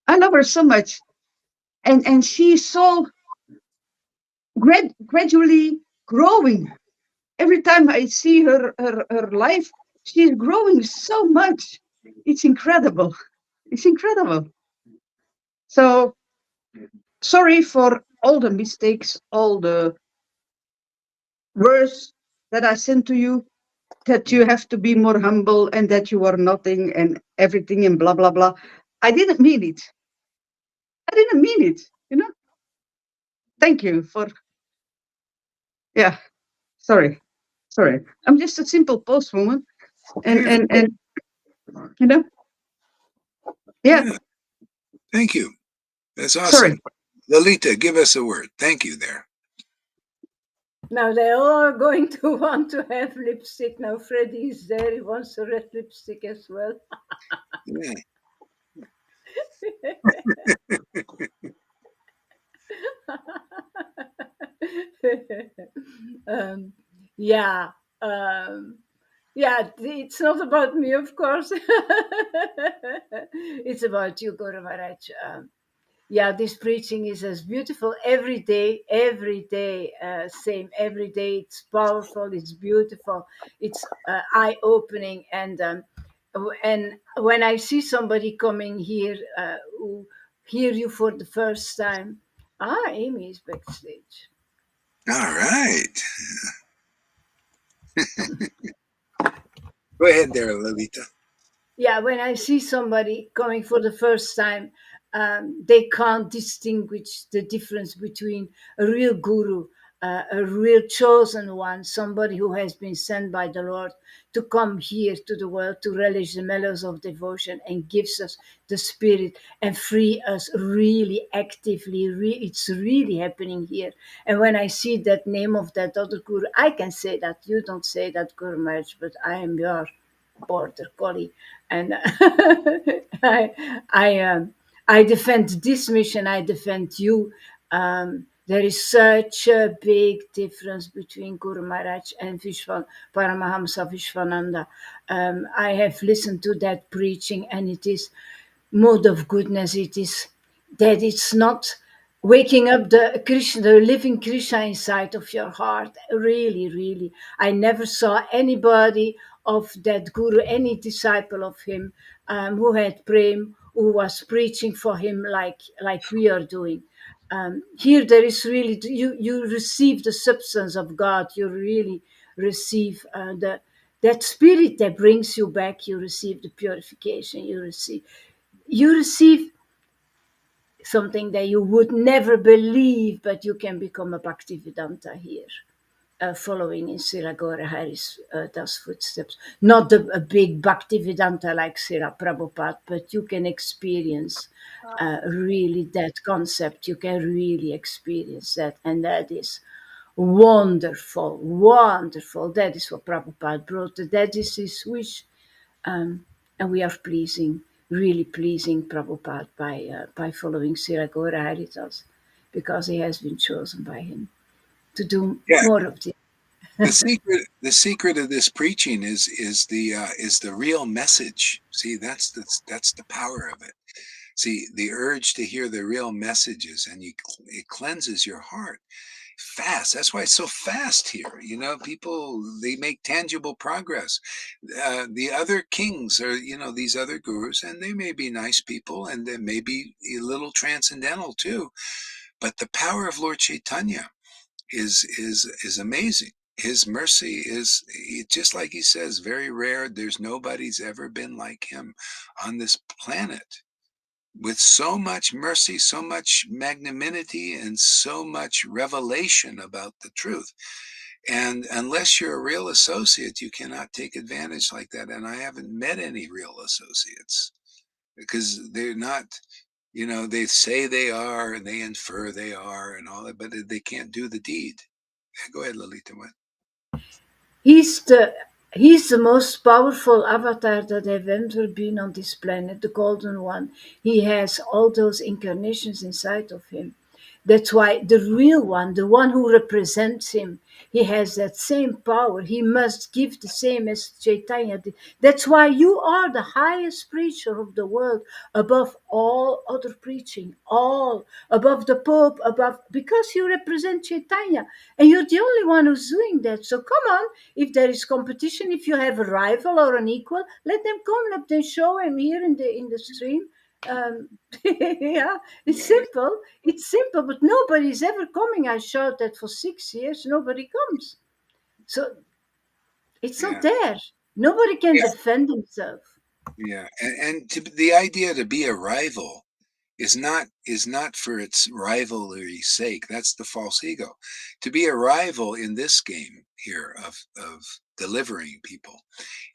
E: I love her so much, and she's so gradually growing. Every time I see her life, she's growing so much. It's incredible. It's incredible. So sorry for all the mistakes, all the words that I sent to you, that you have to be more humble and that you are nothing and everything and blah, blah, blah. I didn't mean it. I didn't mean it. Thank you for, Yeah, sorry. I'm just a simple postwoman, and you know, yeah.
A: Yeah. Thank you. That's
E: Sorry.
A: awesome. Lolita, give us a word. Thank you there.
B: Now they all are going to want to have lipstick. Now Freddie is there. He wants a red lipstick as well.
A: Yeah.
B: um, yeah. Yeah, it's not about me, of course. It's about you, Guru Maharaj. Yeah, this preaching is as beautiful every day, same every day. It's powerful, it's beautiful, it's eye-opening, and when I see somebody coming here who hear you for the first time, Amy is backstage.
A: All right. Go ahead there, Lolita.
B: Yeah, when I see somebody coming for the first time, they can't distinguish the difference between a real guru, a real chosen one, somebody who has been sent by the Lord to come here to the world to relish the mellows of devotion and gives us the spirit and free us really actively. It's really happening here. And when I see that name of that other guru, I can say that. You don't say that, Guru Maharaj, but I am your border collie, and I defend this mission. I defend you. There is such a big difference between Guru Maharaj and Paramahamsa Vishwananda. I have listened to that preaching, and it is mode of goodness. It is that it's not waking up the Krishna, the living Krishna inside of your heart. Really, really. I never saw anybody of that guru, any disciple of him, who had prem, who was preaching for him like we are doing. Here there is really, you receive the substance of God. You really receive that spirit that brings you back. You receive the purification. You receive something that you would never believe, but you can become a Bhaktivedanta here, following in Srila Gaurahari's Das footsteps. Not a big Bhaktivedanta like Srila Prabhupada, but you can experience really that concept. You can really experience that, and that is wonderful, wonderful. That is what Prabhupada brought. That is his wish, and we are really pleasing Prabhupada by following Srila Gaura Haridas, because he has been chosen by him to do
A: Yeah.
B: more of this.
A: The secret of this preaching is the real message. See, that's the power of it. See, the urge to hear the real messages, and it cleanses your heart fast. That's why it's so fast here. You know, people, they make tangible progress. The other kings are, these other gurus, and they may be nice people, and they may be a little transcendental too. But the power of Lord Chaitanya is amazing. His mercy is, just like he says, very rare. There's nobody's ever been like him on this planet, with so much mercy, so much magnanimity, and so much revelation about the truth. And unless you're a real associate, you cannot take advantage like that. And I haven't met any real associates, because they're not, they say they are, and they infer they are, and all that, but they can't do the deed. Go ahead, Lolita. What?
B: He's the he's the most powerful avatar that have ever been on this planet, the golden one. He has all those incarnations inside of him. That's why the real one, the one who represents him, he has that same power. He must give the same as Chaitanya did. That's why you are the highest preacher of the world, above all other preaching, all above the Pope, above, because you represent Chaitanya, and you're the only one who's doing that. So come on, if there is competition, if you have a rival or an equal, let them come, let them show him here in the stream. Yeah, it's simple. It's simple, but nobody's ever coming. I showed that for 6 years. Nobody comes. So it's not
A: Yeah,
B: there. Nobody can
A: yeah,
B: defend himself.
A: yeah. And the idea to be a rival is not for its rivalry's sake. That's the false ego. To be a rival in this game here of delivering people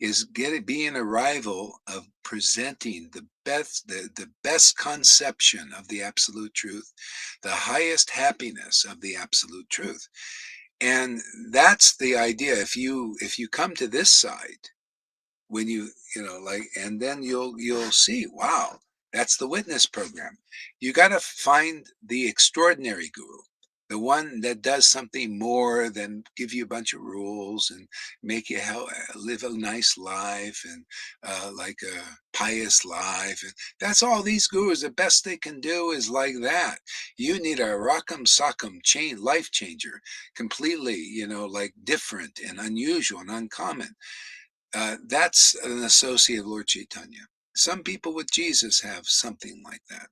A: is being a rival of presenting the best conception of the absolute truth, the highest happiness of the absolute truth. And that's the idea. If you come to this side, when and then you'll see, wow, that's the witness program. You got to find the extraordinary guru, the one that does something more than give you a bunch of rules and make you live a nice life and like a pious life. And that's all these gurus, the best they can do is like that. You need a rock'em sock'em life changer, completely, like different and unusual and uncommon. That's an associate of Lord Chaitanya. Some people with Jesus have something like that.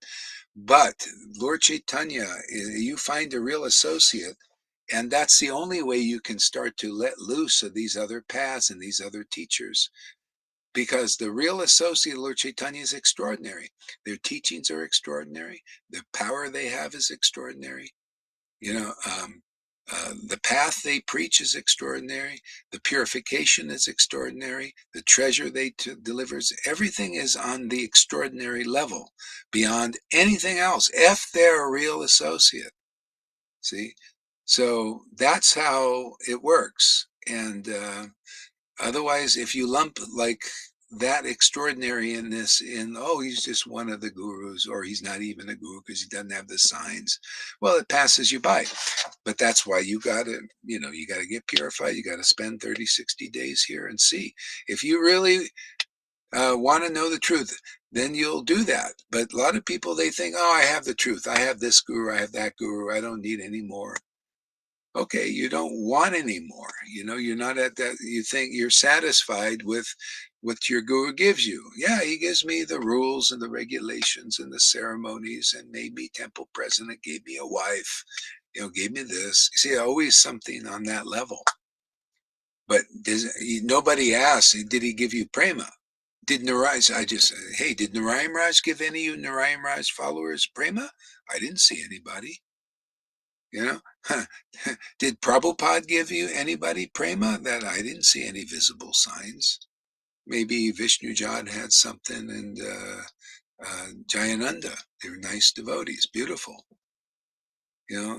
A: But Lord Chaitanya, you find a real associate, and that's the only way you can start to let loose of these other paths and these other teachers. Because the real associate of Lord Chaitanya is extraordinary. Their teachings are extraordinary. The power they have is extraordinary. The path they preach is extraordinary. The purification is extraordinary. The treasure they delivers, everything is on the extraordinary level, beyond anything else, if they're a real associate. See? So that's how it works. And otherwise, if you lump like that extraordinary in this oh, he's just one of the gurus, or he's not even a guru because he doesn't have the signs, well, it passes you by. But that's why you got to, you got to get purified. You got to spend 30, 60 days here and see. If you really want to know the truth, then you'll do that. But a lot of people, they think, oh, I have the truth. I have this guru. I have that guru. I don't need any more. Okay, you don't want any more. You're not at that. You think you're satisfied with what your guru gives you. Yeah, he gives me the rules and the regulations and the ceremonies and made me temple president, gave me a wife, gave me this. You see, always something on that level. But nobody asks, did he give you prema? Did Narayana, hey, did Narayan Raj give any of you Narayan Raj followers prema? I didn't see anybody. Did Prabhupada give you anybody prema? That I didn't see any visible signs. Maybe Vishnu Jad had something, and Jayananda. They were nice devotees, beautiful,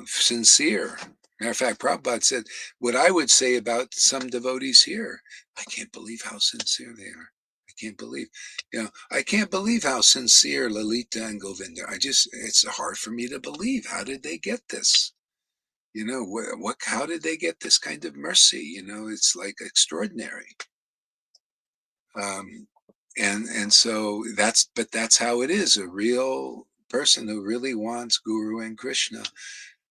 A: sincere. Matter of fact, Prabhupada said, what I would say about some devotees here, I can't believe how sincere they are. I can't believe, I can't believe how sincere Lalita and Govinda are. It's hard for me to believe. How did they get this? How did they get this kind of mercy? It's like extraordinary. And so that's how it is. A real person who really wants Guru and Krishna,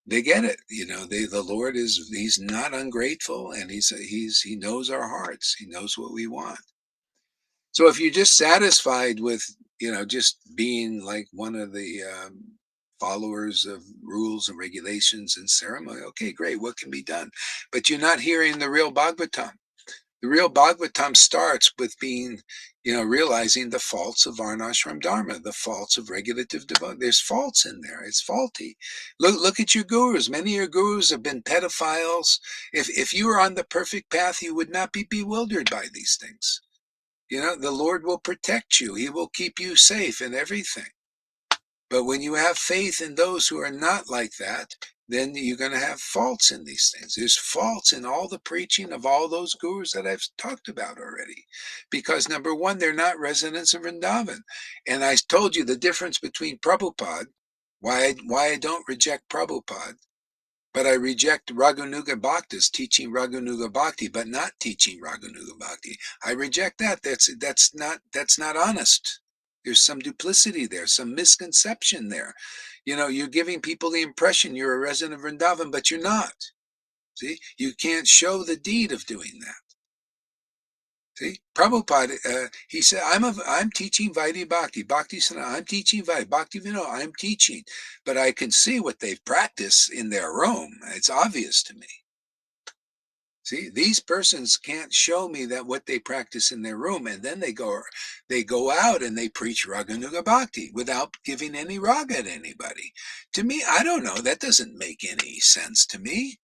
A: they get it. The Lord he's not ungrateful, and he knows our hearts. He knows what we want. So if you're just satisfied with, just being like one of the followers of rules and regulations and ceremony, okay, great, what can be done? But you're not hearing the real Bhagavatam. The real Bhagavatam starts with being, realizing the faults of Varnashram Dharma, the faults of regulative devotion. There's faults in there. It's faulty. Look at your gurus. Many of your gurus have been pedophiles. If you were on the perfect path, you would not be bewildered by these things. The Lord will protect you. He will keep you safe in everything. But when you have faith in those who are not like that, then you're going to have faults in these things. There's faults in all the preaching of all those gurus that I've talked about already. Because number one, they're not residents of Vrindavan. And I told you the difference between Prabhupada, why I don't reject Prabhupada, but I reject Raghunuga Bhaktas teaching Raghunuga Bhakti, but not teaching Raghunuga Bhakti. I reject that. That's not honest. There's some duplicity there, some misconception there. You're giving people the impression you're a resident of Vrindavan, but you're not. See, you can't show the deed of doing that. See, Prabhupada, he said, I'm teaching Vaidhi Bhakti, Bhakti Sana, I'm teaching Vaidhi Bhakti Vinod, I'm teaching, but I can see what they've practiced in their Rome. It's obvious to me. See, these persons can't show me that what they practice in their room, and then they go out and they preach Raganuga Bhakti without giving any raga to anybody. To me, I don't know. That doesn't make any sense to me.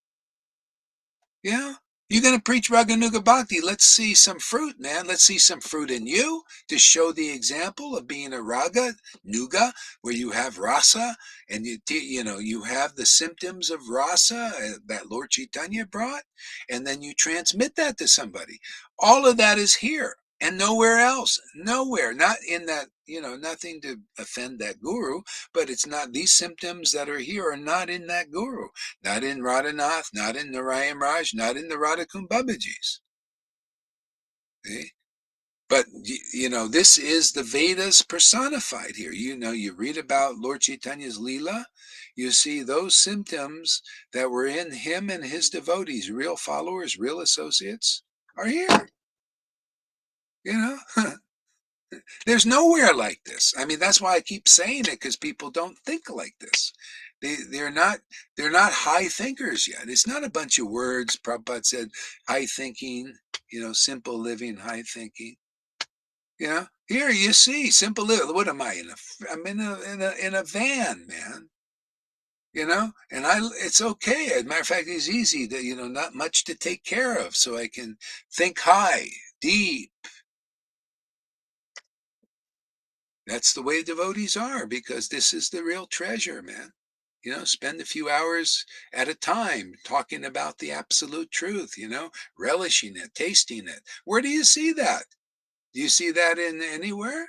A: Yeah. You're going to preach Raganuga Bhakti. Let's see some fruit, man. Let's see some fruit in you to show the example of being a Raga, Nuga, where you have rasa and you have the symptoms of rasa that Lord Chaitanya brought, and then you transmit that to somebody. All of that is here and nowhere else. Nowhere. Not in that, nothing to offend that guru, but it's not, these symptoms that are here are not in that guru. Not in Radhanath, not in Narayan Raj, not in the Radhakum Babajis. See? But, this is the Vedas personified here. You read about Lord Chaitanya's Leela, you see those symptoms that were in him and his devotees, real followers, real associates, are here. There's nowhere like this. I mean, that's why I keep saying it, because people don't think like this. They're not high thinkers yet. It's not a bunch of words. Prabhupada said high thinking, simple living, high thinking. Here you see simple living. What am I I'm in a van, man. And it's okay. As a matter of fact, it's easy to, not much to take care of, so I can think high, deep. That's the way devotees are, because this is the real treasure, man. Spend a few hours at a time talking about the absolute truth, relishing it, tasting it. Where do you see that? Do you see that in anywhere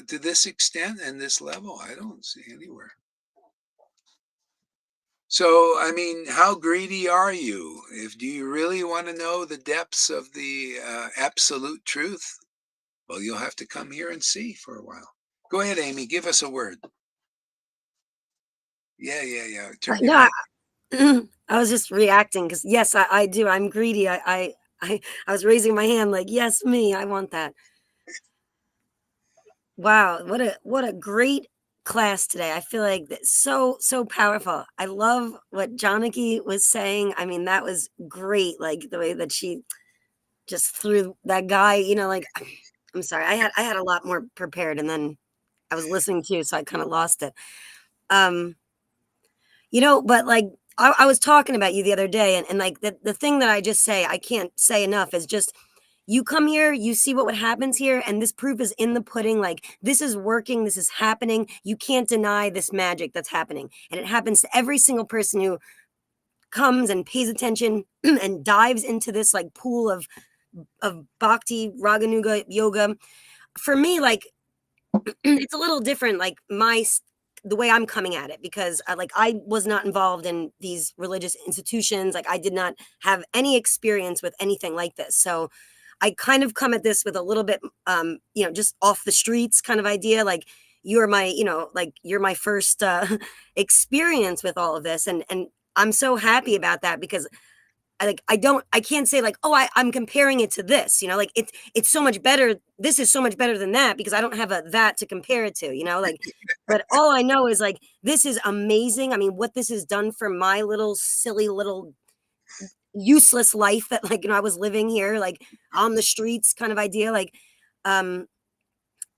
A: to this extent and this level? I don't see anywhere. So, I mean, how greedy are you? Do you really want to know the depths of the absolute truth? Well, you'll have to come here and see for a while. Go ahead, Amy. Give us a word. Yeah. Turn your
F: No,
A: mic.
F: I was just reacting because yes, I do. I'm greedy. I was raising my hand like, yes, me. I want that. Wow, what a great class today. I feel like that's so powerful. I love what Janaki was saying. I mean, that was great. Like the way that she just threw that guy. Like I'm sorry. I had a lot more prepared, and then I was listening to you, so I kind of lost it. But like I was talking about you the other day, and like the thing that I just say, I can't say enough, is just you come here, you see what happens here, and this proof is in the pudding. Like this is working, this is happening. You can't deny this magic that's happening. And it happens to every single person who comes and pays attention and dives into this like pool of bhakti, raganuga, yoga. For me, like it's a little different, like the way I'm coming at it, because I was not involved in these religious institutions. Like I did not have any experience with anything like this. So I kind of come at this with a little bit, just off the streets kind of idea. Like you're my first experience with all of this. And I'm so happy about that, because I can't say like, oh, I'm comparing it to this, like it's so much better. This is so much better than that, because I don't have that to compare it to, but all I know is like, this is amazing. I mean, what this has done for my little silly little useless life that I was living here, like on the streets kind of idea. Like,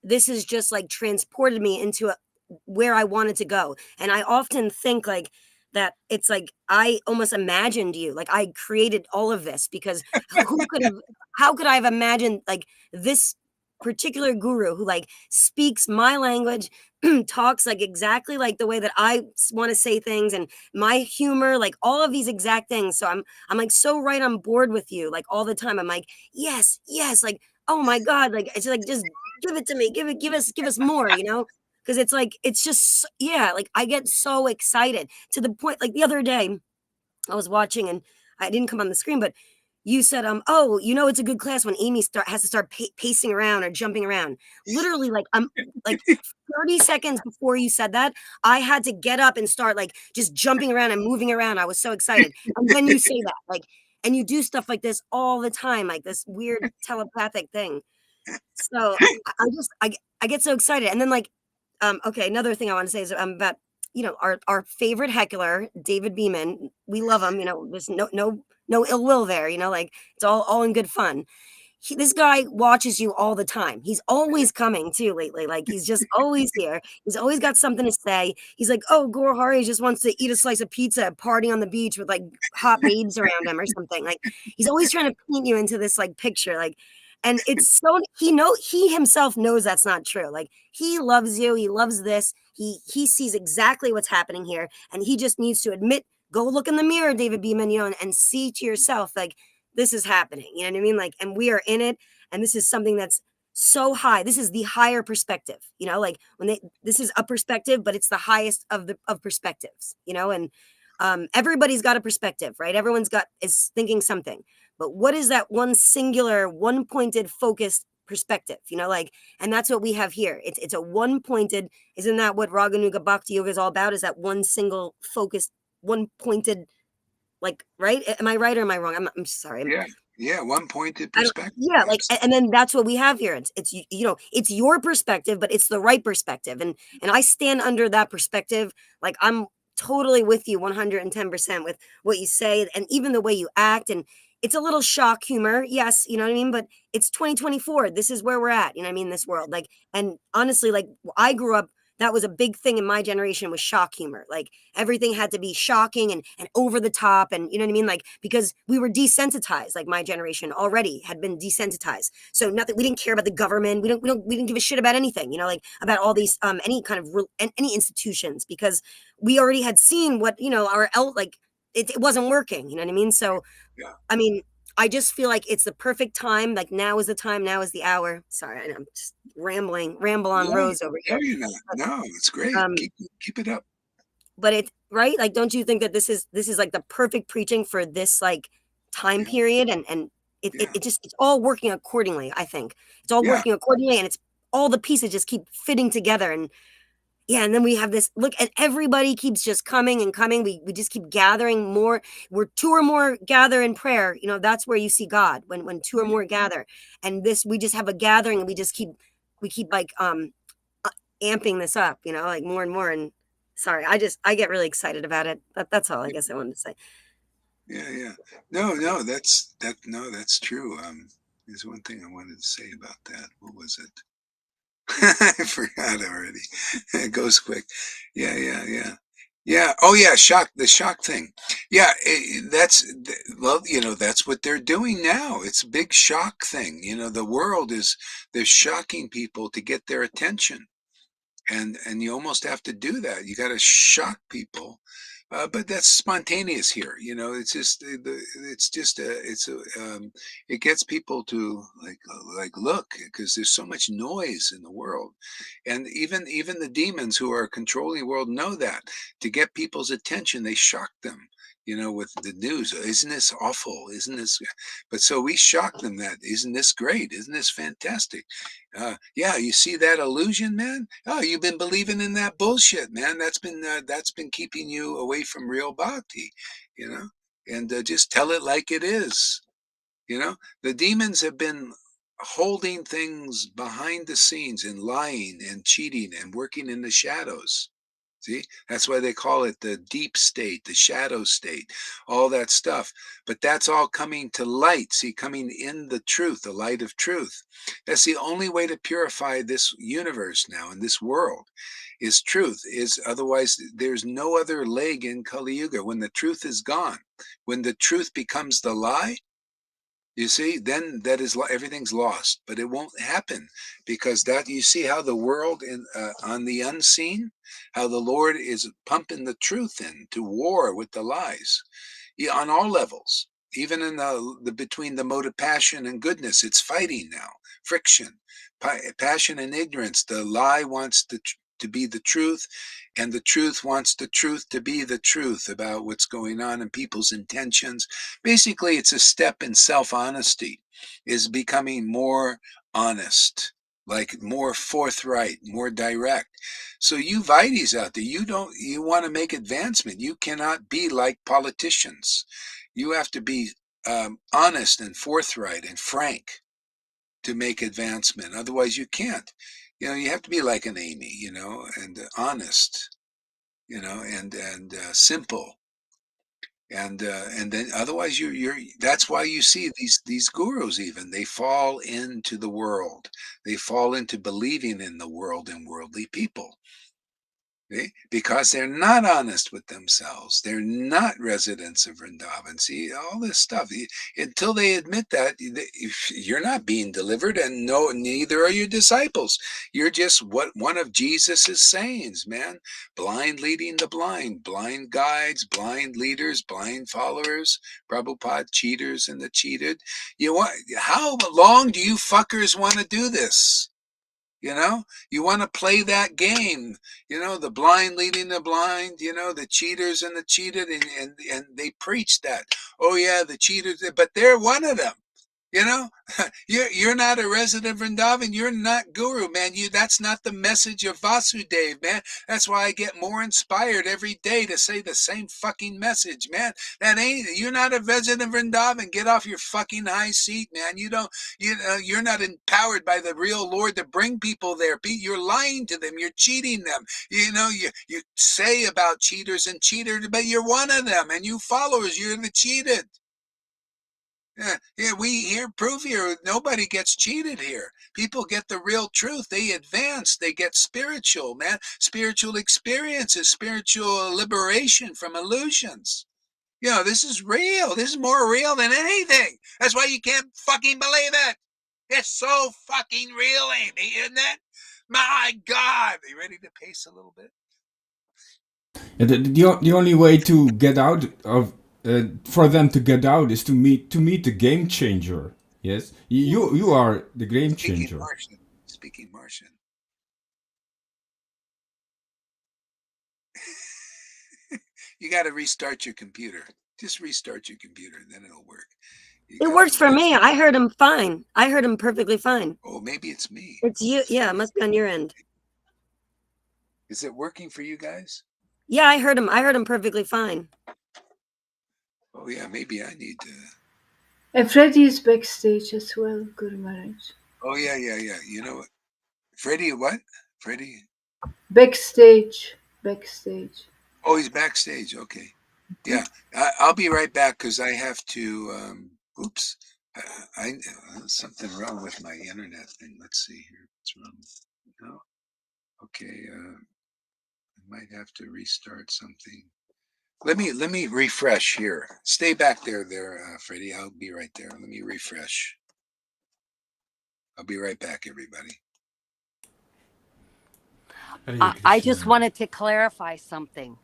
F: this has just like transported me into where I wanted to go. And I often think like, that it's like I almost imagined you, like I created all of this, because how could I have imagined like this particular guru who like speaks my language, talks like exactly like the way that I want to say things, and my humor, like all of these exact things. So I'm like so right on board with you, like all the time. I'm like, yes, like, oh my God, like it's like, just give it to me, give us more, because it's like, it's just, yeah, like I get so excited to the point, like the other day I was watching and I didn't come on the screen, but you said, oh, it's a good class when Amy has to start pacing around or jumping around. Literally, like 30 seconds before you said that, I had to get up and start like just jumping around and moving around. I was so excited. And then you say that, like, and you do stuff like this all the time, like this weird telepathic thing. So I get so excited. And then like, okay, another thing I want to say is about our favorite heckler, David Beeman. We love him. There's no ill will there. Like it's all in good fun. This guy watches you all the time. He's always coming too lately. Like he's just always here. He's always got something to say. He's like, oh, Gore Hari just wants to eat a slice of pizza, party on the beach with like hot babes around him or something. Like he's always trying to paint you into this like picture. Like, and it's so he himself knows that's not true. Like he loves you. He loves this. He sees exactly what's happening here, and he just needs to admit. Go look in the mirror, David Beeman, and see to yourself like this is happening. You know what I mean? Like, and we are in it. And this is something that's so high. This is the higher perspective, like this is a perspective, but it's the highest of perspectives, and everybody's got a perspective, right? Everyone's is thinking something, but what is that one singular, one pointed, focused perspective, like, and that's what we have here. It's a one pointed, isn't that what Raganuga Bhakti Yoga is all about? Is that one single focused, one pointed, like, right? Am I right or am I wrong? I'm sorry.
A: Yeah, one pointed perspective.
F: Yeah, like, and then that's what we have here. It's it's your perspective, but it's the right perspective, and I stand under that perspective. Like I'm totally with you 110% with what you say, and even the way you act, and it's a little shock humor, yes, you know what I mean. But it's 2024. This is where we're at. You know what I mean? This world, like, and honestly, like I grew up. That was a big thing in my generation was shock humor. Like everything had to be shocking and over the top. And you know what I mean? Like, because we were desensitized, like my generation already had been desensitized. So nothing, we didn't care about the government. We didn't give a shit about anything, like about all these, any kind of, any institutions, because we already had seen what, like it wasn't working. You know what I mean? So,
A: Yeah.
F: I mean, I just feel like it's the perfect time. Like now is the time. Now is the hour. Sorry, I'm just ramble on Rose over here.
A: No, you're not. No, it's great. Keep it up.
F: But it's right. Like, don't you think that this is like the perfect preaching for this like time period? And it's all working accordingly. I think it's all working accordingly, and it's all the pieces just keep fitting together. And and then we have this look, and everybody keeps just coming and coming. We just keep gathering more. We're two or more gather in prayer. That's where you see God when two or more gather. And we just have a gathering, and we keep like amping this up, like more and more. And sorry, I get really excited about it. That's all I guess I wanted to say.
A: Yeah. No, that's true. There's one thing I wanted to say about that. What was it? I forgot already. It goes quick. Yeah. Oh yeah, the shock thing. Yeah, that's what they're doing now. It's a big shock thing. The world they're shocking people to get their attention. And you almost have to do that. You got to shock people. But that's spontaneous here. It's just it gets people to like look, because there's so much noise in the world, and even the demons who are controlling the world know that to get people's attention, they shock them. With the news, isn't this awful? Isn't this? But so we shock them. That isn't this great? Isn't this fantastic? Yeah, you see that illusion, man? Oh, you've been believing in that bullshit, man. That's been keeping you away from real bhakti, and just tell it like it is. The demons have been holding things behind the scenes and lying and cheating and working in the shadows. See, that's why they call it the deep state, the shadow state, all that stuff. But that's all coming to light. See, coming in the truth, the light of truth. That's the only way to purify this universe now and this world is truth. Otherwise, there's no other leg in Kali Yuga. When the truth is gone, when the truth becomes the lie, you see, then everything's lost. But it won't happen, because you see how the world on the unseen, how the Lord is pumping the truth into war with the lies, on all levels. Even in the between the mode of passion and goodness, it's fighting now, friction, passion and ignorance. The lie wants to be the truth, and the truth wants the truth to be the truth about what's going on in people's intentions. Basically, it's a step in self-honesty, is becoming more honest, like more forthright, more direct. So you Vaidis out there, you want to make advancement. You cannot be like politicians. You have to be honest and forthright and frank to make advancement. Otherwise, you can't. You have to be like an Amy, and honest. and simple. And then otherwise you're that's why you see these gurus, even they fall into the world, they fall into believing in the world and worldly people. Because they're not honest with themselves. They're not residents of Vrindavan. See, all this stuff, until they admit that, you're not being delivered, and no, neither are your disciples. You're just one of Jesus's sayings, man. Blind leading the blind guides, blind leaders, blind followers, Prabhupada, cheaters and the cheated. How long do you fuckers want to do this? You want to play that game, the blind leading the blind, the cheaters and the cheated, and they preach that. Oh yeah, the cheaters, but they're one of them. You're not a resident of Vrindavan. You're not guru, man. That's not the message of Vasudev, man. That's why I get more inspired every day to say the same fucking message, man. You're not a resident of Vrindavan. Get off your fucking high seat, man. You're not empowered by the real Lord to bring people there. You're lying to them. You're cheating them. You say about cheaters and cheaters, but you're one of them, and you followers, you're the cheated. Yeah, we here prove here nobody gets cheated here. People get the real truth. They advance. They get spiritual, man. Spiritual experiences, spiritual liberation from illusions. This is real. This is more real than anything. That's why you can't fucking believe it. It's so fucking real, Amy, isn't it? My God. Are you ready to pace a little bit?
C: The only way to get out of for them to get out is to meet the game changer. Yes, you are the game changer.
A: Speaking Martian. You got to restart your computer. Just restart your computer, and then it'll work.
F: It works for me. I heard him fine. I heard him perfectly fine.
A: Oh, maybe it's me.
F: It's you. Yeah, it must be on your end.
A: Is it working for you guys?
F: Yeah, I heard him perfectly fine.
A: Oh yeah, maybe I need to.
B: And Freddie is backstage as well, Guru Maharaj.
A: Oh yeah. You know what? Freddie, what? Freddie?
B: Backstage.
A: Oh, he's backstage. Okay. Yeah, I'll be right back because I have to. Oops, I something wrong with my internet thing. Let's see here. What's wrong? No. Okay. I might have to restart something. Let me refresh here. Stay back there, Freddie. I'll be right there. Let me refresh. I'll be right back, everybody.
D: I just wanted to clarify something.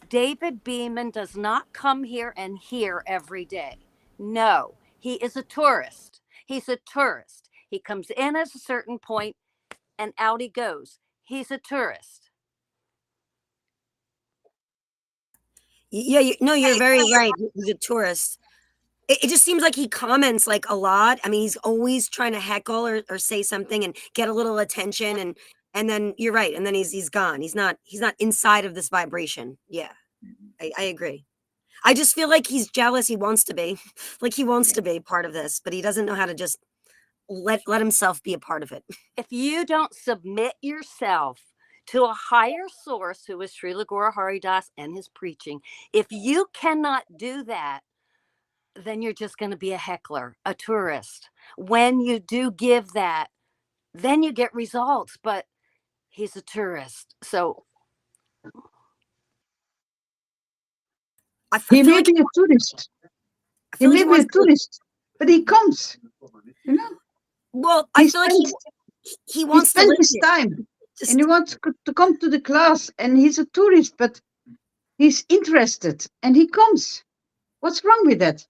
D: David Beeman does not come here and hear every day. No, he is a tourist. He's a tourist. He comes in at a certain point and out he goes. He's a tourist.
F: Yeah, you're very right. He's a tourist. It just seems like he comments like a lot. I mean, he's always trying to heckle or say something and get a little attention, and then you're right, and then he's gone. He's not inside of this vibration. Yeah, I agree. I just feel like he's jealous. He wants to be, like he wants to be part of this, but he doesn't know how to just let himself be a part of it.
D: If you don't submit yourself to a higher source, who is Srila Guru Haridas and his preaching, if you cannot do that, then you're just going to be a heckler, a tourist. When you do give that, then you get results, but he's a tourist. So
E: he may be a tourist. He may be a tourist, but he comes.
F: Well, I feel like he wants to live
E: his time, and he wants to come to the class, and he's a tourist, but he's interested, and he comes. What's wrong with that?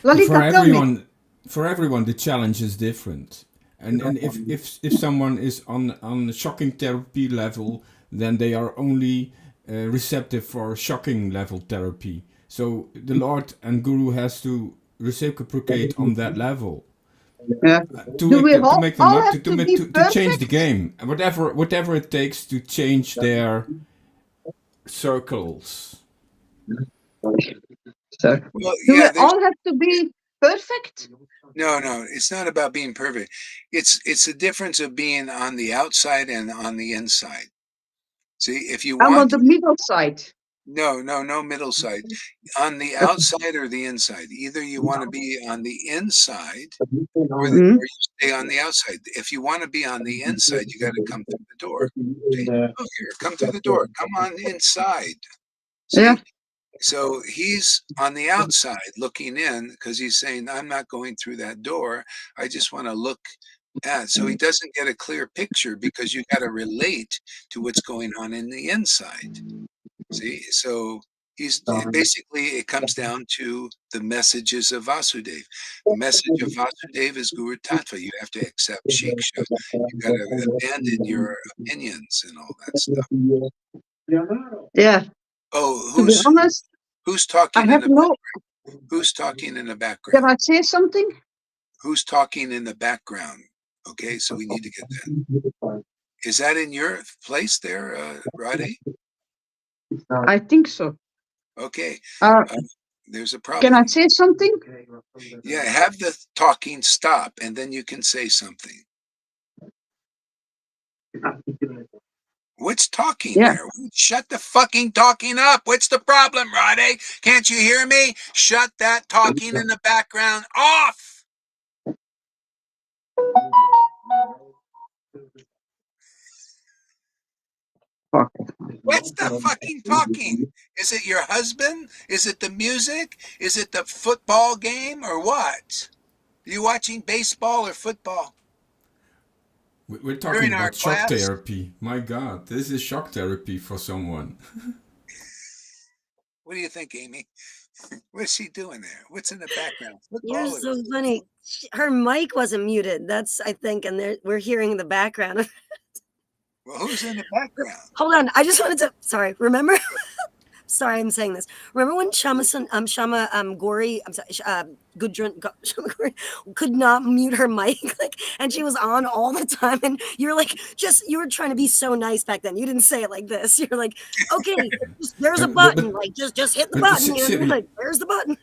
E: Lalita, tell me.
C: For everyone, the challenge is different. And if someone is on the shocking therapy level, then they are only receptive for shocking level therapy. So the Lord and Guru has to reciprocate on that level.
E: Yeah.
C: To make them up, to change the game. Whatever it takes to change their circles.
E: So, do we all have to be perfect?
A: No, it's not about being perfect. It's the difference of being on the outside and on the inside. See, if you
E: I'm on
A: want,
E: the middle side.
A: no middle side. On the outside or the inside. Either you want to be on the inside or
E: Mm.
A: you stay on the outside. If you want to be on the inside, you got to come through the door. See? Oh, here, come through the door. Come on inside. See?
E: Yeah.
A: So he's on the outside looking in because he's saying, I'm not going through that door. I just want to look at. So he doesn't get a clear picture because you got to relate to what's going on in the inside. See? So he's basically, it comes down to the messages of Vasudev. The message of Vasudev is Guru Tattva. You have to accept Shiksha. You got to abandon your opinions and all that stuff.
E: Yeah.
A: Oh,
E: To be honest,
A: who's
E: I
A: talking in
E: have
A: the
E: no.
A: Who's talking in the
E: Can
A: background?
E: I say something?
A: Who's talking in the background? Okay, so we need to get that. Is that in your place there, Radhe?
E: I think so.
A: Okay, there's a
E: Can I
A: problem.
E: say something?
A: Yeah, have the talking stop, and then you can say something. What's talking
E: Yeah.
A: there? Shut the fucking talking up. What's the problem, Radhe? Can't you hear me? Shut that talking in the background off.
E: Fuck.
A: What's the fucking talking? Is it your husband? Is it the music? Is it the football game or what? Are you watching baseball or football?
C: We're talking
A: During our
C: about shock
A: class?
C: therapy. My God, this is shock therapy for someone.
A: What do you think, Amy? What's she doing there? What's in the background?
F: You're
A: Football or
F: so funny. Her mic wasn't muted. That's, I think, and we're hearing the background.
A: well, who's in the background?
F: Hold on, I just wanted to. Sorry, remember? Sorry, I'm saying this. Remember when Shama Gori, I'm sorry, Shama Gori could not mute her mic, like, and she was on all the time, and you're like, you were trying to be so nice back then. You didn't say it like this. You're like, okay, there's a button, like just hit the button. Like, there's the button.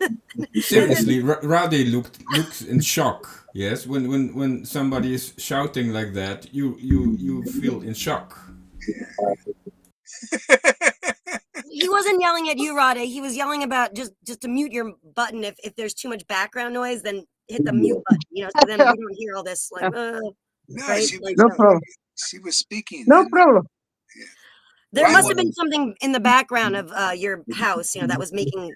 C: Seriously, Radhe looks in shock. Yes, when somebody is shouting like that, you feel in shock.
F: He wasn't yelling at you, Radhe. He was yelling about just to mute your button. If there's too much background noise, then hit the mute button. So then we don't hear all this, like,
A: No,
F: right?
E: No problem.
A: She was speaking.
E: No problem.
A: Yeah.
F: There must have been something in the background of your house, that was making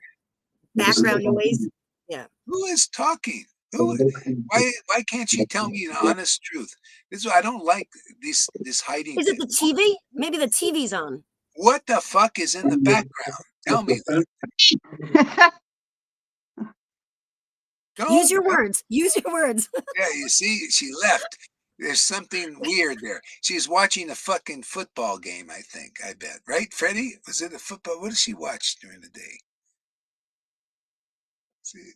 F: background noise. Yeah.
A: Who is talking? Why can't you tell me the honest truth? This is I don't like this hiding.
F: Is it the TV? Maybe the TV's on.
A: What the fuck is in the background? Tell me that.
F: Use your words. Use your words.
A: Yeah, you see, she left. There's something weird there. She's watching a fucking football game, I think. I bet. Right, Freddie? Was it a football? What does she watch during the day? See?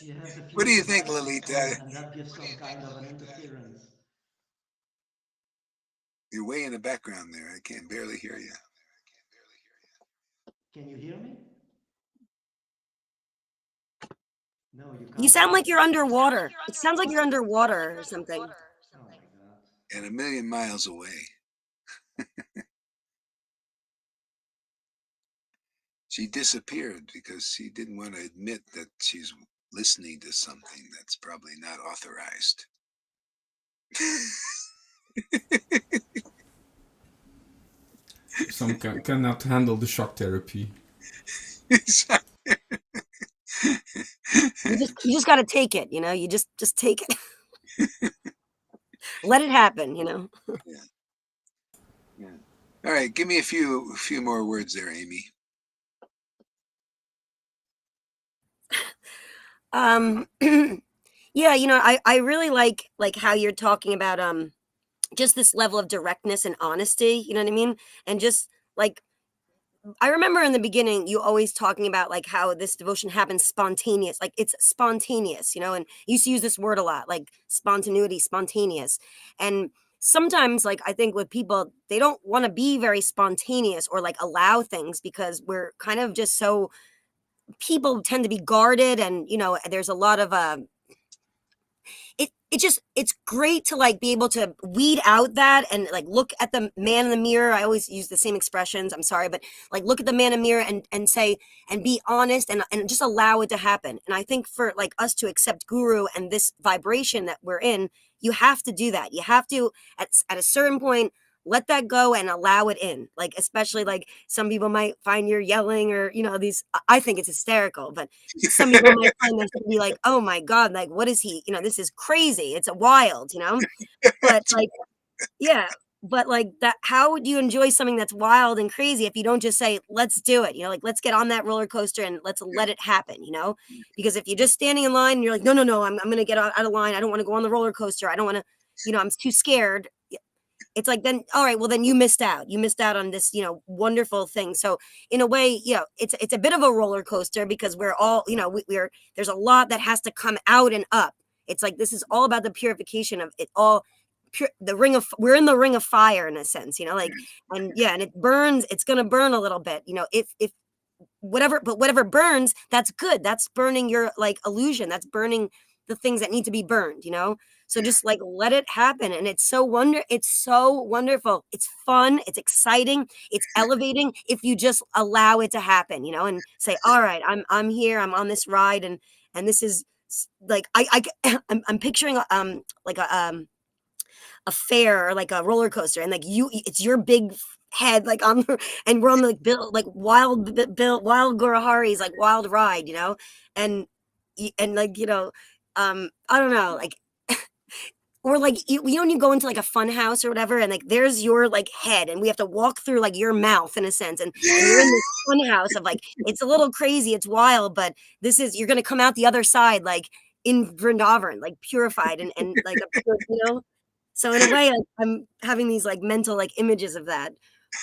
G: She has a few
A: What do you think,
G: devices
A: Lolita?
G: on, and that gives some kind of an interference.
A: You're way in the background there. I can barely hear you.
G: Can you hear me? No, you can't.
F: You sound like you're underwater. It sounds like you're underwater or something.
G: Oh my god.
A: And a million miles away. She disappeared because she didn't want to admit that she's listening to something that's probably not authorized.
C: Some cannot handle the shock therapy.
F: You just got to take it, you just take it. Let it happen,
A: Yeah. All right, give me a few more words there, Amy.
F: Yeah, I really like how you're talking about just this level of directness and honesty, you know what I mean? And just like, I remember in the beginning you always talking about like how this devotion happens spontaneous, like it's spontaneous, and you used to use this word a lot, like spontaneity, spontaneous. And sometimes, like, I think with people, they don't want to be very spontaneous or like allow things because we're kind of just so, people tend to be guarded, and there's a lot of it's great to like be able to weed out that and like look at the man in the mirror. I always use the same expressions, I'm sorry, but like look at the man in the mirror and say and be honest and just allow it to happen. And I think for like us to accept guru and this vibration that we're in, you have to do that. You have to at a certain point let that go and allow it in. Like especially like some people might find you're yelling or these, I think it's hysterical, but some people might find this to be like, oh my God, like what is he, this is crazy, it's a wild, but like, yeah, but like that, how would you enjoy something that's wild and crazy if you don't just say, let's do it, like let's get on that roller coaster and let's let it happen, because if you're just standing in line and you're like, no, I'm gonna get out of line, I don't want to go on the roller coaster, I don't want to, I'm too scared. It's like, then all right, well then you missed out on this wonderful thing. So in a way, it's a bit of a roller coaster because we're all we're there's a lot that has to come out and up. It's like this is all about the purification of it all. We're in the ring of fire in a sense, like, and yeah, and it burns, it's gonna burn a little bit, if whatever burns, that's good, that's burning your like illusion, that's burning the things that need to be burned, so just like let it happen. And it's so wonderful, it's fun, it's exciting, it's elevating if you just allow it to happen, and say, all right, I'm here, I'm on this ride, and this is like I'm picturing like a fair or like a roller coaster, and like it's your big head like on the, and we're on the like wild Gurahari's like wild ride, and like I don't know, like or like when you go into like a fun house or whatever, and like there's your like head, and we have to walk through like your mouth in a sense, and you're in this fun house of like it's a little crazy, it's wild, but you're gonna come out the other side like in Vrindavan, like purified and like a pure, so in a way, I'm having these like mental like images of that.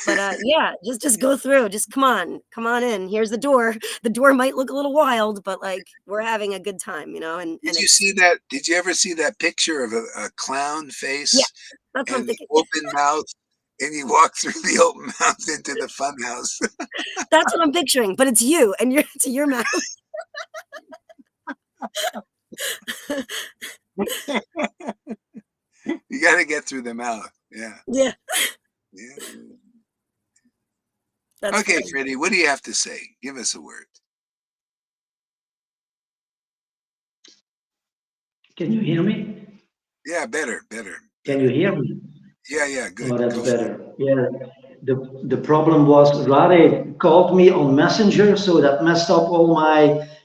F: But yeah, just go through. Just come on in. Here's the door. The door might look a little wild, but like we're having a good time, And
A: did you see that? Did you ever see that picture of a clown face?
F: Yeah, that's what I'm
A: and
F: thinking.
A: open mouth, and you walk through the open mouth into the fun house?
F: That's what I'm picturing. But it's you, and it's your mouth.
A: You got to get through the mouth. Yeah.
F: Yeah.
A: Yeah.
F: That's
A: Okay,
F: funny.
A: Freddie, what do you have to say? Give us a word.
G: Can you hear me?
A: Yeah, better.
G: Can you hear me?
A: Yeah, good.
G: Oh, that's
A: Go for it.
G: better. Yeah. The problem was Rade called me on Messenger, so that messed up all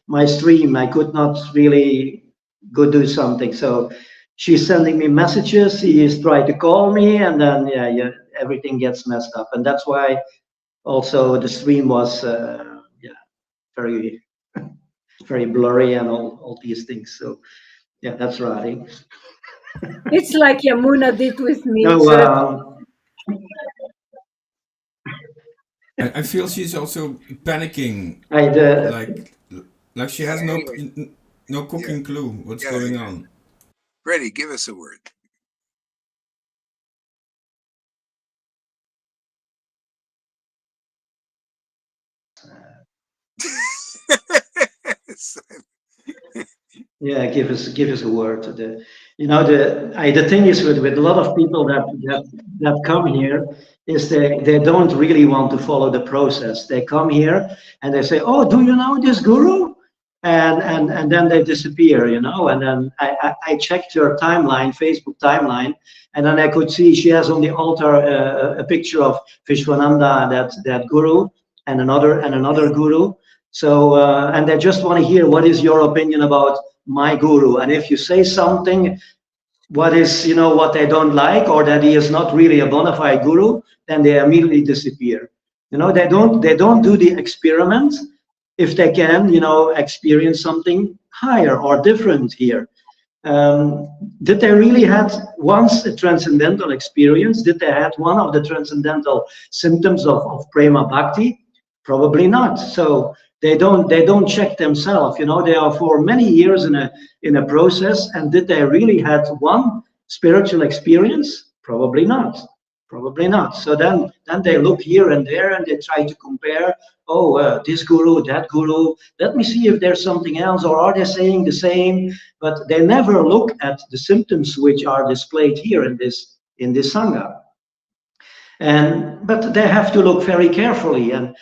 G: my stream. I could not really go do something. So she's sending me messages. He is trying to call me, and then yeah, everything gets messed up, and that's why also the stream was very very blurry and all these things. So yeah, that's right.
B: It's like Yamuna did with me.
G: No,
B: So
C: I feel she's also panicking,
G: I
C: like she has
A: Anyway,
C: no cooking clue what's going on.
A: Freddie, give us a word.
G: yeah, give us a word. The thing is with a lot of people that come here is they don't really want to follow the process. They come here and they say, "Oh, do you know this guru?" And then they disappear, And then I checked her timeline, Facebook timeline, and then I could see she has on the altar a picture of Vishwananda, that guru, and another guru. So and they just want to hear what is your opinion about my guru, and if you say something what is what they don't like, or that he is not really a bona fide guru, then they immediately disappear. They don't do the experiment if they can experience something higher or different here. Did they really had once a transcendental experience? Did they had one of the transcendental symptoms of prema bhakti? Probably not. So they don't check themselves. They are for many years in a process, and did they really had one spiritual experience? Probably not. Probably not. So then they look here and there and they try to compare. Oh, this guru, that guru. Let me see if there's something else, or are they saying the same? But they never look at the symptoms which are displayed here in this sangha. But they have to look very carefully. And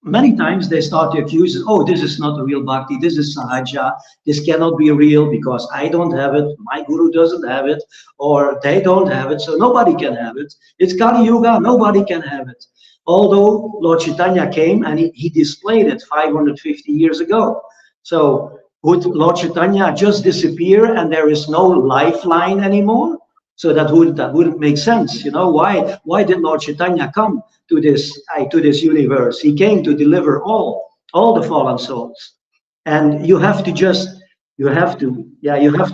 G: many times they start to accuse, oh, this is not a real bhakti, this is sahaja, this cannot be real because I don't have it, my guru doesn't have it, or they don't have it, so nobody can have it. It's Kali Yuga, nobody can have it. Although Lord Chaitanya came and he displayed it 550 years ago. So would Lord Chaitanya just disappear and there is no lifeline anymore? So that wouldn't make sense, you know. Why did Lord Chaitanya come to this universe? He came to deliver all the fallen souls, and you have to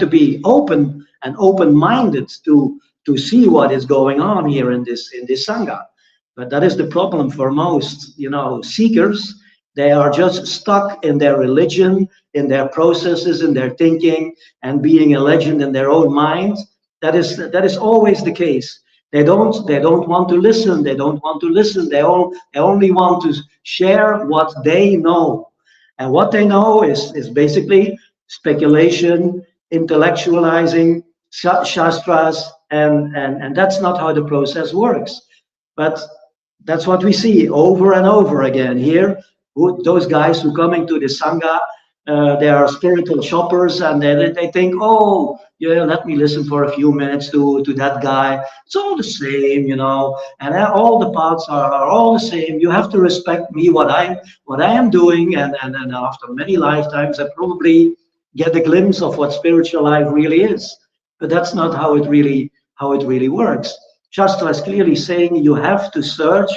G: be open and open-minded to see what is going on here in this sangha. But that is the problem for most, you know, seekers. They are just stuck in their religion, in their processes, in their thinking, and being a legend in their own mind. That is always the case. They don't want to listen. They don't want to listen. They only want to share what they know, and what they know is basically speculation, intellectualizing, shastras, and that's not how the process works. But that's what we see over and over again here. Those guys who come into the sangha, they are spiritual shoppers, and they think, oh, yeah, let me listen for a few minutes to that guy. It's all the same, you know, and all the paths are all the same. You have to respect me, what I am doing, and after many lifetimes, I probably get a glimpse of what spiritual life really is. But that's not how it really works. Shastra is clearly saying you have to search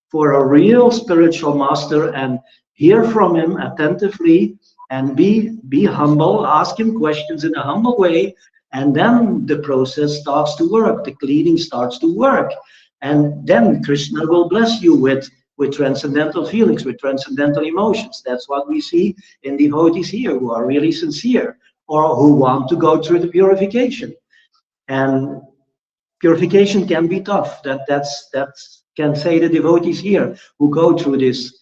G: for a real spiritual master and hear from him attentively, and be humble, ask him questions in a humble way, and then the process starts to work, the cleaning starts to work, and then Krishna will bless you with transcendental feelings, with transcendental emotions. That's what we see in devotees here who are really sincere, or who want to go through the purification. And purification can be tough. That's can say the devotees here who go through this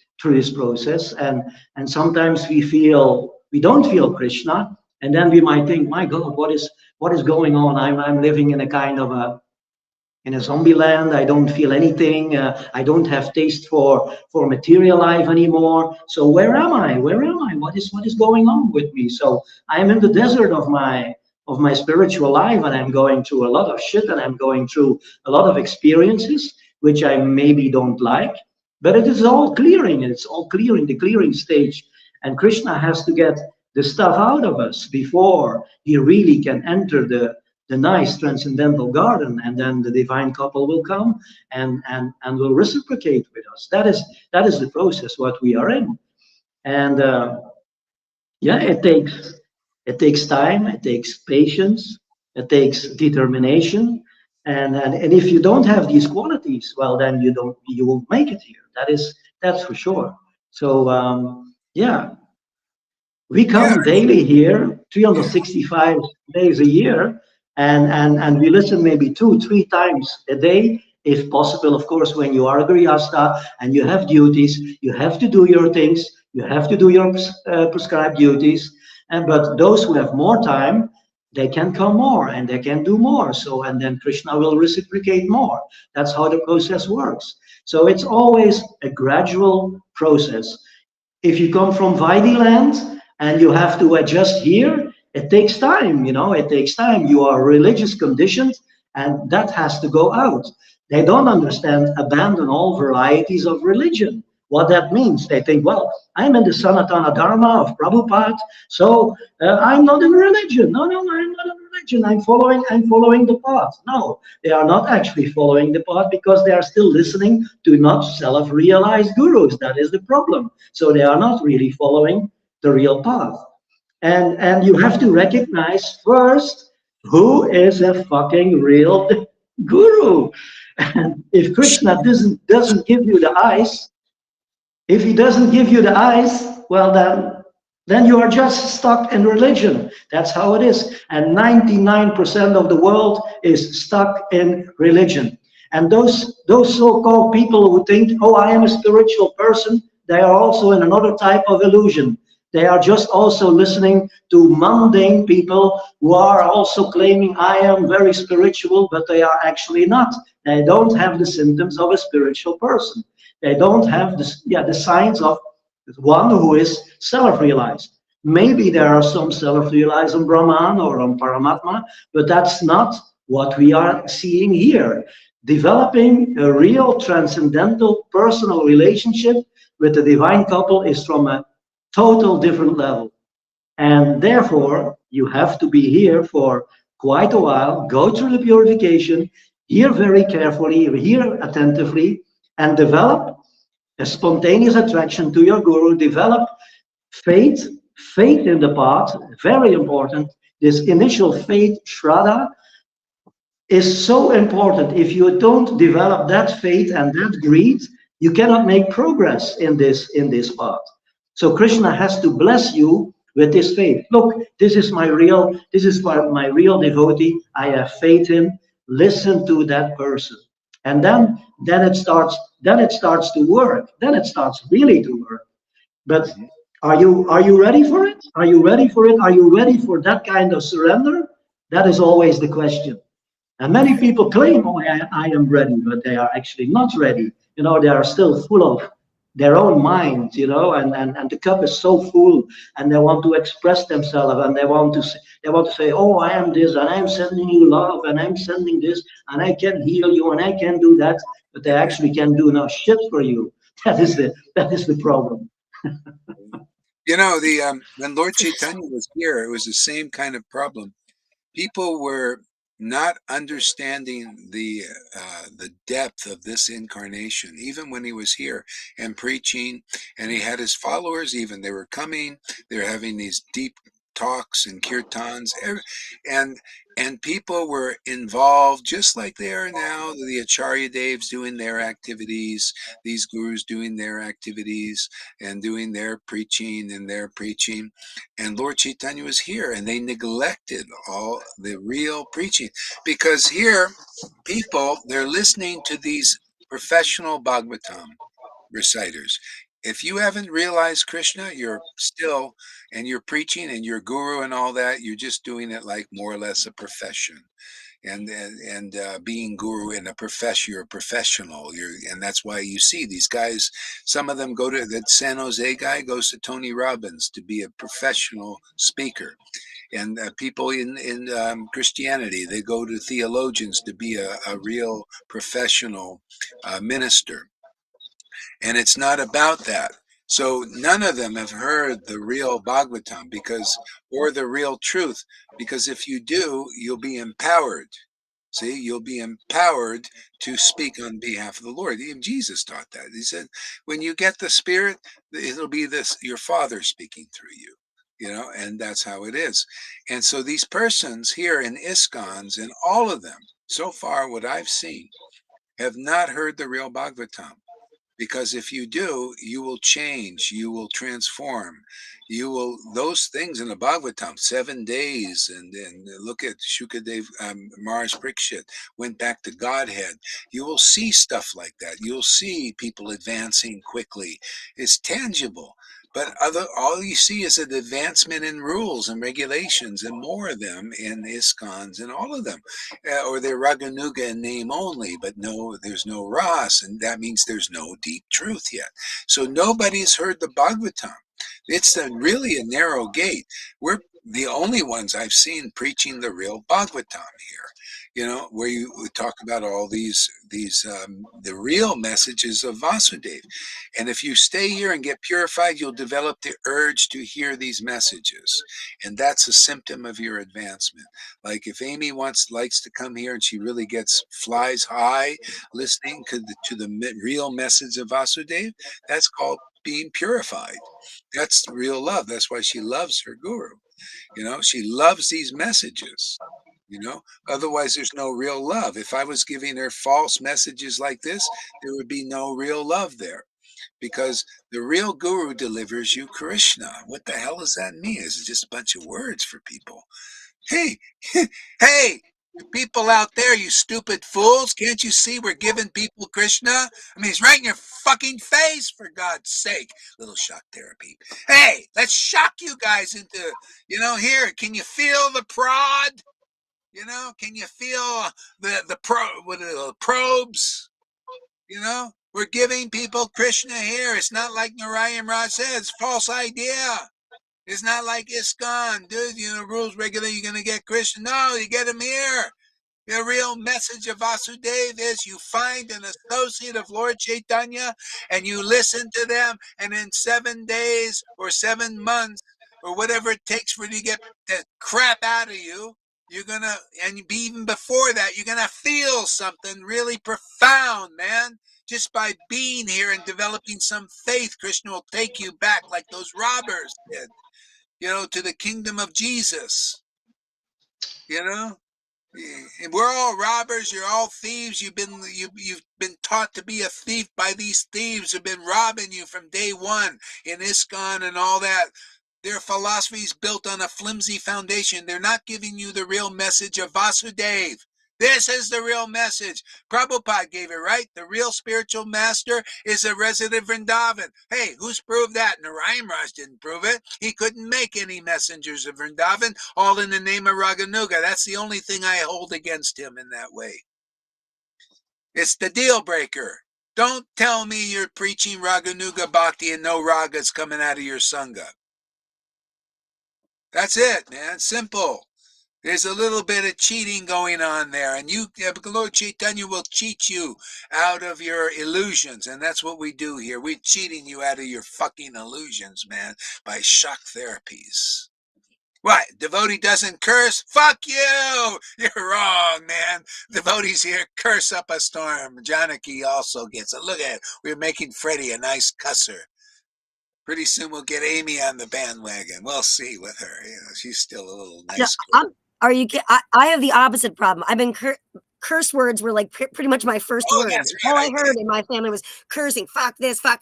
G: process, and sometimes we don't feel Krishna, and then we might think, my God, what is going on? I'm living in a kind of in a zombie land. I don't feel anything. I don't have taste for material life anymore. So where am I? What is going on with me? So I'm in the desert of my spiritual life, and I'm going through a lot of shit, and I'm going through a lot of experiences which I maybe don't like. But it is all clearing, and it's all clearing, the clearing stage. And Krishna has to get the stuff out of us before he really can enter the nice transcendental garden, and then the divine couple will come and will reciprocate with us. That is the process what we are in. And yeah, it takes time, it takes patience, it takes determination. And if you don't have these qualities, well, then you won't make it here. That's for sure. So yeah, we come daily here, 365 days a year, and we listen maybe 2-3 times a day, if possible. Of course, when you are a grihasta and you have duties, you have to do your things, you have to do your prescribed duties. But those who have more time, they can come more and they can do more. So, and then Krishna will reciprocate more. That's how the process works. So it's always a gradual process. If you come from Vaidhi land and you have to adjust here, it takes time, you know, it takes time. You are religious conditioned, and that has to go out. They don't understand, abandon all varieties of religion. What that means, they think, well, I'm in the Sanatana Dharma of Prabhupada, so I'm not in religion. No, I'm not in religion. I'm following the path. No, they are not actually following the path, because they are still listening to not self-realized gurus. That is the problem. So they are not really following the real path. And you have to recognize first who is a fucking real guru. And if Krishna doesn't give you the eyes, if he doesn't give you the eyes, well, then you are just stuck in religion. That's how it is. And 99% of the world is stuck in religion. And those so-called people who think, oh, I am a spiritual person, they are also in another type of illusion. They are just also listening to mundane people who are also claiming I am very spiritual, but they are actually not. They don't have the symptoms of a spiritual person. They don't have the signs of one who is self-realized. Maybe there are some self-realized on Brahman or on Paramatma, but that's not what we are seeing here. Developing a real transcendental personal relationship with the divine couple is from a total different level. And therefore, you have to be here for quite a while, go through the purification, hear very carefully, hear attentively, and develop a spontaneous attraction to your guru, develop faith, faith in the path, very important. This initial faith, shraddha, is so important. If you don't develop that faith and that greed, you cannot make progress in this path. So Krishna has to bless you with this faith. Look, this is my real devotee. I have faith in. Listen to that person, and then it starts to work. Then it starts really to work. But are you ready for it? Are you ready for it? Are you ready for that kind of surrender? That is always the question. And many people claim, oh, I am ready, but they are actually not ready. They are still full of their own mind, and the cup is so full, and they want to express themselves, and they want to say, oh, I am this, and I'm sending you love, and I'm sending this, and I can heal you, and I can do that, but they actually can do no shit for you. That is the problem.
A: When Lord Chaitanya was here, it was the same kind of problem. People were not understanding the depth of this incarnation, even when he was here and preaching, and he had his followers. Even they were coming, they were having these deep talks and kirtans, and people were involved just like they are now. The Acharya Devs doing their activities, these gurus doing their activities and doing their preaching and their preaching. And Lord Chaitanya was here, and they neglected all the real preaching, because here they're listening to these professional Bhagavatam reciters. If you haven't realized Krishna, and you're preaching and you're guru and all that, you're just doing it like more or less a profession. And being guru in a profession, you're a professional. And that's why you see these guys. Some of them go to that San Jose guy goes to Tony Robbins to be a professional speaker, and people in Christianity, they go to theologians to be a real professional minister. And it's not about that. So none of them have heard the real Bhagavatam or the real truth, because if you do, you'll be empowered. See, you'll be empowered to speak on behalf of the Lord. Even Jesus taught that. He said, when you get the Spirit, it'll be your Father speaking through you. And that's how it is. And so these persons here in ISKCONs, and all of them, so far what I've seen, have not heard the real Bhagavatam. Because if you do, you will change, you will transform, those things in the Bhagavatam, 7 days, and look at Shukadev, Maharaj Parikshit went back to Godhead. You will see stuff like that. You'll see people advancing quickly. It's tangible. But all you see is an advancement in rules and regulations, and more of them in ISKCONs and all of them. Or they're Raganuga in name only, but there's no Ras, and that means there's no deep truth yet. So nobody's heard the Bhagavatam. It's really a narrow gate. We're the only ones I've seen preaching the real Bhagavatam here, where you talk about all the real messages of Vasudeva. And if you stay here and get purified, you'll develop the urge to hear these messages. And that's a symptom of your advancement. Like if Amy likes to come here and she really flies high listening to the real message of Vasudeva, that's called being purified. That's real love. That's why she loves her guru. She loves these messages. Otherwise there's no real love. If I was giving her false messages like this, there would be no real love there, because the real guru delivers you Krishna. What the hell does that mean? It's just a bunch of words for people. Hey, hey, People out there, you stupid fools, can't you see we're giving people Krishna? I mean, it's right in your fucking face, for God's sake. Little shock therapy. Hey, let's shock you guys into, here, can you feel the prod? Can you feel the probes? We're giving people Krishna here. It's not like Narayan Raj says, false idea. It's not like ISKCON, dude, rules regular, you're going to get Krishna. No, you get him here. The real message of Vasudeva is you find an associate of Lord Chaitanya and you listen to them, and in 7 days or 7 months or whatever it takes for you to get the crap out of you, you're going to, and even before that, you're going to feel something really profound, man. Just by being here and developing some faith, Krishna will take you back like those robbers did, to the kingdom of Jesus, We're all robbers. You're all thieves. You've been taught to be a thief by these thieves who've been robbing you from day one in ISKCON and all that. Their philosophy is built on a flimsy foundation. They're not giving you the real message of Vasudeva. This is the real message. Prabhupada gave it, right? The real spiritual master is a resident Vrindavan. Hey, who's proved that? Narayan Raj didn't prove it. He couldn't make any messengers of Vrindavan, all in the name of Raganuga. That's the only thing I hold against him in that way. It's the deal breaker. Don't tell me you're preaching Raganuga Bhakti and no ragas coming out of your Sangha. That's it, man. Simple. There's a little bit of cheating going on there, and Lord Chaitanya will cheat you out of your illusions, and that's what we do here. We're cheating you out of your fucking illusions, man, by shock therapies. What? Devotee doesn't curse? Fuck you! You're wrong, man. Devotees here curse up a storm. Janaki also gets it. Look at it. We're making Freddie a nice cusser. Pretty soon we'll get Amy on the bandwagon. We'll see with her. She's still a little nice.
F: Are you kidding? I have the opposite problem. I've been curse words were like pretty much my first words.
A: That's right.
F: All I heard in my family was cursing. Fuck this, fuck.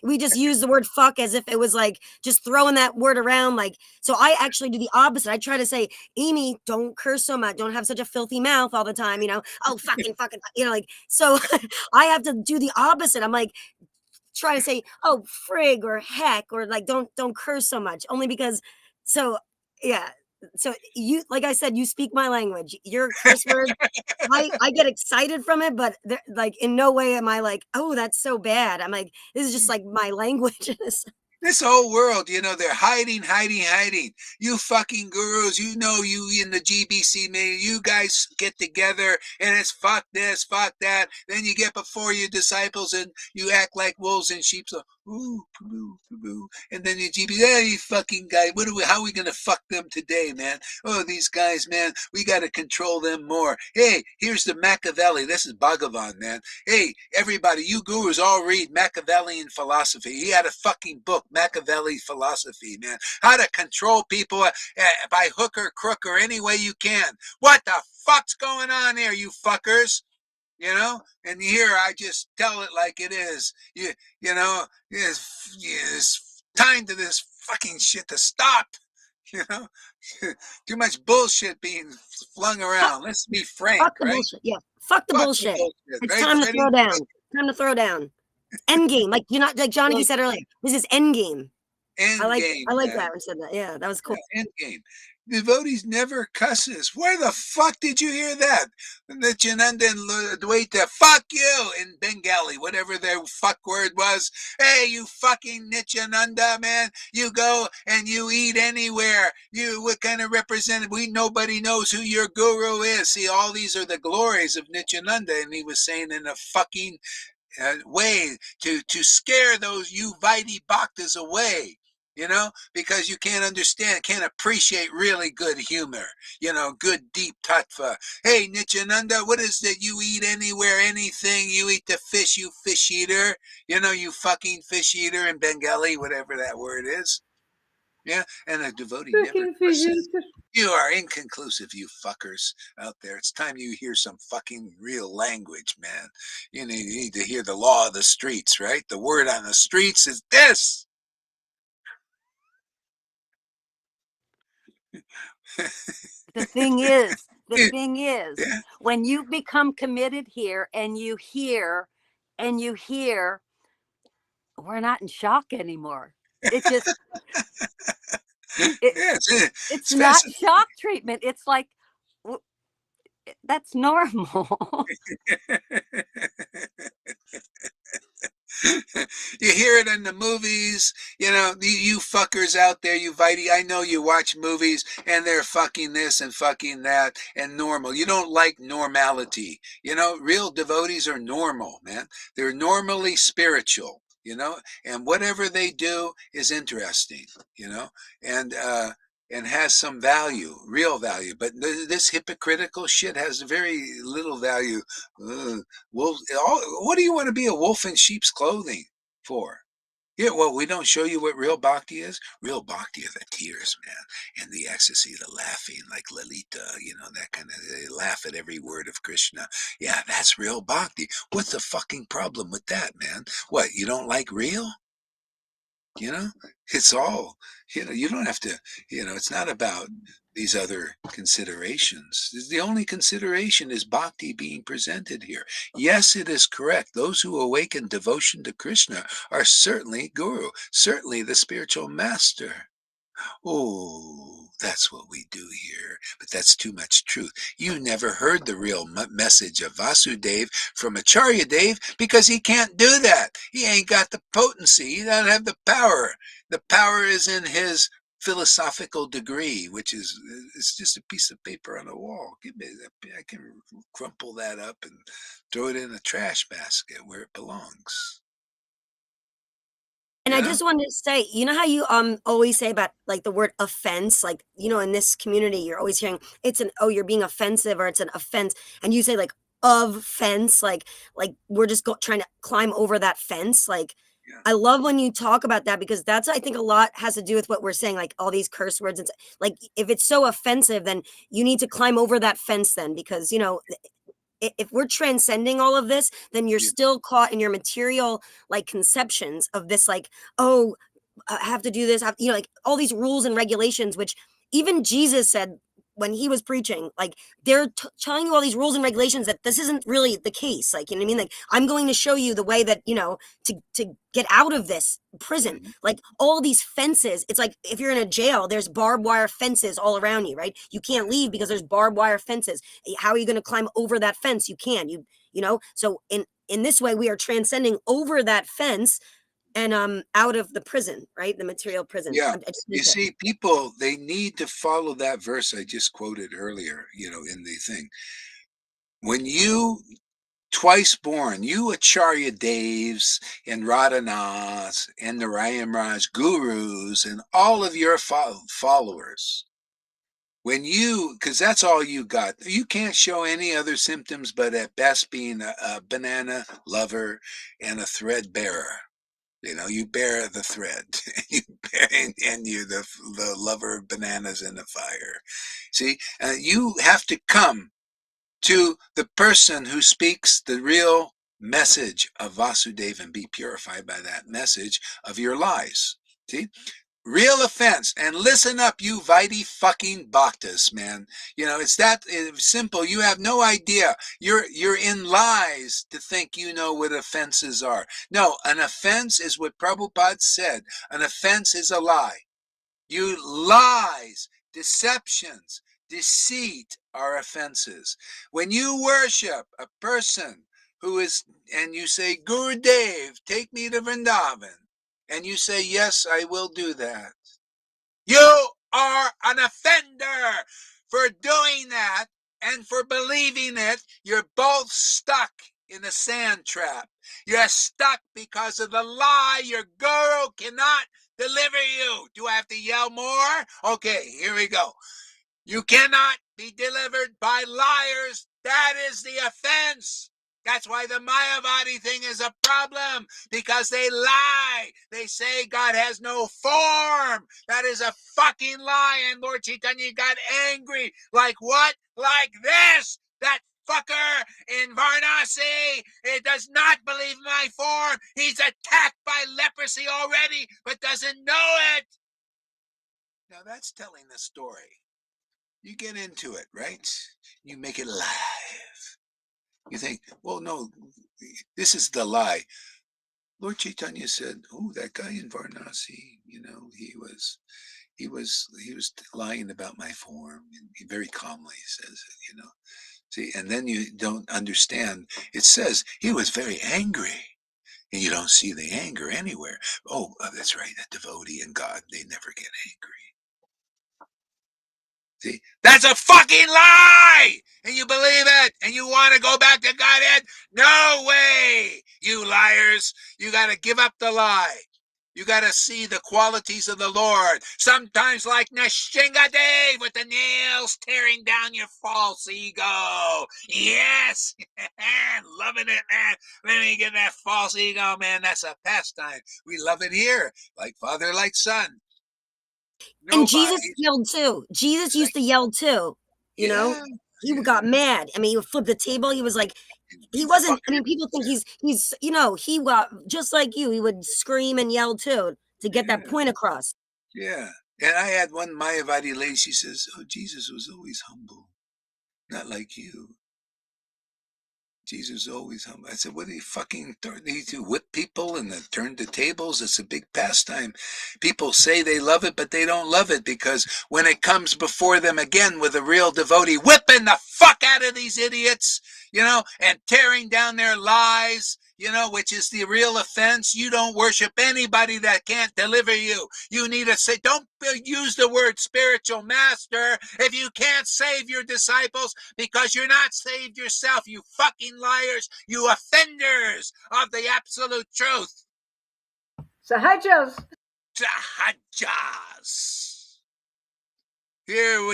F: We just use the word fuck as if it was like just throwing that word around. Like, so I actually do the opposite. I try to say, Amy, don't curse so much. Don't have such a filthy mouth all the time. Oh, fucking, like, so I have to do the opposite. I'm like, try to say, oh, frig or heck, or like, don't curse so much, only because, so yeah. So you, like I said, you speak my language. Your curse word, I get excited from it, but like in no way am I like, oh, that's so bad. I'm like, this is just like my language.
A: This whole world, they're hiding. You fucking gurus, you in the GBC meeting, you guys get together and it's fuck this, fuck that. Then you get before your disciples and you act like wolves in sheep's. So, ooh, poo, poo. And then your GBC, hey, you fucking guy, how are we going to fuck them today, man? Oh, these guys, man, we got to control them more. Hey, here's the Machiavelli. This is Bhagavan, man. Hey, everybody, you gurus all read Machiavellian philosophy. He had a fucking book, Machiavelli philosophy, man. How to control people by hook or crook or any way you can. What the fuck's going on here, you fuckers? And here I just tell it like it is. It's time to this fucking shit to stop. Too much bullshit being flung around. Let's be frank,
F: fuck the
A: right?
F: bullshit. Yeah, fuck the bullshit. It's right, time Freddie? To throw down. Time to throw down. End game, like like Johnny said earlier. This is end game. I like that when said that. Yeah, that was cool.
A: Yeah, end game. Devotees never cusses. Where the fuck did you hear that? Nityananda and Dwaita, fuck you in Bengali, whatever their fuck word was. Hey, you fucking Nityananda, man. You go and you eat anywhere. What kind of representative? Nobody knows who your guru is. See, all these are the glories of Nityananda, and he was saying in a fucking way to scare those you Vaidhi Bhaktas away. Because you can't understand, can't appreciate really good humor, good deep tattva. Hey, Nityananda, what is that you eat anywhere, anything? You eat the fish, you fish eater. You fucking fish eater in Bengali, whatever that word is. Yeah, and a devotee never curses. You are inconclusive, you fuckers out there. It's time you hear some fucking real language, man. You need to hear the law of the streets, right? The word on the streets is this.
D: The thing is, the thing is,
A: Yeah.
D: when you become committed here and you hear, we're not in shock anymore. It just, it,
A: Yeah,
D: it's
A: it's
D: not
A: fascinating.
D: shock treatment. It's like, that's normal.
A: You hear it in the movies, you fuckers out there, you Vitey, I know you watch movies and they're fucking this and fucking that and normal. You don't like normality. Real devotees are normal, man. They're normally spiritual, and whatever they do is interesting, and, and has some value, real value. But this hypocritical shit has very little value. Wolf, what do you want to be a wolf in sheep's clothing for? Yeah, well, we don't show you what real bhakti is. Real bhakti are the tears, man, and the ecstasy, the laughing, like Lalita, that kind of, they laugh at every word of Krishna. Yeah, that's real bhakti. What's the fucking problem with that, man? What, you don't like real? It's all, you don't have to, it's not about these other considerations. The only consideration is bhakti being presented here. Yes, it is correct. Those who awaken devotion to Krishna are certainly guru, certainly the spiritual master. Oh, that's what we do here. But that's too much truth. You never heard the real message of Vasudev from Acharya Dev because he can't do that. He ain't got the potency. He doesn't have the power. The power is in his philosophical degree, which is, it's just a piece of paper on a wall. Give me that. I can crumple that up and throw it in a trash basket where it belongs.
F: And I just wanted to say, you know how you always say about like the word offense, like in this community, you're always hearing you're being offensive or it's an offense, and you say like of fence, like we're just trying to climb over that fence. Like
A: Yeah.
F: I love when you talk about that because that's I think a lot has to do with what we're saying, like all these curse words and like if it's so offensive, then you need to climb over that fence then because if we're transcending all of this, then you're
A: Yeah.
F: still caught in your material like conceptions of this, like, oh, I have to do this, like all these rules and regulations, which even Jesus said when he was preaching, like they're telling you all these rules and regulations that this isn't really the case. Like, you know what I mean? Like, I'm going to show you the way that, to get out of this prison.
A: Mhm.
F: Like all these fences, it's like if you're in a jail, there's barbed wire fences all around you, right? You can't leave because there's barbed wire fences. How are you going to climb over that fence? You can, so in this way, we are transcending over that fence and out of the prison, right? The material prison.
A: Yeah.
F: I just
A: You
F: need to.
A: see, people, they need to follow that verse I just quoted earlier, in the thing. When you twice born, you Acharya Devs and Radhanaths and Narayan Raj gurus and all of your followers, because that's all you got. You can't show any other symptoms but at best being a banana lover and a thread bearer. You bear the thread, and you're the lover of bananas in the fire. See, you have to come to the person who speaks the real message of Vasudeva and be purified by that message of your lies. See? Real offense. And listen up, you Vitey fucking Bhaktas, man. It's that simple. You have no idea. You're in lies to think you know what offenses are. No, an offense is what Prabhupada said. An offense is a lie. Lies, deceptions, deceit are offenses. When you worship a person and you say, Gurudev, take me to Vrindavan, and you say, yes, I will do that, you are an offender for doing that and for believing it. You're both stuck in a sand trap. You're stuck because of the lie. Your guru cannot deliver you. Do I have to yell more? Okay, here we go. You cannot be delivered by liars. That is the offense. That's why the Mayavadi thing is a problem, because they lie. They say God has no form. That is a fucking lie. And Lord Chaitanya got angry. Like what? Like this. That fucker in Varanasi, it does not believe my form. He's attacked by leprosy already, but doesn't know it. Now that's telling the story. You get into it, right? You make it live. You think, well, no, this is the lie. Lord Chaitanya said, "Oh, that guy in Varanasi, he was lying about my form." And he very calmly says it. See, and then you don't understand. It says he was very angry, and you don't see the anger anywhere. Oh, that's right. A devotee and God, they never get angry. See, that's a fucking lie! And you believe it, and you want to go back to Godhead? No way, you liars. You got to give up the lie. You got to see the qualities of the Lord. Sometimes like Nashingadev with the nails tearing down your false ego. Yes, loving it, man. Let me get that false ego, man. That's a pastime. We love it here, like father, like son.
F: And Jesus
A: Nobody.
F: yelled too. Jesus used to yell too. You know,
A: Yeah,
F: he
A: yeah.
F: got mad. I mean, he would flip the table. He was like, he wasn't. I mean, people think he's. He got just like you. He would scream and yell too to get that
A: Yeah,
F: point across.
A: yeah. And I had one Mayavadi lady, she says, "Oh, Jesus was always humble, not like you. Jesus was always humble." I said, "What do you fucking need to whip people and then turn the tables? It's a big pastime. People say they love it, but they don't love it because when it comes before them again with a real devotee, whipping the fuck out of these idiots, and tearing down their lies, which is the real offense. You don't worship anybody that can't deliver you. You need to say, don't use the word spiritual master if you can't save your disciples because you're not saved yourself, you fucking liars, you offenders of the absolute truth."
B: Sahajas.
A: Sahajas. Here,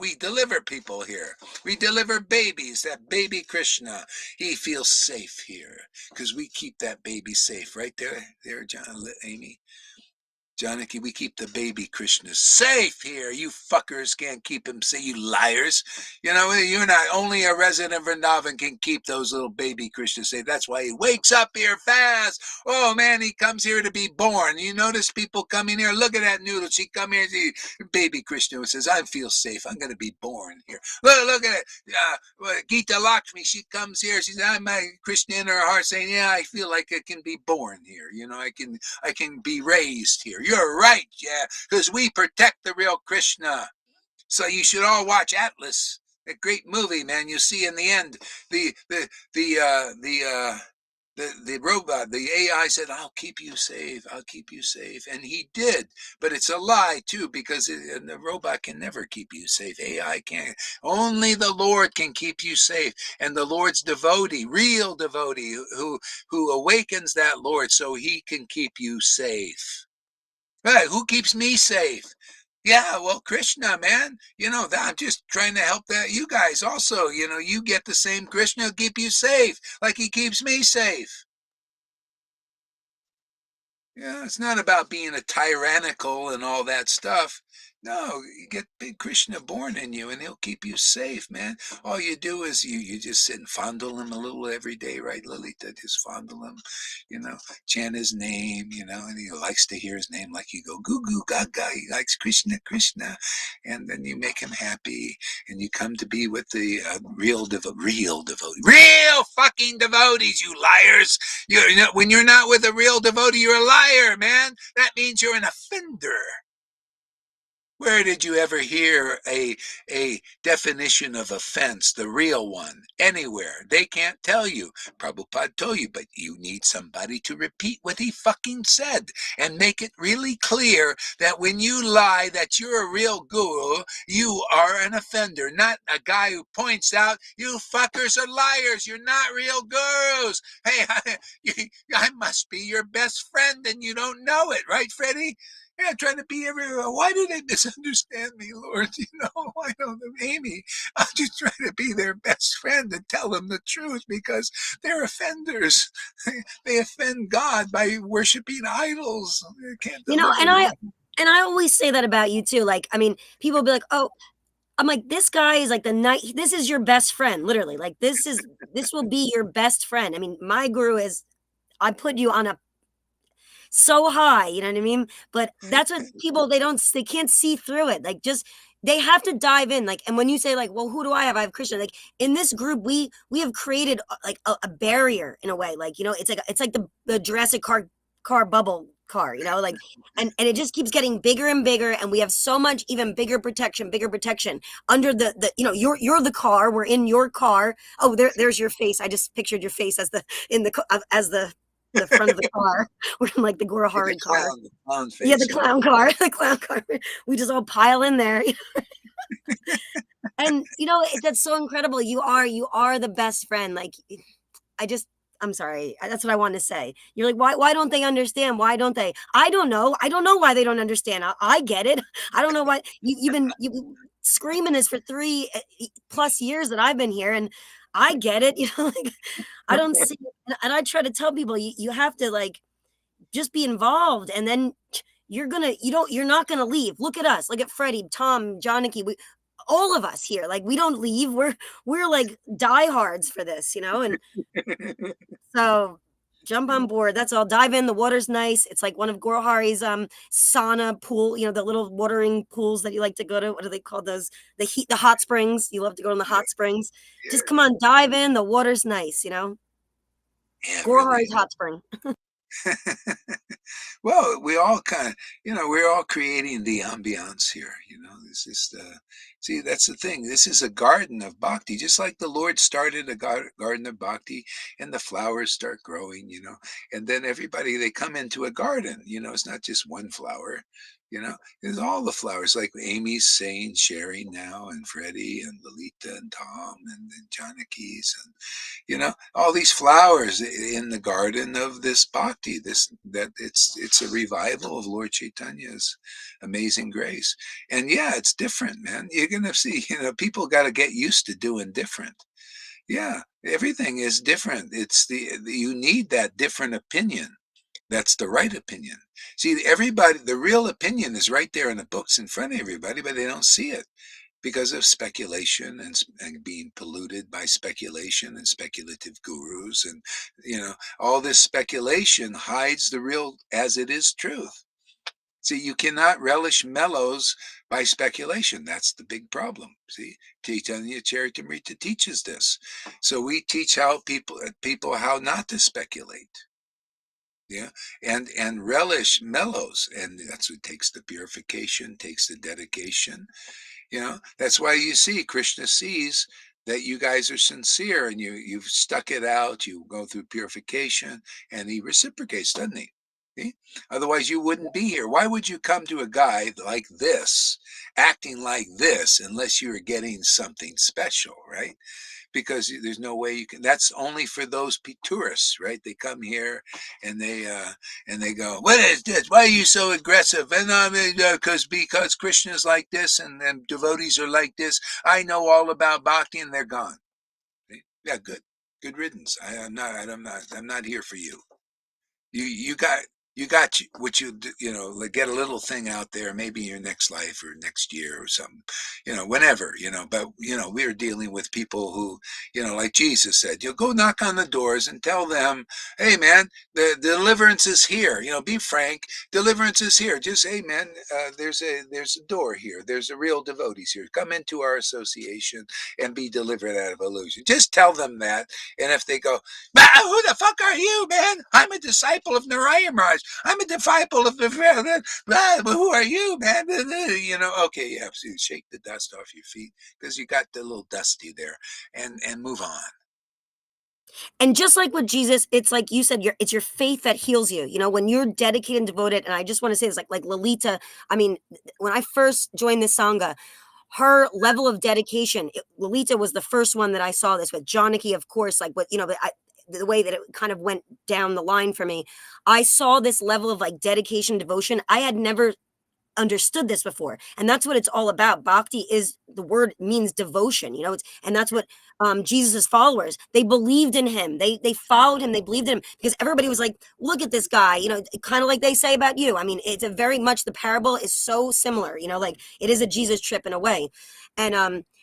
A: we deliver people here. We deliver babies. That baby Krishna, he feels safe here because we keep that baby safe. Right there, John, Amy. Janaki, we keep the baby Krishna safe here. You fuckers can't keep him safe, you liars. You're not only a resident of Vrindavan can keep those little baby Krishnas safe. That's why he wakes up here fast. Oh man, he comes here to be born. You notice people coming here. Look at that noodle. She come here. Baby Krishna says, "I feel safe. I'm going to be born here." Look at it. Gita Lakshmi. She comes here. She says, "I'm my Krishna in her heart, saying, yeah, I feel like I can be born here. I can be raised here." You're right, yeah, because we protect the real Krishna. So you should all watch Atlas, a great movie, man. You see in the end, the robot, the AI said, "I'll keep you safe. I'll keep you safe," and he did. But it's a lie too, because the robot can never keep you safe. AI can't. Only the Lord can keep you safe, and the Lord's devotee, real devotee, who awakens that Lord, so He can keep you safe. Right, who keeps me safe? Yeah, well, Krishna, man. I'm just trying to help you guys also. You get the same Krishna keep you safe, like he keeps me safe. Yeah, it's not about being a tyrannical and all that stuff. No, you get big Krishna born in you and he'll keep you safe, man. All you do is you just sit and fondle him a little every day, right, Lolita? Just fondle him, chant his name, and he likes to hear his name like you go, goo goo gaga. He likes Krishna, Krishna. And then you make him happy and you come to be with the real fucking devotees, you liars. When you're not with a real devotee, you're a liar, man. That means you're an offender. Where did you ever hear a definition of offense, the real one? Anywhere. They can't tell you. Prabhupada told you, but you need somebody to repeat what he fucking said and make it really clear that when you lie that you're a real guru, you are an offender, not a guy who points out, you fuckers are liars. You're not real gurus. Hey, I must be your best friend and you don't know it, right, Freddie? Yeah, trying to be everywhere. Why do they misunderstand me, Lord? I don't know, Amy. I'm just trying to be their best friend and tell them the truth because they're offenders. They offend God by worshiping idols. They can't deliver.
F: And I always say that about you too. Like, I mean, people will be like, "Oh," I'm like, "This guy is like the night. This is your best friend, literally. Like, this will be your best friend." I mean, my guru is. I put you on a so high, you know what I mean? But that's what people, they can't see through it. Like, just, they have to dive in. Like, and when you say, like, well, who do I have? I have Christian. Like, in this group, we have created like a barrier in a way. Like, you know, it's like the Jurassic car bubble car, you know, like, and it just keeps getting bigger and bigger, and we have so much even bigger protection under the, you know, you're the car, we're in your car. Oh, there's your face. I just pictured your face as as the front of the car. We're in like the Gorahari car.
A: The clown face.
F: Yeah, the clown car. The clown car. We just all pile in there. And you know, that's so incredible. You are the best friend. Like, I'm sorry. That's what I want to say. You're like, why don't they understand? Why don't they? I don't know. I don't know why they don't understand. I get it. I don't know why you've been screaming this for 3+ years that I've been here, and I get it. You know, like, I don't see, and I try to tell people, you have to, like, just be involved, and then you're not gonna leave. Look at us. Look at Freddie, Tom, John, Nikki. All of us here, like, we don't leave. We're like diehards for this, you know. And so jump on board. That's all. Dive in. The water's nice. It's like one of Gorohari's sauna pool, you know, the little watering pools that you like to go to. What do they call those? The hot springs. You love to go in the hot springs. Just come on, dive in. The water's nice, you know.
A: Yeah,
F: Gorohari's
A: really.
F: hot spring.
A: Well, we all kind of, you know, we're all creating the ambiance here. You know, this is see, that's the thing. This is a garden of bhakti, just like the Lord started a garden of bhakti, and the flowers start growing, you know, and then everybody, they come into a garden, you know, it's not just one flower. You know, there's all the flowers, like Amy's saying, sharing now, and Freddie and Lolita and Tom and Janaki's, and you know, all these flowers in the garden of this bhakti, it's a revival of Lord Chaitanya's amazing grace. And yeah, it's different, man. You're gonna see, you know, people got to get used to doing different. Yeah, everything is different. It's you need that different opinion. That's the right opinion. See, everybody, the real opinion is right there in the books in front of everybody, but they don't see it because of speculation and being polluted by speculation and speculative gurus. And, you know, all this speculation hides the real as it is truth. See, you cannot relish mellows by speculation. That's the big problem. See, Chaitanya Charitamrita teaches this. So we teach how people how not to speculate. Yeah, and relish mellows, and that's what takes the purification, takes the dedication. You know, that's why you see Krishna sees that you guys are sincere, and you've stuck it out. You go through purification, and he reciprocates, doesn't he? See? Otherwise, you wouldn't be here. Why would you come to a guy like this, acting like this, unless you were getting something special, right? Because there's no way you can. That's only for those tourists, right? They come here and they go, "What is this? Why are you so aggressive?" And I mean, because Krishna's like this, and devotees are like this. I know all about bhakti, and they're gone. Yeah, good riddance. I'm not here for you. You got what you know, like, get a little thing out there, maybe your next life or next year or something, you know, whenever, you know. But you know, we're dealing with people who, you know, like Jesus said, you'll go knock on the doors and tell them, hey man, the deliverance is here, you know, be frank, deliverance is here. Just, hey man, there's a door here, there's a real devotees here, come into our association and be delivered out of illusion. Just tell them that. And if they go, who the fuck are you, man? I'm a disciple of Narayan Raj. I'm a disciple of the. Who are you, man? You know, okay, yeah, so you shake the dust off your feet because you got the little dusty there, and move on.
F: And just like with Jesus, it's like you said, it's your faith that heals you. You know, when you're dedicated and devoted. And I just want to say this, like Lolita. I mean, when I first joined this sangha, her level of dedication, Lolita was the first one that I saw this with. Janaki, of course, like what, you know, the way that it kind of went down the line for me. I saw this level of like dedication, devotion. I had never understood this before, and that's what it's all about. Bhakti is, the word means devotion, you know. And that's what Jesus's followers, they believed in him, they followed him, they believed in him, because everybody was like, look at this guy, you know, kind of like they say about you. I mean, it's a very much, the parable is so similar, you know, like it is a Jesus trip in a way. And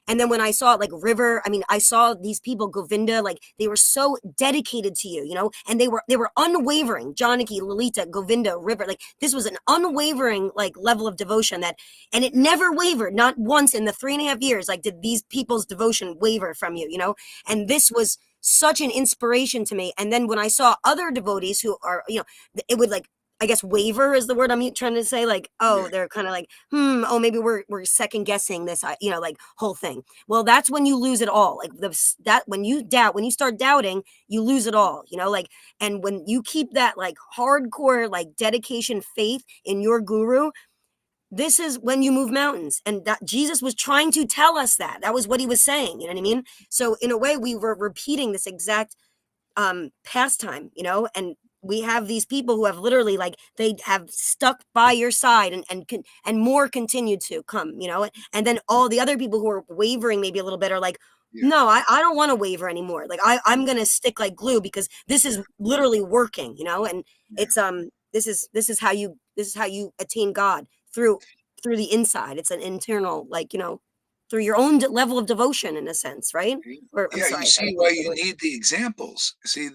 F: And then when I saw like River, I mean, I saw these people, Govinda, like they were so dedicated to you, you know, and they were unwavering. Janaki, Lolita, Govinda, River, like this was an unwavering like level of devotion that, and it never wavered, not once in the 3.5 years. Like, did these people's devotion waver from you, you know? And this was such an inspiration to me. And then when I saw other devotees who are, you know, it would like, I guess waver is the word I'm trying to say. Like, oh,
A: Yeah.
F: they're kind of like, oh, maybe we're second guessing this, you know, like whole thing. Well, that's when you lose it all. Like that when you doubt, when you start doubting, you lose it all. You know, like, and when you keep that like hardcore like dedication, faith in your guru, this is when you move mountains. And that Jesus was trying to tell us that. That was what he was saying. You know what I mean? So in a way, we were repeating this exact pastime, you know, and we have these people who have literally like they have stuck by your side and more continue to come, you know, and then all the other people who are wavering maybe a little bit are like,
A: Yeah.
F: no, I don't want to waver anymore. Like I'm gonna stick like glue because this is literally working, you know, and it's this is how you attain God through the inside. It's an internal, like, you know, through your own level of devotion in a sense, right? Or I'm
A: Yeah, you
F: sorry.
A: see why you need the examples. See,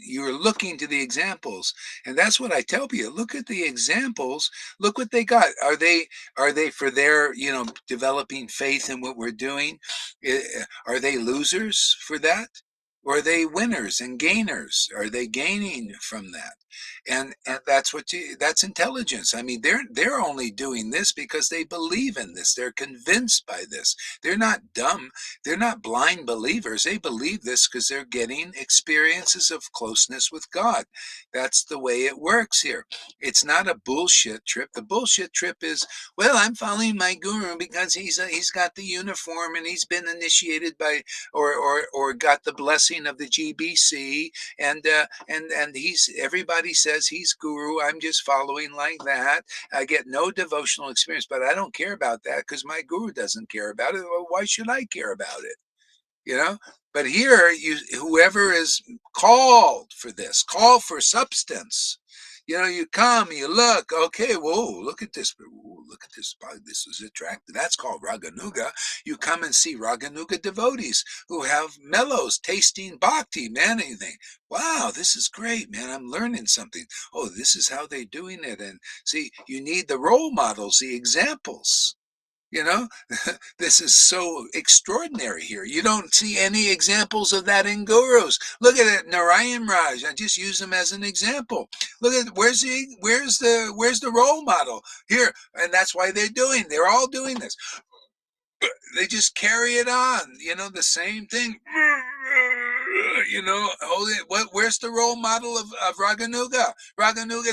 A: you're looking to the examples, and that's what I tell you. Look at the examples. Look what they got. Are they for their, developing faith in what we're doing? Are they losers for that? Or are they winners and gainers? Are they gaining from that? And that's intelligence. I mean, they're only doing this because they believe in this. They're convinced by this. They're not dumb. They're not blind believers. They believe this because they're getting experiences of closeness with God. That's the way it works here. It's not a bullshit trip. The bullshit trip is, well, I'm following my guru because he's got the uniform and he's been initiated by or got the blessing of the GBC, and he's everybody says he's guru. I'm just following like that. I get no devotional experience, but I don't care about that because my guru doesn't care about it. Well, why should I care about it? But here, whoever is called for this, call for substance. You come, you look, okay, whoa, look at this. Whoa, look at this. This is attractive. That's called Raganuga. You come and see Raganuga devotees who have mellows tasting bhakti, man. And you think, wow, this is great, man. I'm learning something. Oh, this is how they're doing it. And see, you need the role models, the examples. This is so extraordinary here. You don't see any examples of that in gurus. Look at it, Narayan Raj. I just use him as an example. Look at where's the role model here, and that's why they're all doing this. They just carry it on, the same thing. Where's the role model of Raganuga? Raganuga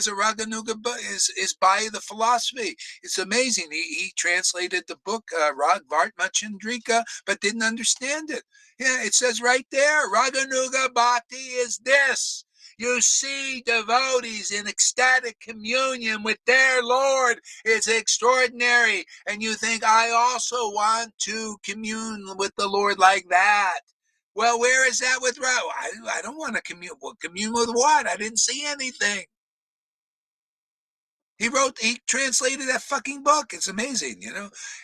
A: is by the philosophy. It's amazing. He translated the book Vartma Chandrika, but didn't understand it. Yeah, it says right there, Raganuga Bhakti is this. You see devotees in ecstatic communion with their Lord. It's extraordinary. And you think, I also want to commune with the Lord like that. Well, where is that with I don't want to commune. Well, commune with what? I didn't see anything. He translated that fucking book. It's amazing,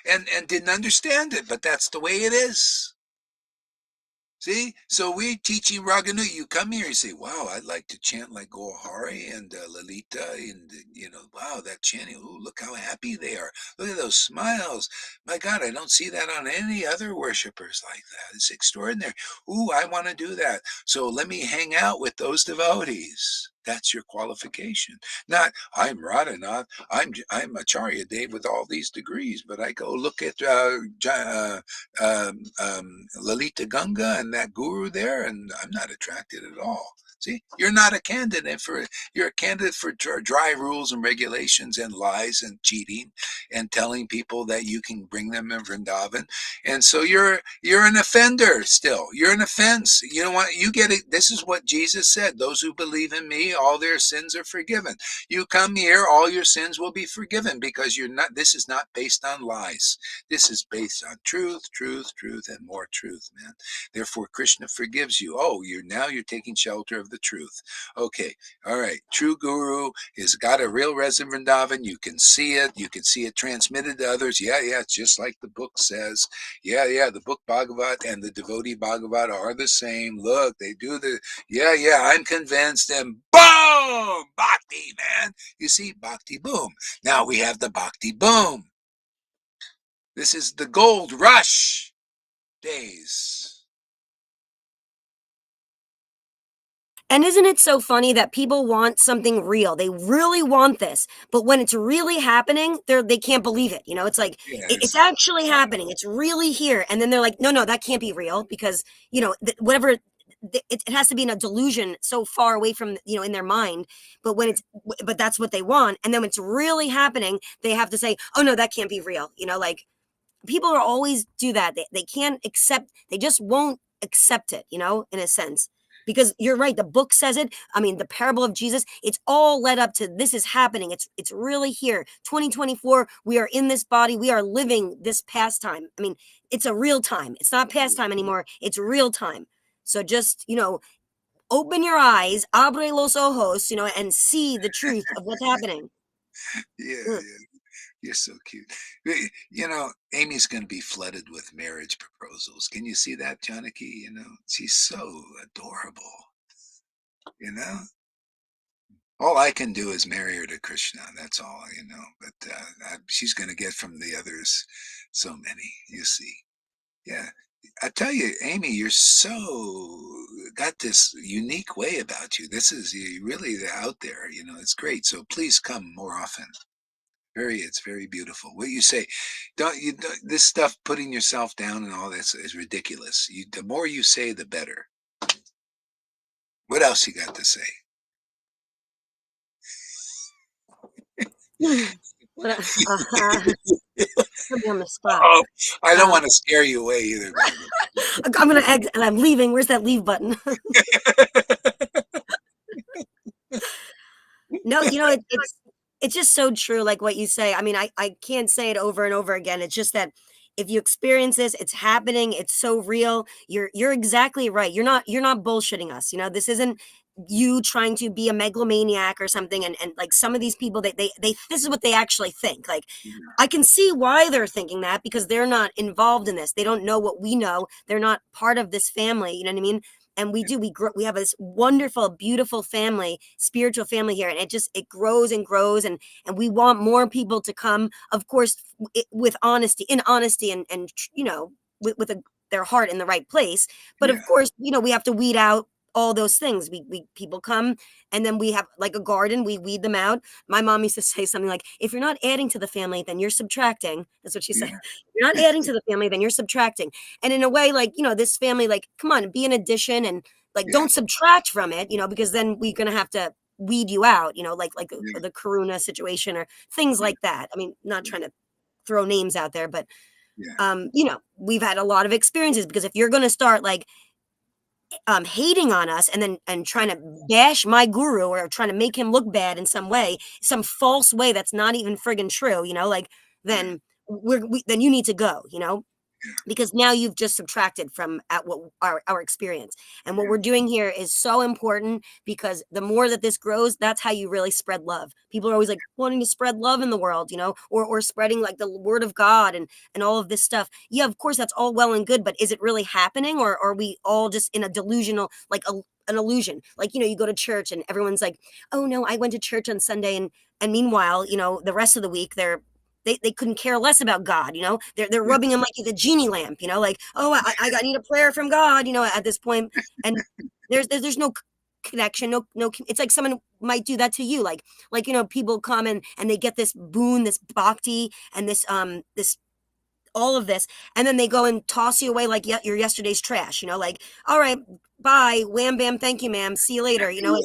A: and didn't understand it, but that's the way it is. See, so we're teaching Raganu. You come here, you say, wow, I'd like to chant like Gohari and Lalita, and, wow, that chanting, ooh, look how happy they are. Look at those smiles. My God, I don't see that on any other worshipers like that. It's extraordinary. Ooh, I want to do that. So let me hang out with those devotees. That's your qualification. Not, I'm Radhanath, I'm Acharya Dev with all these degrees, but I go look at Lalita Ganga and that guru there, and I'm not attracted at all. See, you're not a candidate you're a candidate for dry rules and regulations and lies and cheating and telling people that you can bring them in Vrindavan. And so you're an offender still. You're an offense. You know what? You get it. This is what Jesus said. Those who believe in me me, all their sins are forgiven. You come here, all your sins will be forgiven, because this is not based on lies. This is based on truth, truth, truth, and more truth, man. Therefore, Krishna forgives you. Oh, you're taking shelter of the truth. Okay, all right. True Guru has got a real res in Vrindavan. You can see it. You can see it transmitted to others. Yeah, it's just like the book says. Yeah, the book Bhagavat and the devotee Bhagavat are the same. Look, they do I'm convinced. And boom! Bhakti, man. You see, Bhakti boom. Now we have the Bhakti boom. This is the gold rush days.
F: And isn't it so funny that people want something real? They really want this, but when it's really happening, they can't believe it. It's like it's actually happening. It's really here, and then they're like, no, that can't be real, because whatever. It has to be in a delusion so far away from in their mind. But but that's what they want, and then when it's really happening, they have to say, oh no, that can't be real. Like people are always do that. They can't accept. They just won't accept it. In a sense. Because you're right, the book says it. I mean, the parable of Jesus, it's all led up to this is happening. It's really here. 2024, we are in this body. We are living this pastime. I mean, it's a real time. It's not pastime anymore. It's real time. So just, open your eyes, abre los ojos, and see the truth of what's happening.
A: Yeah. You're so cute. Amy's going to be flooded with marriage proposals. Can you see that, Janaki? She's so adorable. All I can do is marry her to Krishna. That's all, But she's going to get from the others so many, you see. Yeah. I tell you, Amy, you're so got this unique way about you. You're really out there, it's great. So please come more often. It's very beautiful. What you say, this stuff, putting yourself down and all this is ridiculous. The more you say, the better. What else you got to say?
F: Put me on the spot.
A: Oh, I don't want to scare you away either.
F: I'm gonna exit and I'm leaving. Where's that leave button? No, it's just so true, like what you say. I mean, I can't say it over and over again. It's just that if you experience this, it's happening. It's so real. You're exactly right. You're not bullshitting us. This isn't you trying to be a megalomaniac or something. And like some of these people, they this is what they actually think. Like I can see why they're thinking that, because they're not involved in this. They don't know what we know. They're not part of this family. You know what I mean? And we have this wonderful, beautiful family, spiritual family here, and it grows and grows, and we want more people to come, of course, with honesty, and with their heart in the right place. But of course, we have to weed out all those things. We people come, and then we have like a garden, we weed them out. My mom used to say something like, if you're not adding to the family, then you're subtracting. That's what she said. If you're not adding to the family, then you're subtracting. And in a way, like, this family, like, come on, be an addition, and like don't subtract from it, because then we're gonna have to weed you out, like the Karuna situation or things like that. I mean, not trying to throw names out there, but we've had a lot of experiences, because if you're gonna start like hating on us and trying to bash my guru, or trying to make him look bad in some way, some false way that's not even friggin' true, then then you need to go, because now you've just subtracted from at what our experience. And what we're doing here is so important, because the more that this grows, that's how you really spread love. People are always like wanting to spread love in the world, or spreading like the word of God and all of this stuff. Yeah, of course, that's all well and good, but is it really happening, or are we all just in a delusional, like an illusion? Like, you go to church and everyone's like, oh no, I went to church on Sunday, and meanwhile, the rest of the week they couldn't care less about God, they're rubbing him like he's a genie lamp, like, oh, I need a prayer from God, at this point. And there's no connection, no, it's like someone might do that to you, like, people come and they get this boon, this bhakti, and this all of this, and then they go and toss you away like your yesterday's trash, like, all right, bye, wham bam, thank you ma'am, see you later, like,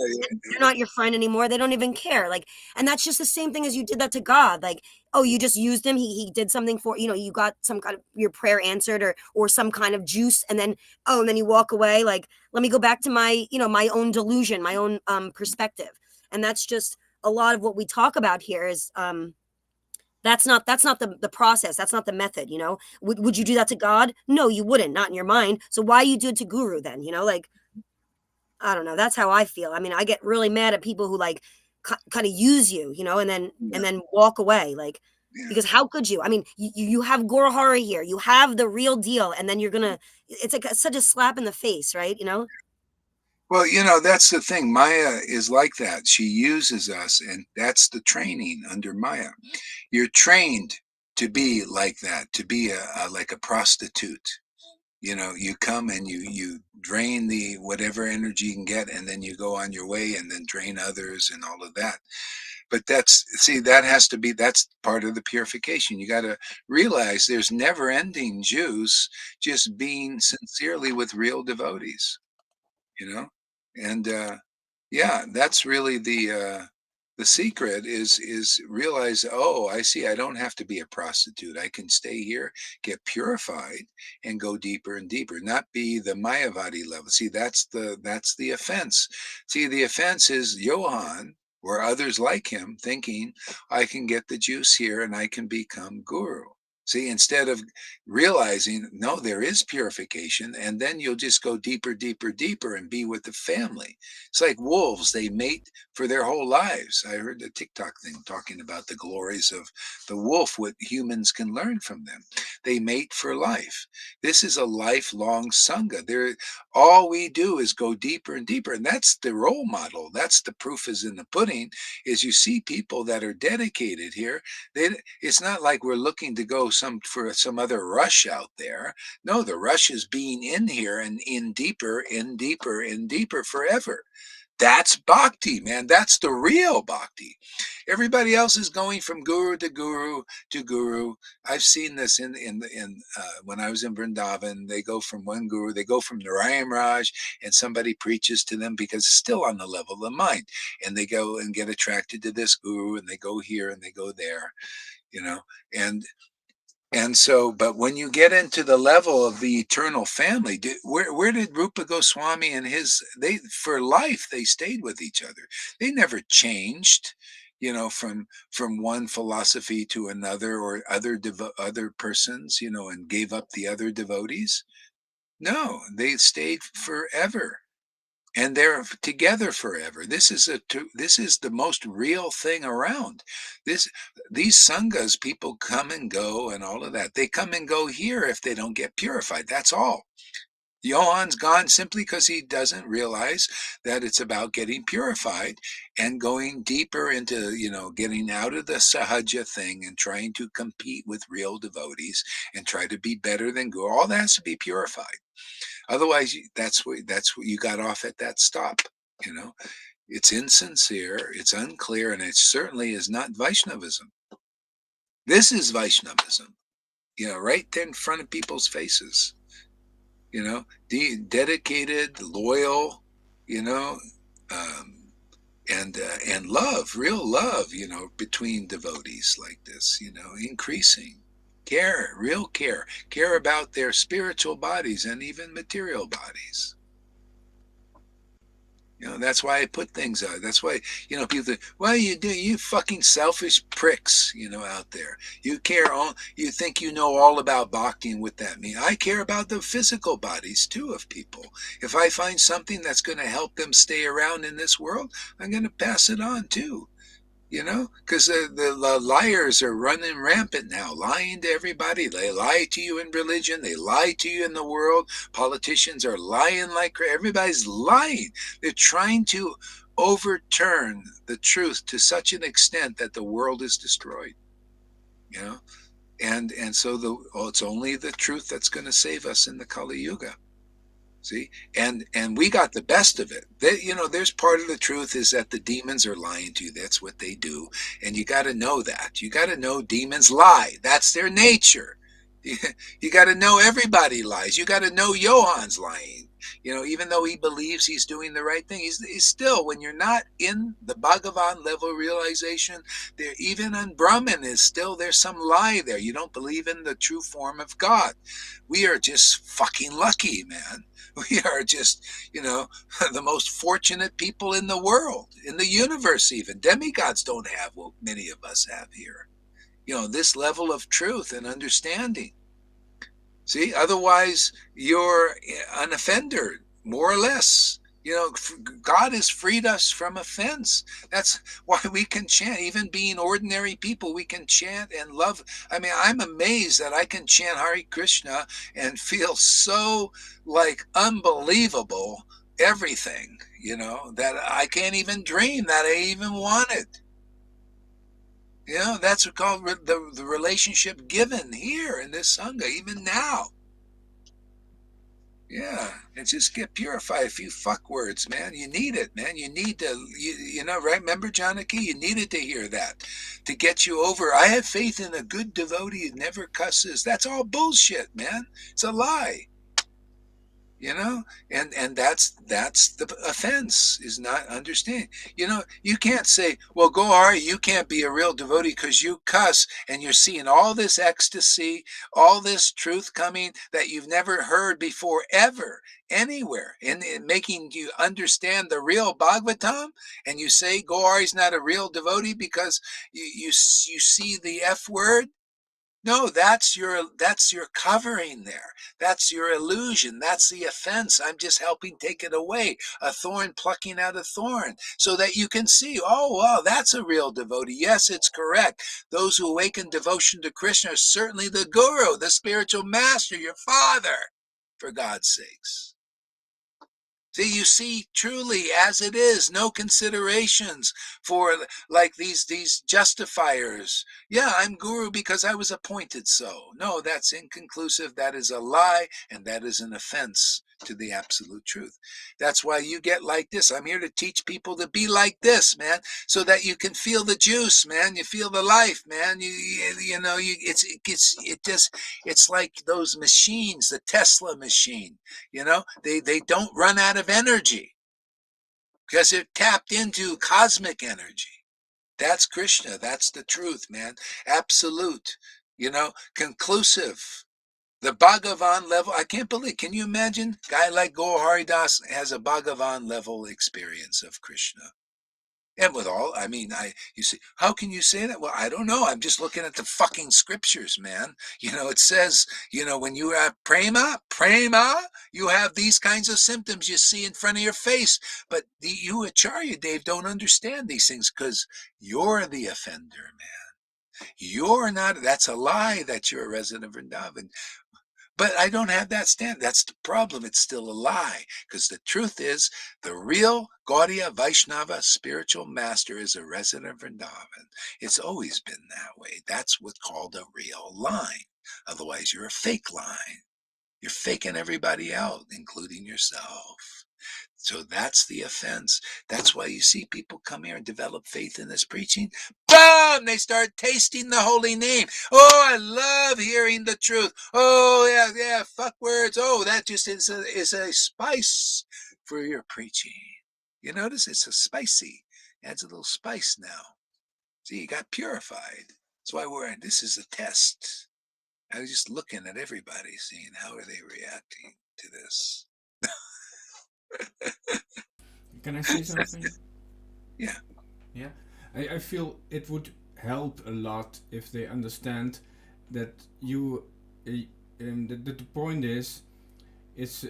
F: they're not your friend anymore, they don't even care, like, and that's just the same thing as you did that to God, like, oh, you just used him, he did something for, you got some kind of your prayer answered, or some kind of juice, and then you walk away, like, let me go back to my my own delusion, my own perspective. And that's just a lot of what we talk about here is that's not the process, that's not the method. Would you do that to God? No, you wouldn't, not in your mind. So why you do it to Guru then? Like, I don't know, that's how I feel. I mean, I get really mad at people who like kind of use you, and then walk away, like, because how could you? I mean, you have Guru Hari here, you have the real deal, and then you're gonna, it's like such a slap in the face, right?
A: Well, that's the thing. Maya is like that. She uses us, and that's the training under Maya. You're trained to be like that, to be like a prostitute. You come and you drain the whatever energy you can get, and then you go on your way and then drain others and all of that. But that's part of the purification. You got to realize there's never ending juice just being sincerely with real devotees, you know and yeah, that's really the secret is realize, oh, I see, I don't have to be a prostitute. I can stay here, get purified, and go deeper and deeper, not be the mayavadi level. See, that's the offense. See, the offense is Johann or others like him thinking, I can get the juice here and I can become guru. See, instead of realizing, no, there is purification, and then you'll just go deeper, deeper, deeper and be with the family. It's like wolves, they mate for their whole lives. I heard the TikTok thing talking about the glories of the wolf, what humans can learn from them. They mate for life. This is a lifelong sangha. All we do is go deeper and deeper, and that's the role model. That's the proof is in the pudding, is you see people that are dedicated here. It's not like we're looking to go for some other rush out there. No, the rush is being in here and in deeper, in deeper, in deeper forever. That's bhakti, man. That's the real bhakti. Everybody else is going from guru to guru to guru. I've seen this in when I was in Vrindavan. They go from one guru, they go from Narayan Raj, and somebody preaches to them because it's still on the level of the mind, and they go and get attracted to this guru, and they go here and they go there, and so, but when you get into the level of the eternal family, where did Rupa Goswami and they for life, they stayed with each other. They never changed, from one philosophy to another, or other persons, and gave up the other devotees. No, they stayed forever. And they're together forever. This is the most real thing around. These sanghas, people come and go and all of that. They come and go here if they don't get purified. That's all. Johann's gone simply because he doesn't realize that it's about getting purified and going deeper into, getting out of the sahaja thing and trying to compete with real devotees and try to be better than Guru. All that has to be purified. Otherwise, that's what you got off at that stop. It's insincere, it's unclear, and it certainly is not Vaishnavism. This is Vaishnavism, right there in front of people's faces. Dedicated, loyal, and love, real love, between devotees like this, increasing. Real care about their spiritual bodies and even material bodies. That's why I put things out. That's why, people think, well, you fucking selfish pricks, out there. You think you know all about bhakti and what that means. I care about the physical bodies too of people. If I find something that's going to help them stay around in this world, I'm going to pass it on too. Because the liars are running rampant now, lying to everybody. They lie to you in religion. They lie to you in the world. Politicians are lying like everybody's lying. They're trying to overturn the truth to such an extent that the world is destroyed. And so it's only the truth that's going to save us in the Kali Yuga. See, and we got the best of it. There's part of the truth is that the demons are lying to you. That's what they do, and you got to know that. You got to know demons lie. That's their nature. You got to know everybody lies. You got to know Johan's lying. Even though he believes he's doing the right thing, he's still, when you're not in the Bhagavan level realization, there, even on Brahman is still, there's some lie there. You don't believe in the true form of God. We are just fucking lucky, man. We are just, the most fortunate people in the world, in the universe even. Demigods don't have what many of us have here. This level of truth and understanding. See, otherwise you're an offender, more or less. God has freed us from offense. That's why we can chant. Even being ordinary people, we can chant and love. I mean, I'm amazed that I can chant Hare Krishna and feel so like unbelievable everything, that I can't even dream that I even want it. That's called the relationship given here in this Sangha, even now. Yeah, and just get purified. A few fuck words, man. You need it, man. You need to, right? Remember, Janaki? You needed to hear that to get you over. I have faith in a good devotee who never cusses. That's all bullshit, man. It's a lie. And that's the offense, is not understanding. You can't say, well, Gohari, you can't be a real devotee because you cuss and you're seeing all this ecstasy, all this truth coming that you've never heard before ever anywhere, and making you understand the real Bhagavatam, and you say Gohari's not a real devotee because you see the F word. No, that's your covering there. That's your illusion. That's the offense. I'm just helping take it away. A thorn plucking out a thorn so that you can see, oh, wow, that's a real devotee. Yes, it's correct. Those who awaken devotion to Krishna are certainly the guru, the spiritual master, your father, for God's sakes. See, you see truly as it is, no considerations for like these justifiers. Yeah, I'm guru because I was appointed so. No, that's inconclusive. That is a lie, and that is an offense to the absolute truth. That's why you get like this. I'm here to teach people to be like this, man, so that you can feel the juice, man. You feel the life, man. It's like those machines, the Tesla machine. They don't run out of energy because they're tapped into cosmic energy. That's Krishna. That's the truth, man. Absolute, conclusive. The Bhagavan level, I can't believe, can you imagine? A guy like Gaur Haridas has a Bhagavan level experience of Krishna. And with all, I mean, you see, how can you say that? Well, I don't know. I'm just looking at the fucking scriptures, man. It says, when you have prema, you have these kinds of symptoms you see in front of your face. But you, Acharya Dave, don't understand these things because you're the offender, man. You're not, that's a lie that you're a resident of Vrindavan. But I don't have that stand. That's the problem. It's still a lie. Because the truth is, the real Gaudiya Vaishnava spiritual master is a resident of Vrindavan. It's always been that way. That's what's called a real line. Otherwise, you're a fake line. You're faking everybody out, including yourself. So that's the offense. That's why you see people come here and develop faith in this preaching. Boom! They start tasting the holy name. Oh, I love hearing the truth. Oh, yeah, fuck words. Oh, that just is a spice for your preaching. You notice it's a spicy. Adds a little spice now. See, you got purified. That's why this is a test. I was just looking at everybody, seeing how are they reacting to this.
C: Can I say something?
A: Yeah.
C: Yeah, I feel it would help a lot if they understand that the point is, it's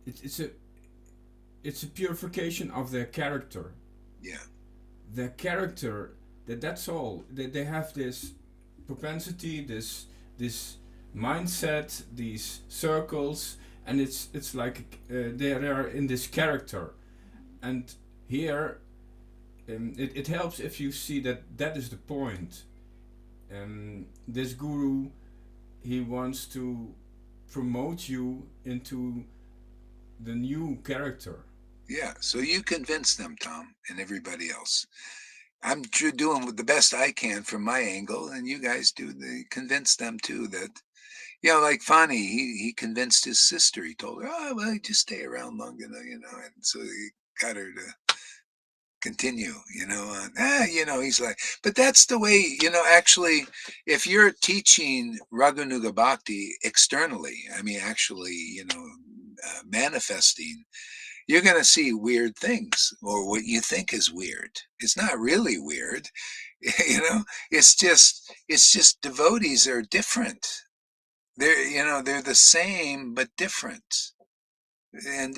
C: it's a it's a purification of their character.
A: Yeah.
C: Their character, that's all. They have this propensity, this mindset, these circles, and it's like they are in this character. And here, it helps if you see that is the point. This guru, he wants to promote you into the new character.
A: Yeah, so you convince them, Tom, and everybody else. I'm doing the best I can from my angle, and you guys convince them too that, like Fani, he convinced his sister. He told her, oh, well, just stay around long enough, and so he got her to continue, he's like, but that's the way, actually, if you're teaching Raganuga Bhakti externally, I mean, actually, manifesting, you're going to see weird things, or what you think is weird. It's not really weird. It's just devotees are different. They're the same but different. And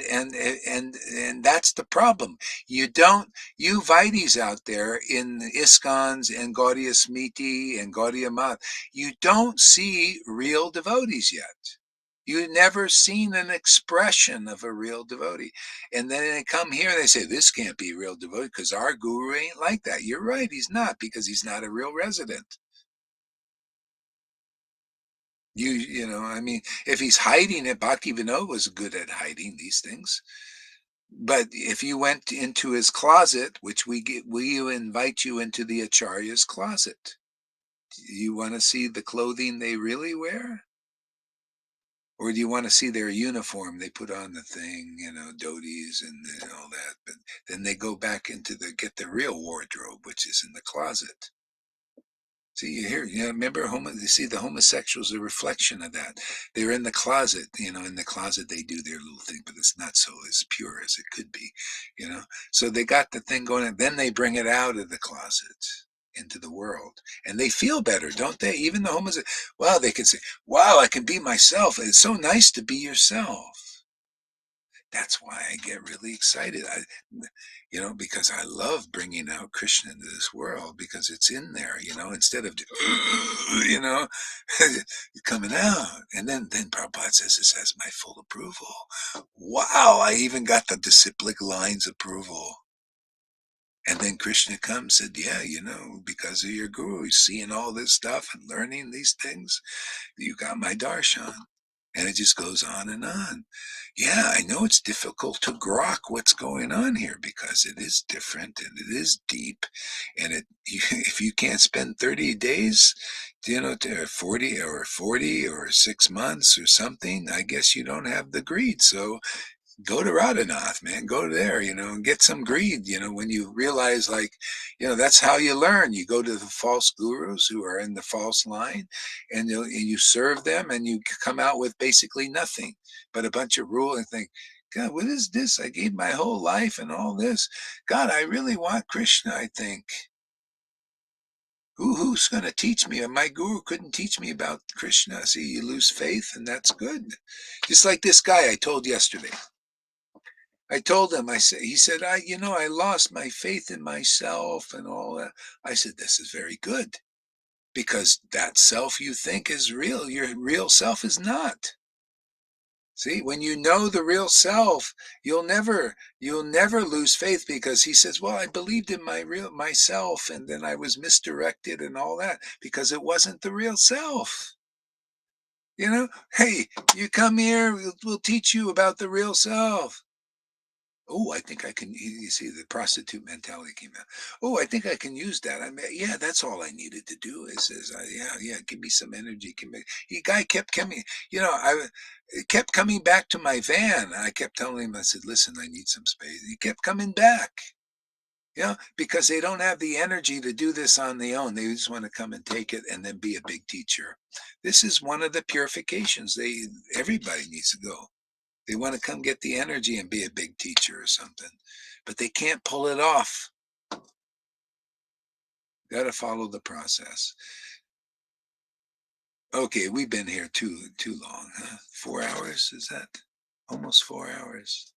A: that's the problem. You Vaidis out there in Iskons and Gaudiya Smriti and Gaudiya Math, you don't see real devotees yet. You've never seen an expression of a real devotee. And then they come here and they say, this can't be a real devotee because our guru ain't like that. You're right, he's not, because he's not a real resident. I mean, if he's hiding it, Bhaktivinoda was good at hiding these things. But if you went into his closet, which we invite you into the Acharya's closet. Do you want to see the clothing they really wear? Or do you want to see their uniform? They put on the thing, dhotis and all that. But then they go back get the real wardrobe, which is in the closet. See, remember, you see the homosexuals, a reflection of that. They're in the closet, in the closet they do their little thing, but it's not so as pure as it could be, So they got the thing going, and then they bring it out of the closet into the world. And they feel better, don't they? Even the homosexuals, wow, they can say, wow, I can be myself. It's so nice to be yourself. That's why I get really excited. Because I love bringing out Krishna into this world, because it's in there, instead of, coming out. And then Prabhupada says, this has my full approval. Wow, I even got the disciplic lines approval. And then Krishna comes and said, yeah, because of your guru, seeing all this stuff and learning these things, you got my darshan. And it just goes on and on. Yeah, I know it's difficult to grok what's going on here, because it is different and it is deep. And if you can't spend 30 days, to 40 or 6 months or something, I guess you don't have the greed. So go to Radhanath, man, go there, and get some greed, when you realize, that's how you learn. You go to the false gurus who are in the false line, and you serve them, and you come out with basically nothing but a bunch of rule, and think, God, what is this? I gave my whole life and all this. God, I really want Krishna, I think. Who's going to teach me? My guru couldn't teach me about Krishna. See, you lose faith, and that's good. Just like this guy I told yesterday. I told him, he said, I lost my faith in myself and all that. I said, this is very good, because that self you think is real, your real self is not. See, when you know the real self, you'll never lose faith, because he says, well, I believed in myself, and then I was misdirected and all that, because it wasn't the real self. Hey, you come here, we'll teach you about the real self. Oh, I think I can. You see, the prostitute mentality came out. Oh, I think I can use that. I mean, yeah, that's all I needed to do is yeah, give me some energy. The guy kept coming. It kept coming back to my van. I kept telling him, I said, listen, I need some space. He kept coming back. Because they don't have the energy to do this on their own. They just want to come and take it and then be a big teacher. This is one of the purifications. Everybody needs to go. They want to come get the energy and be a big teacher or something, but they can't pull it off. Got to follow the process. Okay, we've been here too long, huh? 4 hours, is that? Almost 4 hours.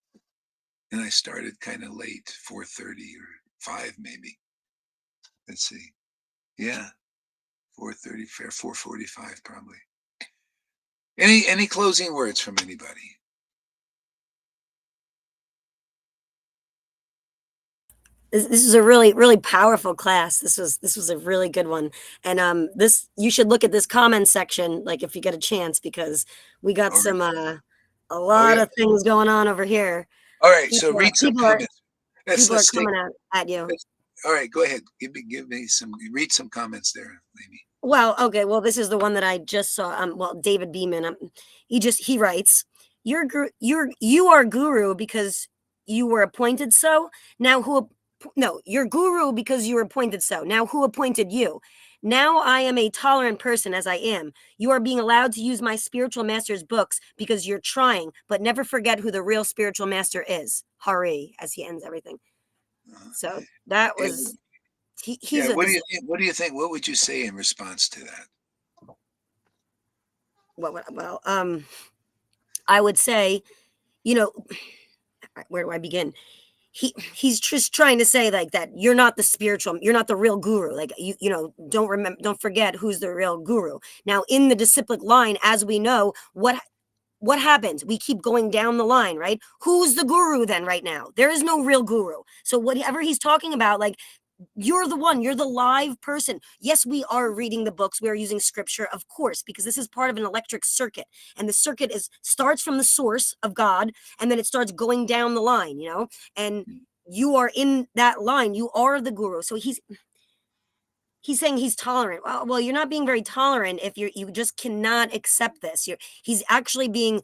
A: And I started kind of late, 4:30 or 5 maybe. Let's see. Yeah, 4:30, fair, 4:45 probably. Any closing words from anybody?
F: This is a really, really powerful class. This was a really good one. And you should look at this comment section, like, if you get a chance, because we got some a lot of things going on over here.
A: All right, so read some comments.
F: People are coming at you.
A: all right, go ahead. Read some comments there, Amy.
F: Well, okay. Well, this is the one that I just saw. Well, David Beeman. He writes, you are guru because you were appointed so. Now no, you're guru because you were appointed so. Now who appointed you? Now I am a tolerant person as I am. You are being allowed to use my spiritual master's books because you're trying, but never forget who the real spiritual master is. Hari, as he ends everything. So that was. He's
A: yeah.
F: a.
A: What do you think? What would you say in response to that?
F: Well, I would say, where do I begin? He's just trying to say like that you're not the real guru. Like don't forget who's the real guru. Now in the disciplic line, as we know, what happens? We keep going down the line, right? Who's the guru then right now? There is no real guru. So whatever he's talking about, like, you're the live person. Yes, we are reading the books. We are using scripture, of course, because this is part of an electric circuit. And the circuit starts from the source of God, and then it starts going down the line, and you are in that line. You are the guru. So he's saying he's tolerant. Well, you're not being very tolerant if you just cannot accept this. He's actually being,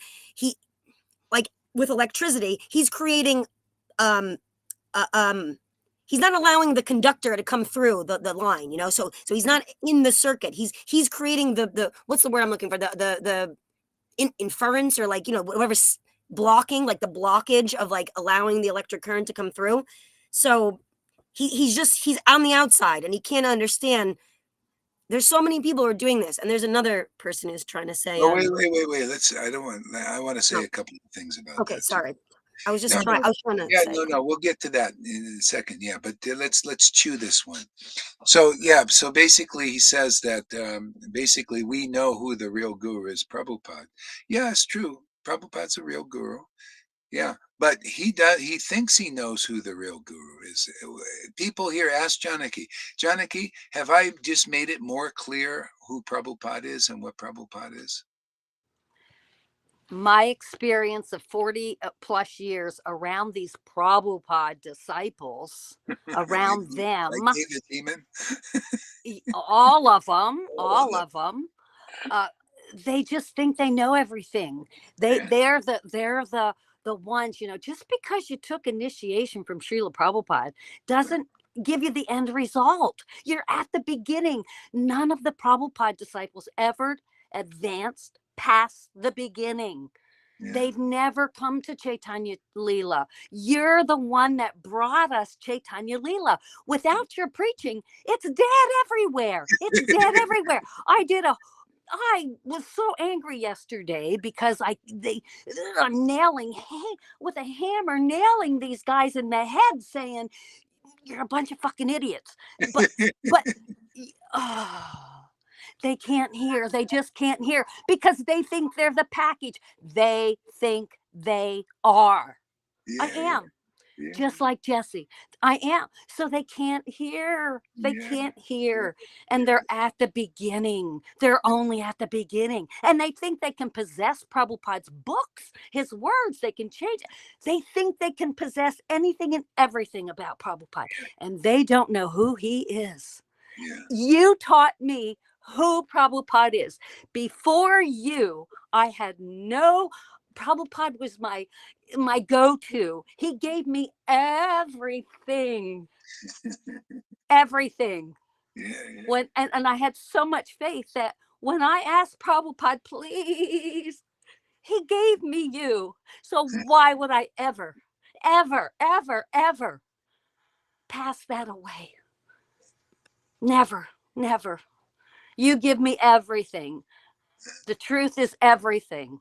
F: like with electricity, he's creating, he's not allowing the conductor to come through the line, so he's not in the circuit. He's creating the what's the word I'm looking for? The inference, or like, whatever's blocking, like the blockage of like allowing the electric current to come through. So he's on the outside and he can't understand. There's so many people who are doing this, and there's another person who's trying to say.
A: Oh, wait. I want to say
F: No.
A: a couple of things about
F: Okay,
A: that.
F: sorry. I was just
A: No,
F: trying. I was trying to.
A: yeah,
F: say.
A: no, we'll get to that in a second. Yeah, but let's chew this one. So yeah, so basically he says that basically we know who the real guru is, Prabhupada. Yeah, it's true. Prabhupada's a real guru. Yeah, but he thinks he knows who the real guru is. People here ask Janaki, have I just made it more clear who Prabhupada is and what Prabhupada is?
D: My experience of 40 plus years around these Prabhupada disciples, around them,
A: like David Demon?
D: all of them, they just think they know everything. They're the ones, just because you took initiation from Srila Prabhupada doesn't give you the end result. You're at the beginning. None of the Prabhupada disciples ever advanced past the beginning.
A: Yeah.
D: They've never come to Chaitanya Leela. You're the one that brought us Chaitanya Leela. Without your preaching, it's dead everywhere. It's dead everywhere. I was so angry yesterday because they are nailing with a hammer, nailing these guys in the head, saying you're a bunch of fucking idiots. But they can't hear. They just can't hear because they think they're the package. They think they are.
A: Yeah,
D: I am.
A: yeah.
D: Just like Jesse. I am. So they can't hear. They can't hear. And they're at the beginning. They're only at the beginning. And they think they can possess Prabhupada's books, his words. They can change it. They think they can possess anything and everything about Prabhupada. And they don't know who he is.
A: Yeah.
D: You taught me who Prabhupada is. Before you, I had no. Prabhupada was my go-to. He gave me everything. Everything.
A: Yeah.
D: And I had so much faith that when I asked Prabhupada, please, he gave me you. So why would I ever pass that away? Never. You give me everything. The truth is everything.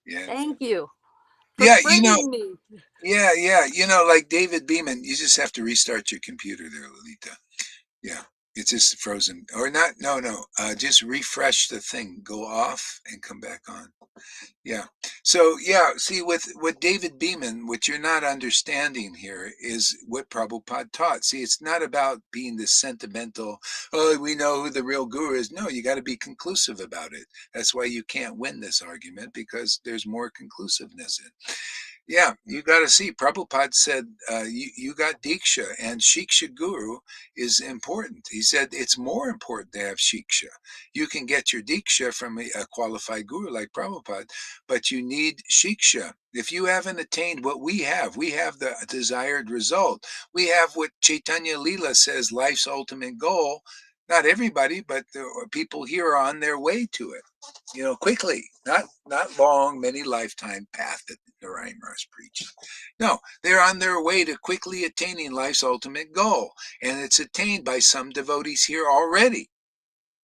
A: Yeah.
D: Thank you.
A: Yeah,
D: Me.
A: Yeah. Like David Beeman, you just have to restart your computer there, Lolita. Yeah, it's just frozen. Or not, no. Just refresh the thing. Go off and come back on. Yeah. So, yeah, see, with David Beeman, what you're not understanding here is what Prabhupada taught. See, it's not about being this sentimental, oh, we know who the real guru is. No, you got to be conclusive about it. That's why you can't win this argument, because there's more conclusiveness in. Yeah, you got to see. Prabhupada said, you got Diksha, and Shiksha Guru is important. He said it's more important to have Shiksha. You can get your Diksha from a qualified Guru like Prabhupada, but you need Shiksha. If you haven't attained what we have the desired result. We have what Chaitanya Leela says, life's ultimate goal. Not everybody, but the people here are on their way to it. Quickly, not long, many lifetime path that Narayan Maharaj preached. No, they're on their way to quickly attaining life's ultimate goal, and it's attained by some devotees here already.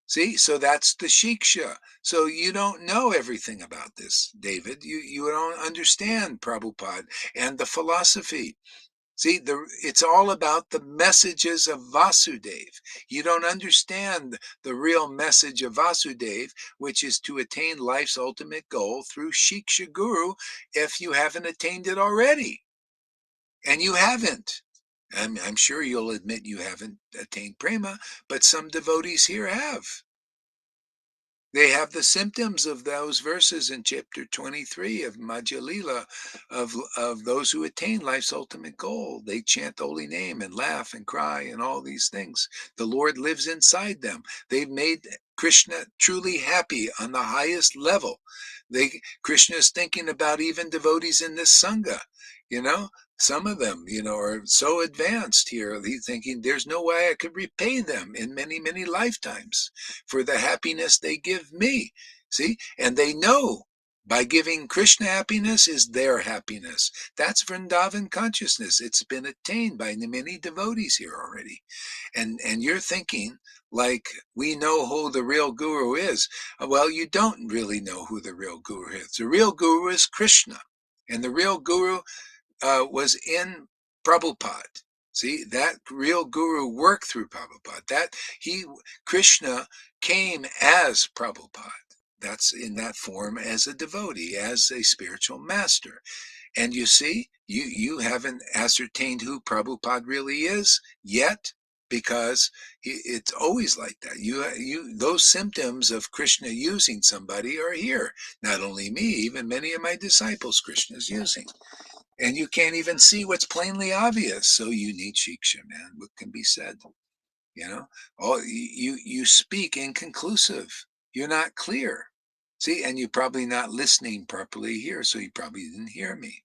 A: See, so that's the Shiksha. So you don't know everything about this, David. You don't understand Prabhupada and the philosophy. See, it's all about the messages of Vasudev. You don't understand the real message of Vasudev, which is to attain life's ultimate goal through Shiksha Guru, if you haven't attained it already. And you haven't. I'm sure you'll admit you haven't attained prema, but some devotees here have. They have the symptoms of those verses in chapter 23 of Madhya Lila, of those who attain life's ultimate goal. They chant the holy name and laugh and cry and all these things. The Lord lives inside them. They've made Krishna truly happy on the highest level. Krishna is thinking about even devotees in this Sangha, some of them, are so advanced here. He's thinking there's no way I could repay them in many, many lifetimes for the happiness they give me. See? And they know by giving Krishna happiness is their happiness. That's Vrindavan consciousness. It's been attained by many devotees here already. And you're thinking like we know who the real guru is. Well, you don't really know who the real guru is. The real guru is Krishna. And the real guru was in Prabhupada. See, that real guru worked through Prabhupada. Krishna came as Prabhupada. That's in that form as a devotee, as a spiritual master. And you see, you haven't ascertained who Prabhupada really is yet, because it's always like that. Those symptoms of Krishna using somebody are here. Not only me, even many of my disciples, Krishna's using. And you can't even see what's plainly obvious. So you need Shiksha, man. What can be said? You speak inconclusive. You're not clear. See, and you're probably not listening properly here, so you probably didn't hear me.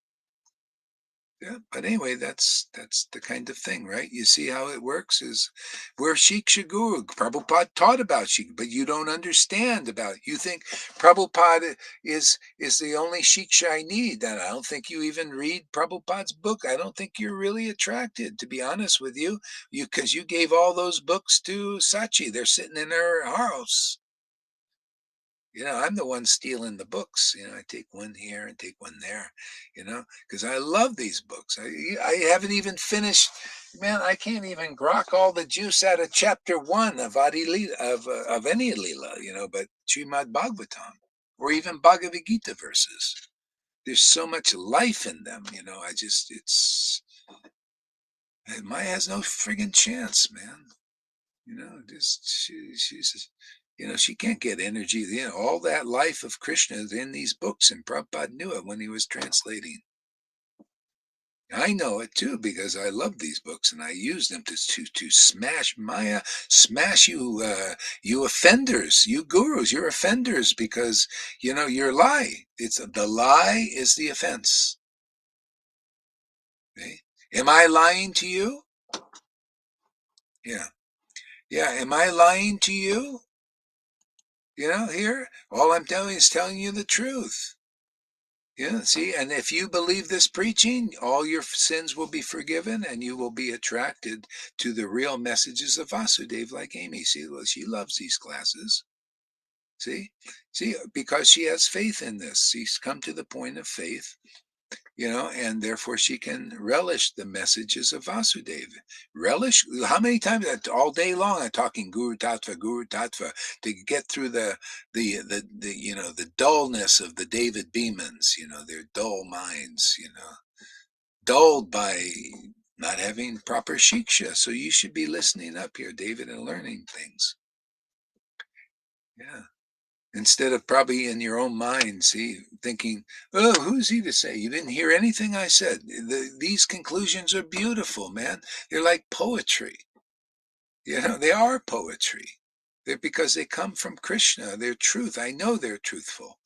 A: Yeah, but anyway, that's the kind of thing, right? You see how it works is we're Shiksha Guru. Prabhupada taught about Shiksha, but you don't understand about it. You think Prabhupada is the only Shiksha I need. And I don't think you even read Prabhupada's book. I don't think you're really attracted, to be honest with you, because you gave all those books to Sachi. They're sitting in her house. I'm the one stealing the books. I take one here and take one there, because I love these books. I haven't even finished, man. I can't even grok all the juice out of chapter 1 of Adi Leela, of any Leela, but Srimad Bhagavatam or even Bhagavad Gita verses. There's so much life in them, Maya has no friggin' chance, man. She's she can't get energy. All that life of Krishna is in these books, and Prabhupada knew it when he was translating. I know it too, because I love these books and I use them to smash Maya, smash you, you offenders, you gurus, you're offenders, because your lie. The lie is the offense. Okay? Am I lying to you? Yeah. Am I lying to you? Here, all I'm telling is telling you the truth. See, and if you believe this preaching, all your sins will be forgiven and you will be attracted to the real messages of Vasudev, like Amy. See, she loves these classes. See, because she has faith in this. She's come to the point of faith, and therefore she can relish the messages of Vasudev. Relish, how many times all day long I'm talking Guru Tattva, to get through the dullness of the David Beemans, their dull minds, dulled by not having proper shiksha. So you should be listening up here, David, and learning things. Yeah. instead of probably in your own mind, see, thinking, oh, who's he to say? You didn't hear anything I said. These conclusions are beautiful, man. They're like poetry. They are poetry. They're because they come from Krishna. They're truth. I know they're truthful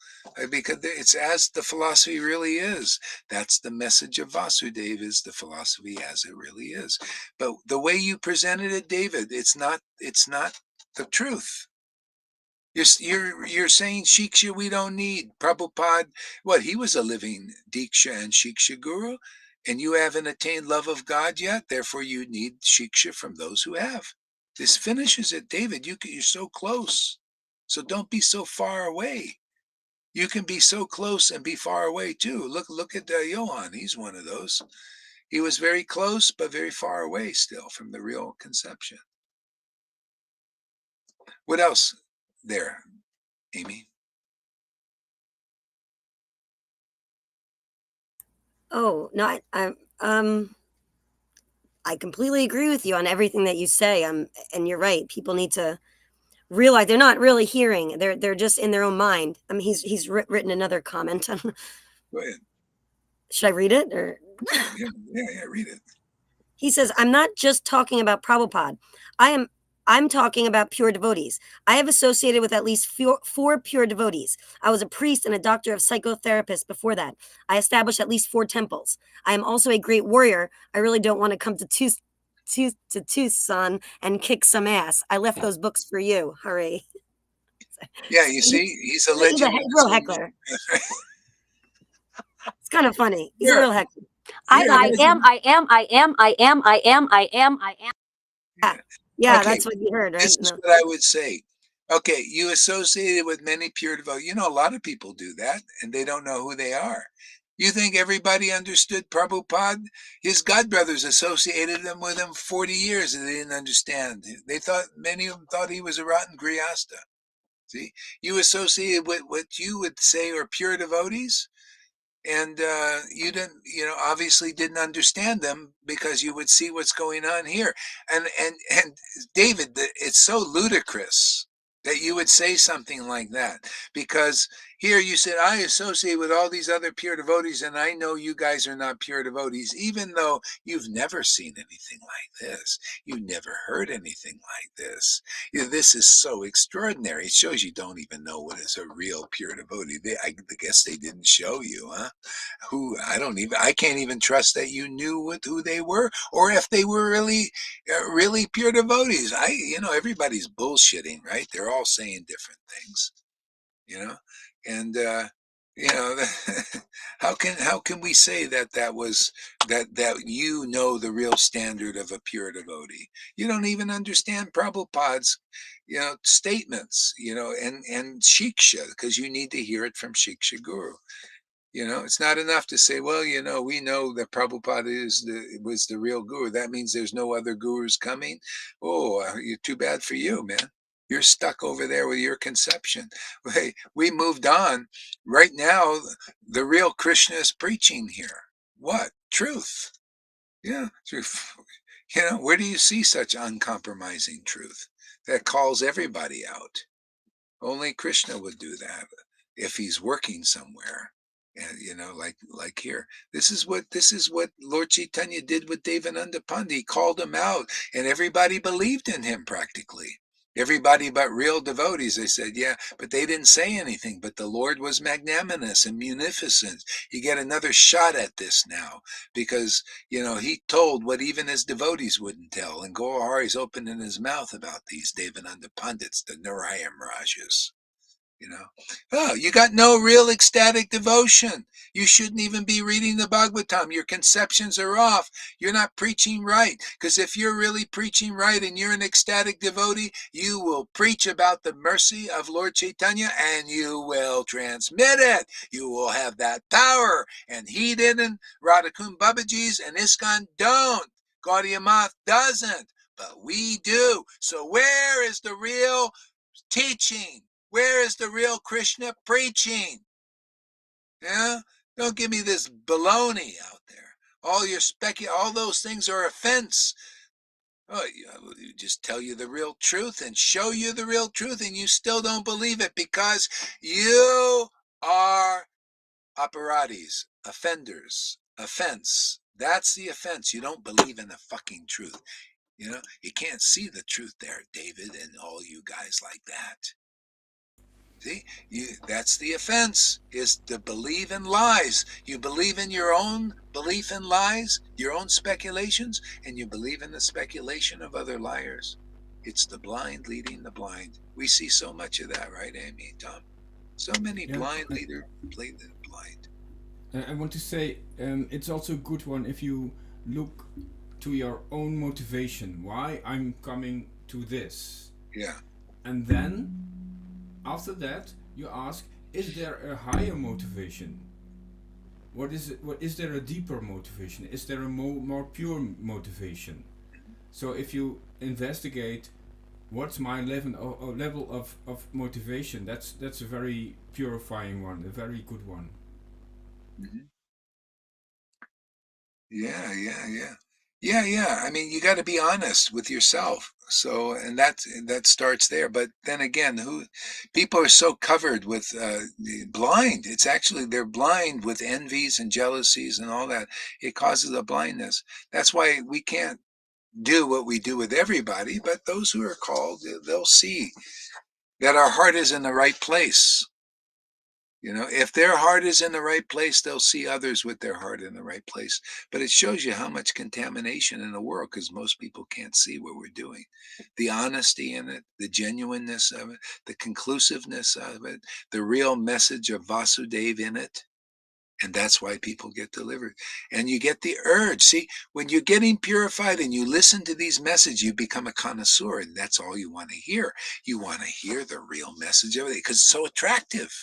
A: because it's as the philosophy really is. That's the message of Vasudeva, is the philosophy as it really is. But the way you presented it, David, it's not the truth. You're saying Shiksha we don't need. Prabhupada, what, he was a living Diksha and Shiksha guru, and you haven't attained love of God yet, therefore you need Shiksha from those who have. This finishes it, David. You're so close. So don't be so far away. You can be so close and be far away too. Look at Johann. He's one of those. He was very close, but very far away still from the real conception. What else there, Amy?
F: Oh, no, I completely agree with you on everything that you say. And you're right. People need to realize they're not really hearing. They're just in their own mind. I mean, he's written another comment.
A: Go ahead.
F: Should I read it or?
A: Yeah, read it.
F: He says, I'm not just talking about Prabhupada. I'm talking about pure devotees. I have associated with at least four pure devotees. I was a priest and a doctor of psychotherapist before that. I established at least 4 temples. I am also a great warrior. I really don't want to come to Tucson and kick some ass. I left those books for you. Hurry.
A: Yeah, you see, he's a legend.
F: He's a real heckler. It's kind of funny. He's a real heckler.
D: I am.
F: Yeah,
A: Okay,
F: that's what you heard, right?
A: this is what I would say. Okay, you associated with many pure devotees. A lot of people do that, and they don't know who they are. You think everybody understood Prabhupada? His godbrothers associated them with him 40 years, and they didn't understand. Many of them thought he was a rotten Grihasta. See, you associated with what you would say are pure devotees, and you didn't, obviously didn't understand them because you would see what's going on here. And David, it's so ludicrous that you would say something like that, because here you said, I associate with all these other pure devotees, and I know you guys are not pure devotees, even though you've never seen anything like this. You never heard anything like this. This is so extraordinary. It shows you don't even know what is a real pure devotee. I guess they didn't show you, huh? I can't even trust that you knew who they were, or if they were really pure devotees. Everybody's bullshitting, right? They're all saying different things, and how can we say that was that the real standard of a pure devotee? You don't even understand Prabhupada's statements, and Shiksha, because you need to hear it from Shiksha Guru. It's not enough to say, well, we know that Prabhupada was the real guru. That means there's no other gurus coming. Oh, you're too bad for you, man. You're stuck over there with your conception. We moved on. Right now, the real Krishna is preaching here. What? Truth. Yeah, truth. Where do you see such uncompromising truth that calls everybody out? Only Krishna would do that if he's working somewhere. And like here, this is what Lord Chaitanya did with Devananda Pandit. He called him out, and everybody believed in him practically. Everybody but real devotees. They said, yeah, but they didn't say anything. But the Lord was magnanimous and munificent. You get another shot at this now, because he told what even his devotees wouldn't tell. And Gaurahari's opening his mouth about these Devananda Pandits, the Narayam Rajas. Oh, you got no real ecstatic devotion. You shouldn't even be reading the Bhagavatam. Your conceptions are off. You're not preaching right. Because if you're really preaching right and you're an ecstatic devotee, you will preach about the mercy of Lord Chaitanya and you will transmit it. You will have that power. And he didn't. Radhakund Babaji's and ISKCON don't. Gaudiya Math doesn't. But we do. So where is the real teaching? Where is the real Krishna preaching? Yeah? Don't give me this baloney out there. All those things are offense. Oh, you just tell you the real truth and show you the real truth, and you still don't believe it because you are operatis, offenders, offense. That's the offense. You don't believe in the fucking truth. You can't see the truth there, David, and all you guys like that. See, that's the offense, is to believe in lies. You believe in your own belief in lies, your own speculations, and you believe in the speculation of other liars. It's the blind leading the blind. We see so much of that, right, Amy, Tom? So many
C: Yeah.
A: blind leaders leading the blind.
C: I want to say it's also a good one if you look to your own motivation. Why I'm coming to this.
A: Yeah.
C: And then, after that, you ask, is there a higher motivation? What is it? What is there a deeper motivation? Is there a more pure motivation? So if you investigate what's my level of motivation, that's a very purifying one, a very good one.
A: Mm-hmm. Yeah. I mean, you got to be honest with yourself. So, and that starts there. But then again, people are so covered with blind. It's actually they're blind with envies and jealousies and all that. It causes a blindness. That's why we can't do what we do with everybody. But those who are called, they'll see that our heart is in the right place. If their heart is in the right place, they'll see others with their heart in the right place. But it shows you how much contamination in the world, because most people can't see what we're doing. The honesty in it, the genuineness of it, the conclusiveness of it, the real message of Vasudev in it. And that's why people get delivered. And you get the urge. See, when you're getting purified and you listen to these messages, you become a connoisseur, and that's all you want to hear. You want to hear the real message of it because it's so attractive.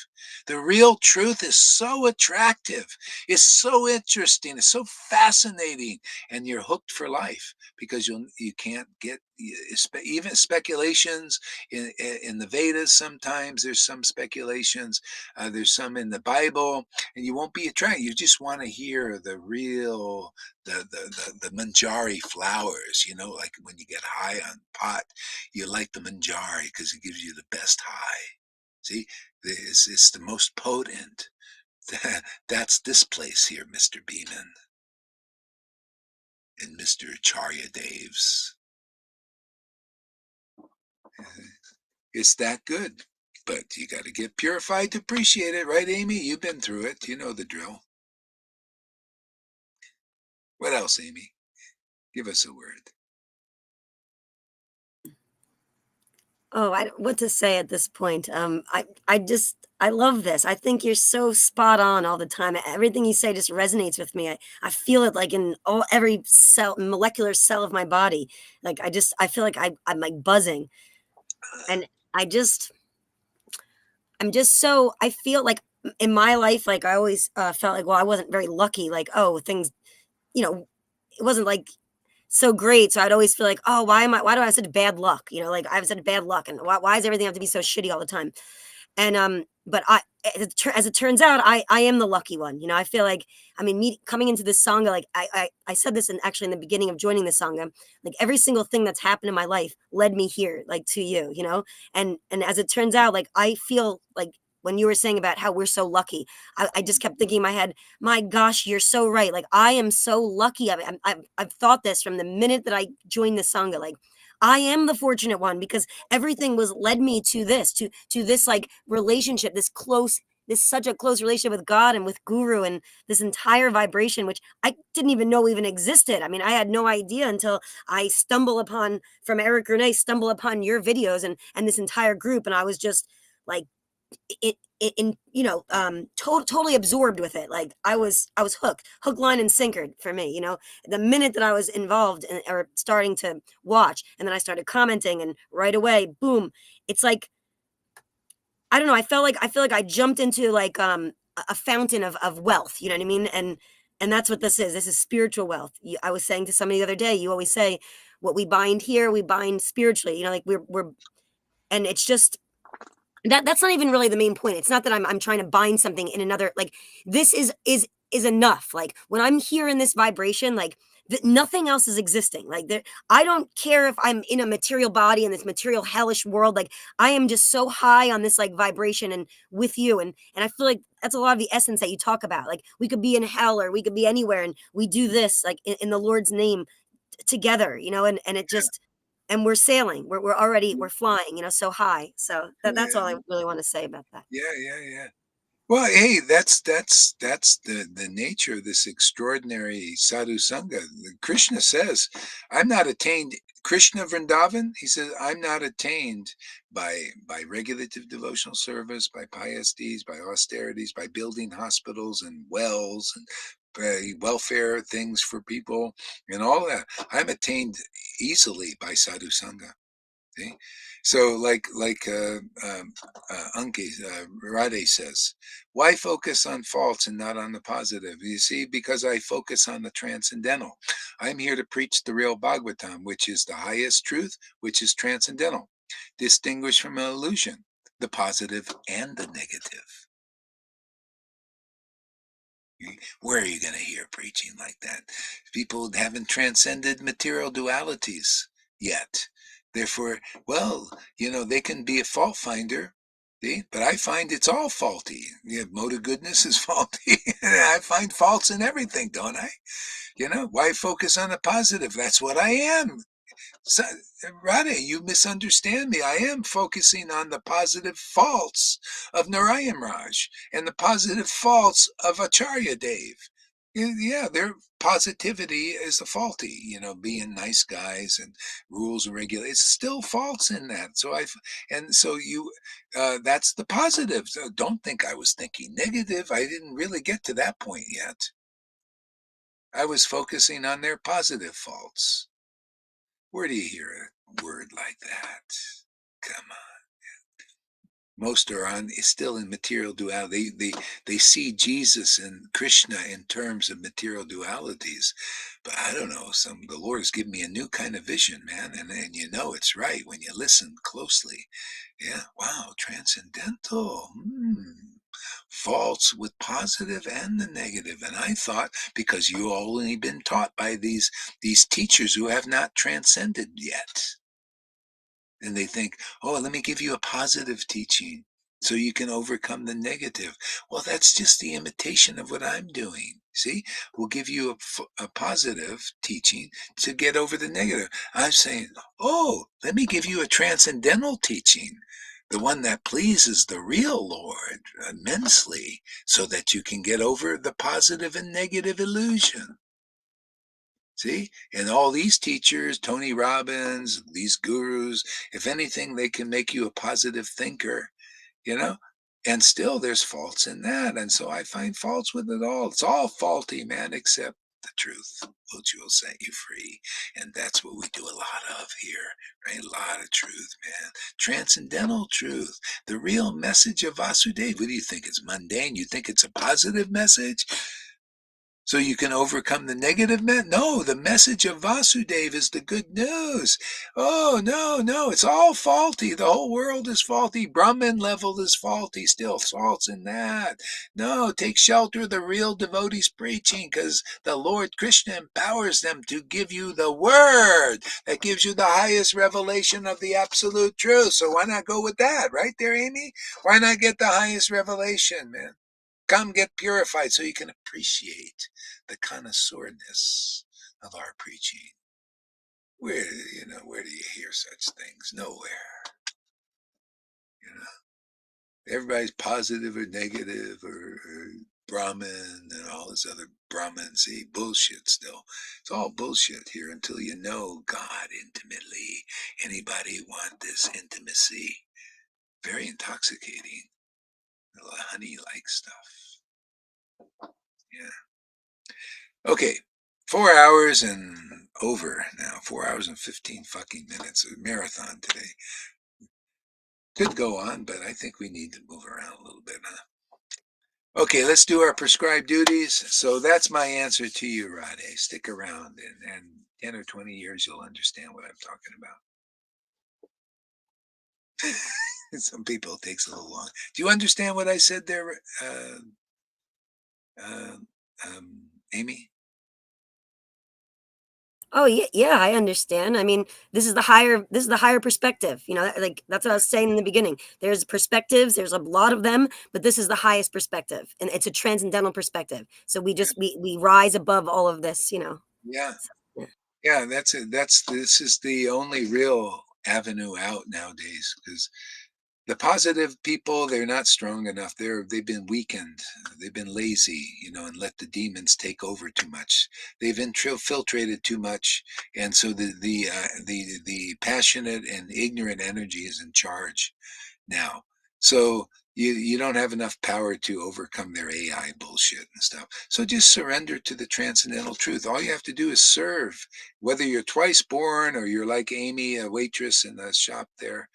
A: The real truth is so attractive. It's so interesting. It's so fascinating. And you're hooked for life because you can't get even speculations in the Vedas. Sometimes there's some speculations. There's some in the Bible, and you won't be attracted. You just want to hear the real, the manjari flowers. Like when you get high on pot, you like the manjari because it gives you the best high. See, it's the most potent. That's this place here, Mr. Beeman and Mr. Acharya Daves. It's that good. But you got to get purified to appreciate it, right, Amy? You've been through it. You know the drill. What else, Amy? Give us a word.
F: Oh, what to say at this point? I love this. I think you're so spot on all the time. Everything you say just resonates with me. I feel it like in every cell, molecular cell of my body. Like I feel like I'm like buzzing, and I'm just so I feel like in my life, like I always felt like, well, I wasn't very lucky. Like, oh, things, it wasn't like so great. So I'd always feel like, oh, why do I have such bad luck? Like I have such bad luck, and why does everything have to be so shitty all the time? And but as it turns out, I am the lucky one. I feel like, I mean, me coming into this sangha, like I said this actually in the beginning of joining the sangha, like every single thing that's happened in my life led me here, like to you, and as it turns out, like I feel like when you were saying about how we're so lucky, I just kept thinking in my head, my gosh, you're so right. Like I am so lucky. I've thought this from the minute that I joined the sangha, like I am the fortunate one because everything was led me to this like relationship, this such a close relationship with God and with Guru and this entire vibration, which I didn't even know even existed. I mean, I had no idea until I from Eric Renee, stumble upon your videos and this entire group. And I was just like, totally absorbed with it. Like I was hook, line and sinker for me. The minute that I was involved or starting to watch, and then I started commenting, and right away, boom! It's like I don't know. I feel like I jumped into like a fountain of wealth. You know what I mean? And that's what this is. This is spiritual wealth. I was saying to somebody the other day. You always say, "What we bind here, we bind spiritually." Like we're, and it's just that's not even really the main point. It's not that I'm trying to bind something in another, like this is enough. Like when I'm here in this vibration, like that nothing else is existing. Like there, I don't care if I'm in a material body in this material hellish world. Like I am just so high on this like vibration and with you. And I feel like that's a lot of the essence that you talk about. Like we could be in hell or we could be anywhere and we do this like in the Lord's name together, you know, and it just and we're sailing. We're already we're flying, you know, so high. So that's all I
A: Yeah,
F: really want to say about that.
A: yeah. Well, hey, that's the nature of this extraordinary sadhu sangha. Krishna says, "I'm not attained." Krishna Vrindavan, he says, "I'm not attained by regulative devotional service, by pious deeds, by austerities, by building hospitals and wells and welfare things for people and all that. I'm attained easily by sadhu sangha." See? So Anki Rade says, why focus on faults and not on the positive? You see, because I focus on the transcendental. I'm here to preach the real Bhagavatam, which is the highest truth, which is transcendental, distinguished from an illusion, the positive and the negative. Where are you going to hear preaching like that? People haven't transcended material dualities yet. Therefore, well, they can be a fault finder, see? But I find it's all faulty. Mode of goodness is faulty. I find faults in everything, don't I? Why focus on the positive? That's what I am. So, Radhe, you misunderstand me. I am focusing on the positive faults of Narayan Raj and the positive faults of Acharya Dev. Yeah, their positivity is the faulty, being nice guys and rules and regulations. It's still faults in that. That's the positive. So don't think I was thinking negative. I didn't really get to that point yet. I was focusing on their positive faults. Where do you hear a word like that? Come on. Most are still in material duality. They see Jesus and Krishna in terms of material dualities. But I don't know. The Lord has given me a new kind of vision, man. And it's right when you listen closely. Yeah, wow, transcendental. Faults with positive and the negative. And I thought, because you only been taught by these teachers who have not transcended yet. And they think, oh, let me give you a positive teaching so you can overcome the negative. Well, that's just the imitation of what I'm doing. See, we'll give you a positive teaching to get over the negative. I'm saying, oh, let me give you a transcendental teaching, the one that pleases the real Lord immensely, so that you can get over the positive and negative illusion. See, and all these teachers, Tony Robbins, these gurus, if anything, they can make you a positive thinker, and still there's faults in that. And so I find faults with it all. It's all faulty, man, except the truth, which will set you free. And that's what we do a lot of here, right? A lot of truth, man. Transcendental truth, the real message of Vasudeva. What do you think? It's mundane? You think it's a positive message? So you can overcome the negative No, the message of Vasudeva is the good news. Oh, no, it's all faulty. The whole world is faulty. Brahman level is faulty. Still faults in that. No, take shelter of the real devotees preaching, because the Lord Krishna empowers them to give you the word that gives you the highest revelation of the absolute truth. So why not go with that? Right there, Amy? Why not get the highest revelation, man? Come get purified so you can appreciate the connoisseurness of our preaching. Where do you hear such things? Nowhere. Everybody's positive or negative or Brahmin and all this other Brahmin. See, bullshit still. It's all bullshit here until you know God intimately. Anybody want this intimacy? Very intoxicating. Honey-like stuff. Yeah. Okay, 4 hours and over now. 4 hours and 15 fucking minutes. A marathon today. Could go on, but I think we need to move around a little bit, huh? Okay, let's do our prescribed duties. So that's my answer to you, Rade. Stick around, and 10 or 20 years you'll understand what I'm talking about. Some people it takes a little long. Do you understand what I said there, Amy?
F: Oh yeah, I understand. I mean, this is the higher perspective. You know, like that's what I was saying in the beginning. There's perspectives, there's a lot of them, but this is the highest perspective, and it's a transcendental perspective. So we rise above all of this. You know.
A: Yeah.
F: So, yeah.
A: Yeah, this is the only real avenue out nowadays, because the positive people, they're not strong enough. They've been weakened. They've been lazy, and let the demons take over too much. They've infiltrated too much, and so the passionate and ignorant energy is in charge now. So you don't have enough power to overcome their AI bullshit and stuff. So just surrender to the transcendental truth. All you have to do is serve, whether you're twice born or you're like Amy, a waitress in the shop there.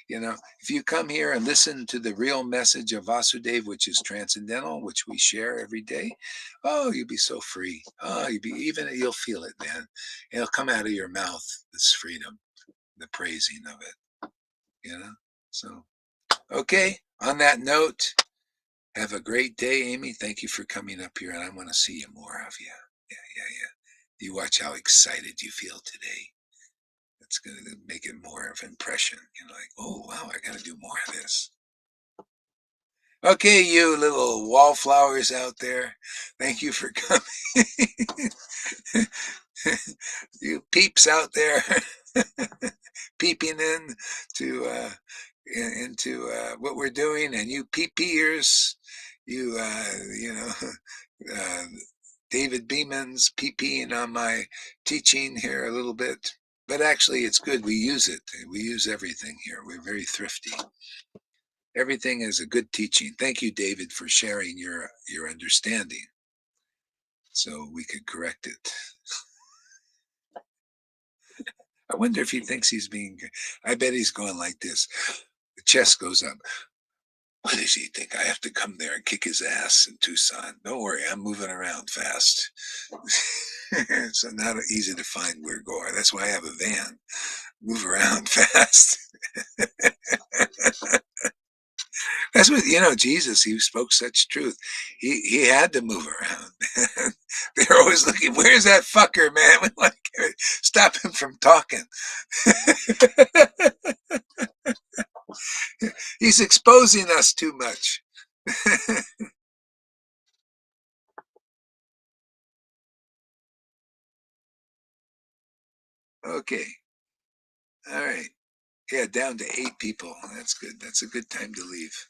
A: If you come here and listen to the real message of Vasudev, which is transcendental, which we share every day, oh, you'll be so free. Oh, you'll feel it, man. It'll come out of your mouth, this freedom, the praising of it. So okay, on that note, have a great day, Amy. Thank you for coming up here, and I want to see you more of you. Yeah. You watch how excited you feel today. That's going to make it more of an impression. Like, oh, wow, I got to do more of this. Okay, you little wallflowers out there, thank you for coming. You peeps out there peeping in to into what we're doing, and you peers, you uh, David Beeman's peeing on my teaching here a little bit, but actually it's good. We use it. We use everything here. We're very thrifty. Everything is a good teaching. Thank you, David, for sharing your understanding, so we could correct it. I wonder if he thinks he's being. I bet he's going like this. The chest goes up. What does he think? I have to come there and kick his ass in Tucson. Don't worry, I'm moving around fast. It's not easy to find where to go. That's why I have a van. Move around fast. That's what Jesus. He spoke such truth. He had to move around. They're always looking. Where's that fucker, man? We like stop him from talking. He's exposing us too much. Okay. All right. Yeah, down to 8 people. That's good. That's a good time to leave.